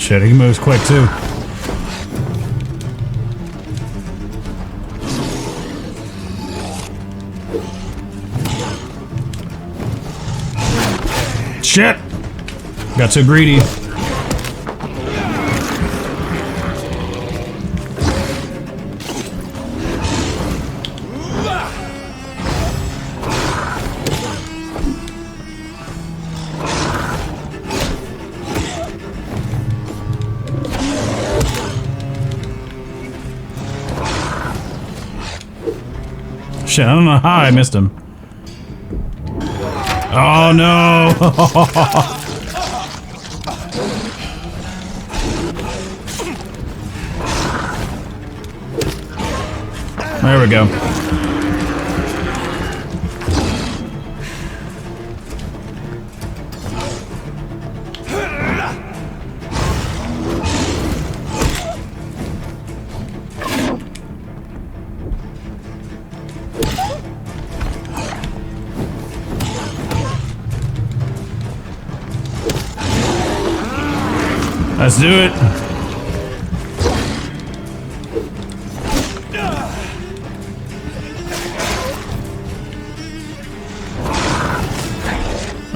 Shit, he moves quick too. Shit! Got so greedy. Shit, I don't know how I missed him. Oh no! There we go. Let's do it.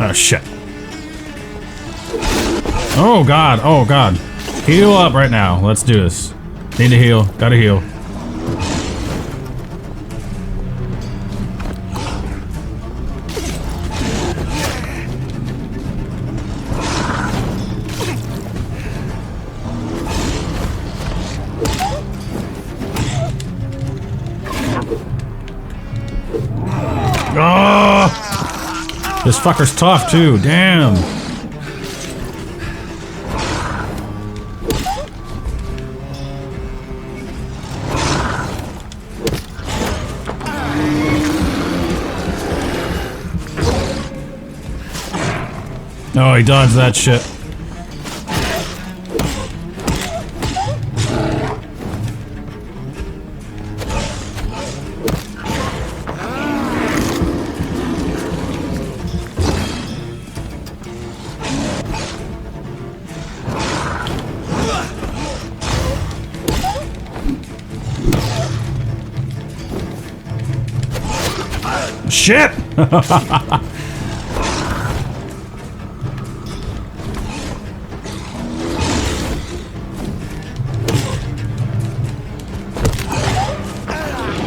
Oh, shit. Oh, God. Oh, God. Heal up right now. Let's do this. Need to heal. Gotta heal. Oh! This fucker's tough, too. Damn. Oh, he dodged that shit. Shit!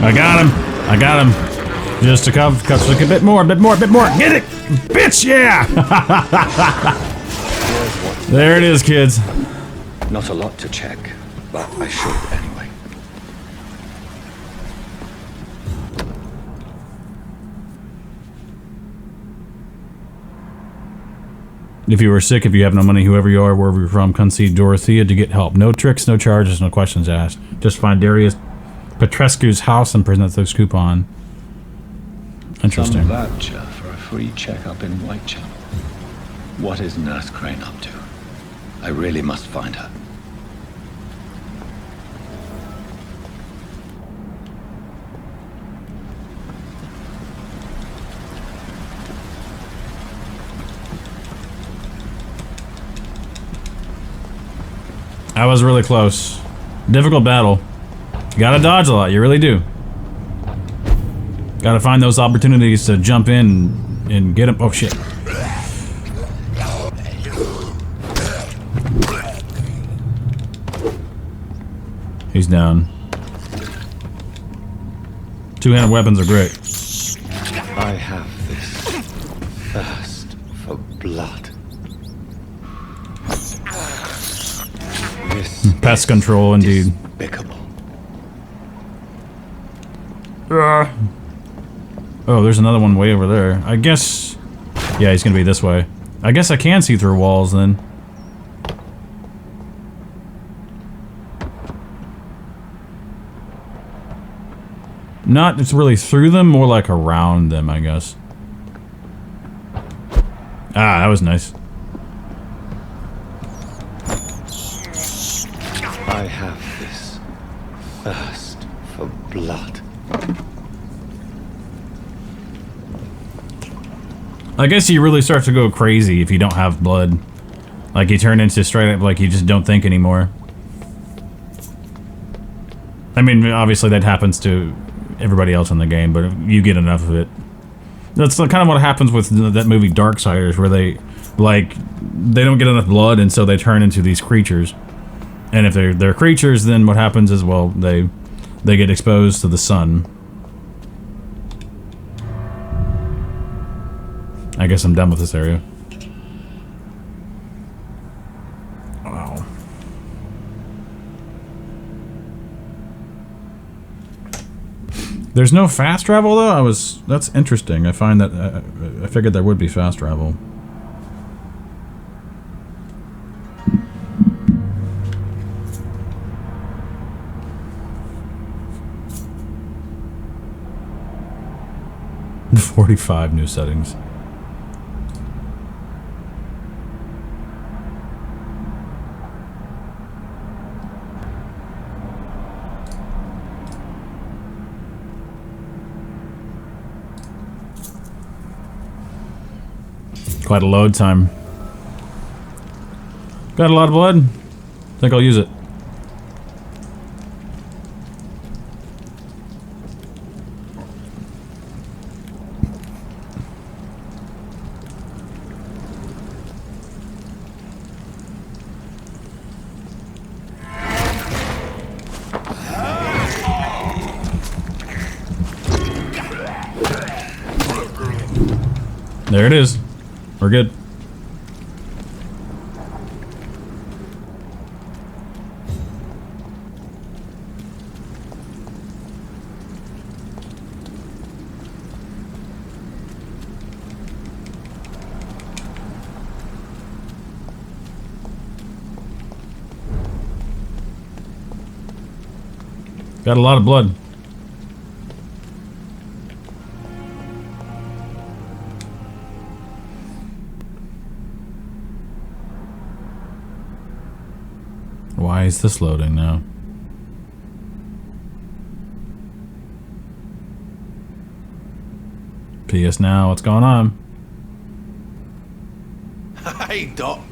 I got him. I got him. Just a couple, a bit more, a bit more, a bit more. Get it, bitch! Yeah. There it is, kids. Not a lot to check, but I should anyway. If you are sick, if you have no money, whoever you are, wherever you're from, come see Dorothea to get help. No tricks, no charges, no questions asked. Just find Darius Petrescu's house and present this coupon. Interesting. Some voucher for a free checkup in Whitechapel. What is Nurse Crane up to? I really must find her. I was really close. Difficult battle. You gotta dodge a lot, you really do. Gotta find those opportunities to jump in and get him. Oh shit. He's down. Two-handed weapons are great. I have this thirst for blood. This Pest control, indeed. despicable. Oh, there's another one way over there. I guess... Yeah, he's gonna be this way. I guess I can see through walls, then. Not it's really through them, more like around them, I guess. Ah, that was nice. I have this thirst for blood. I guess you really start to go crazy if you don't have blood. Like you turn into straight up like you just don't think anymore. I mean, obviously that happens to everybody else in the game, but you get enough of it. That's kind of what happens with that movie Darksiders, where they don't get enough blood, and so they turn into these creatures. And if they're creatures, then what happens is, well, they get exposed to the sun. I guess I'm done with this area. Wow. There's no fast travel though. That's interesting. I find that I figured there would be fast travel. The 45 new settings. Quite a load time. Got a lot of blood? Think I'll use it. There it is. We're good. Got a lot of blood. Why is this loading now? PS now, what's going on? Hey, Doc.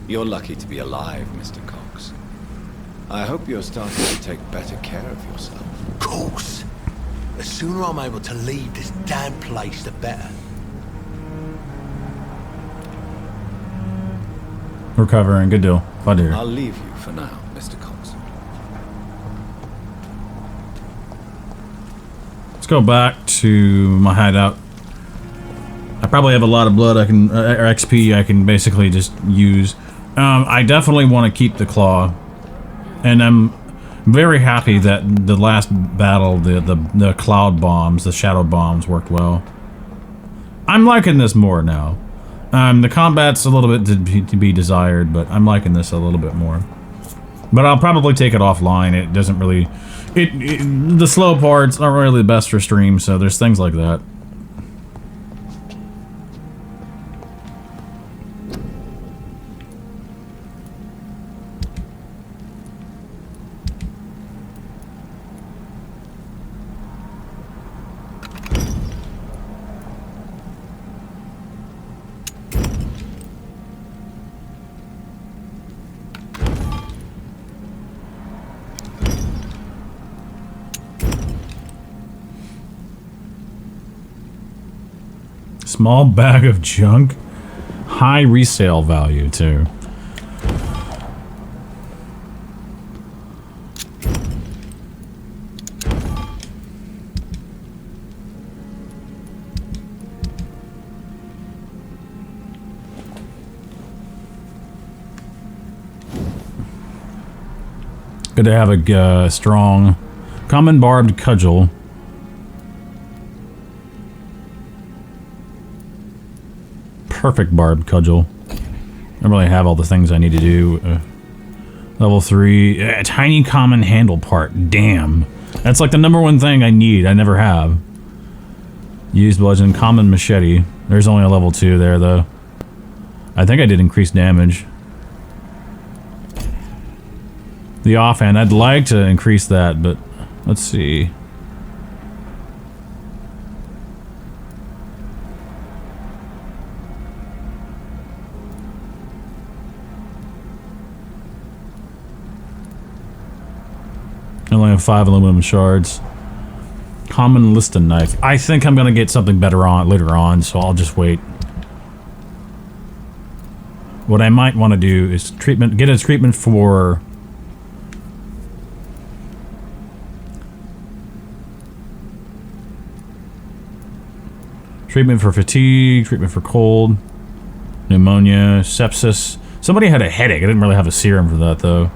You're lucky to be alive, Mr. Cox. I hope you're starting to take better care of yourself. Of course. The sooner I'm able to leave this damn place, the better. Recovering, good deal. Bye, dear. I'll leave you for now, Mr. Cox. Let's go back to my hideout. I probably have a lot of blood I can, or XP I can basically just use. I definitely want to keep the claw, and I'm very happy that the last battle, the cloud bombs, the shadow bombs worked well. I'm liking this more now. The combat's a little bit to be desired, but I'm liking this a little bit more. But I'll probably take it offline. It doesn't really, the slow parts aren't really the best for stream, so there's things like that. Small bag of junk. High resale value, too. Good to have a strong common barbed cudgel. Perfect barbed cudgel. I don't really have all the things I need to do. Level 3. A tiny common handle part. Damn. That's like the #1 thing I need. I never have. Used bludgeon. Common machete. There's only a level 2 there, though. I think I did increase damage. The offhand. I'd like to increase that, but let's see. I only have 5 aluminum shards. Common Liston knife. I think I'm gonna get something better on later on, so I'll just wait. What I might want to do is get a treatment for fatigue, treatment for cold, pneumonia, sepsis. Somebody had a headache. I didn't really have a serum for that though.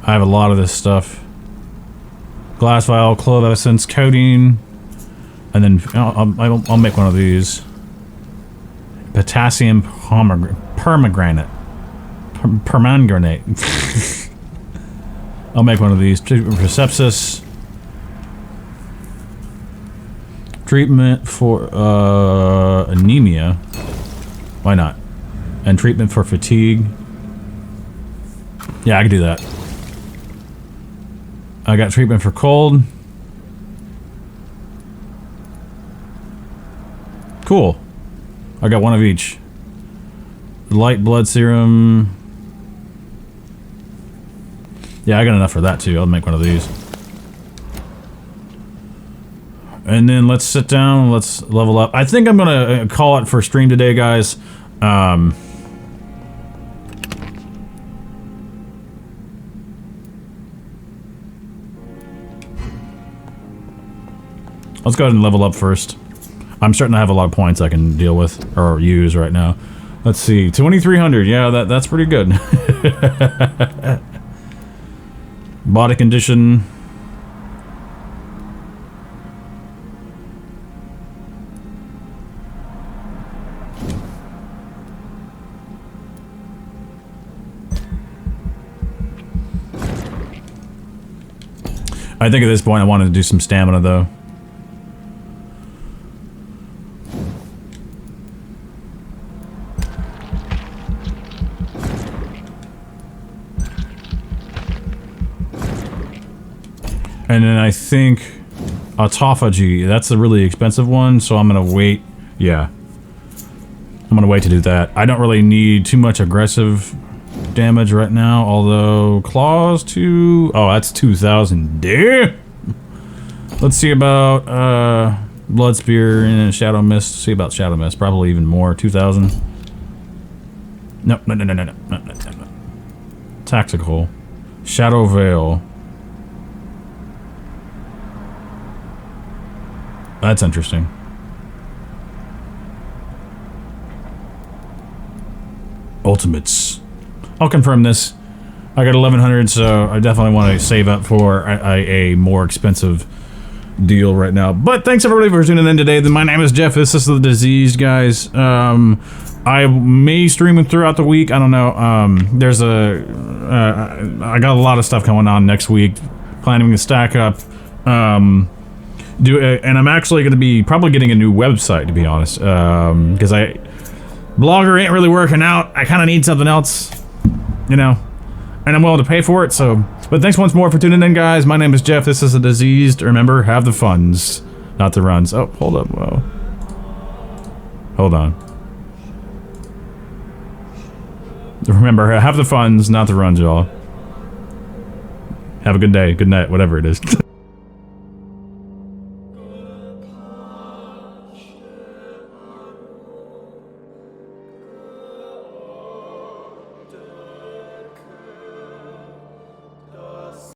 I have a lot of this stuff. Glass vial, clove essence, codeine, and then I'll make one of these. Potassium permanganate. Permanganate. I'll make one of these. Treatment for sepsis. Treatment for anemia. Why not? And treatment for fatigue. Yeah, I can do that. I got treatment for cold. Cool. I got one of each. Light blood serum. Yeah, I got enough for that too. I'll make one of these. And then let's sit down. Let's level up. I think I'm gonna call it for stream today, guys. Let's go ahead and level up first. I'm starting to have a lot of points I can deal with, or use right now. Let's see, 2,300, yeah, that's pretty good. Body condition. I think at this point I wanted to do some stamina though. And then I think autophagy, that's a really expensive one, so I'm gonna wait. Yeah. I'm gonna wait to do that. I don't really need too much aggressive damage right now, although claws to... Oh, that's 2,000. Damn! Let's see about blood spear and shadow mist. See about shadow mist. Probably even more. 2,000. No. Tactical. Shadow veil. That's interesting. Ultimates. I'll confirm this. I got 1,100, so I definitely want to save up for a more expensive deal right now. But thanks everybody for tuning in today. My name is Jeff. This is the DiZeeZ'D, guys. I may stream them throughout the week. I don't know. There's I got a lot of stuff going on next week. Planning to stack up. And I'm actually going to be probably getting a new website, to be honest, because Blogger ain't really working out. I kind of need something else, you know, and I'm willing to pay for it. So, but thanks once more for tuning in, guys. My name is Jeff. This is the DiZeeZ'D. Remember, have the funds, not the runs. Oh, hold up, whoa, hold on. Remember, have the funds, not the runs, y'all. Have a good day, good night, whatever it is.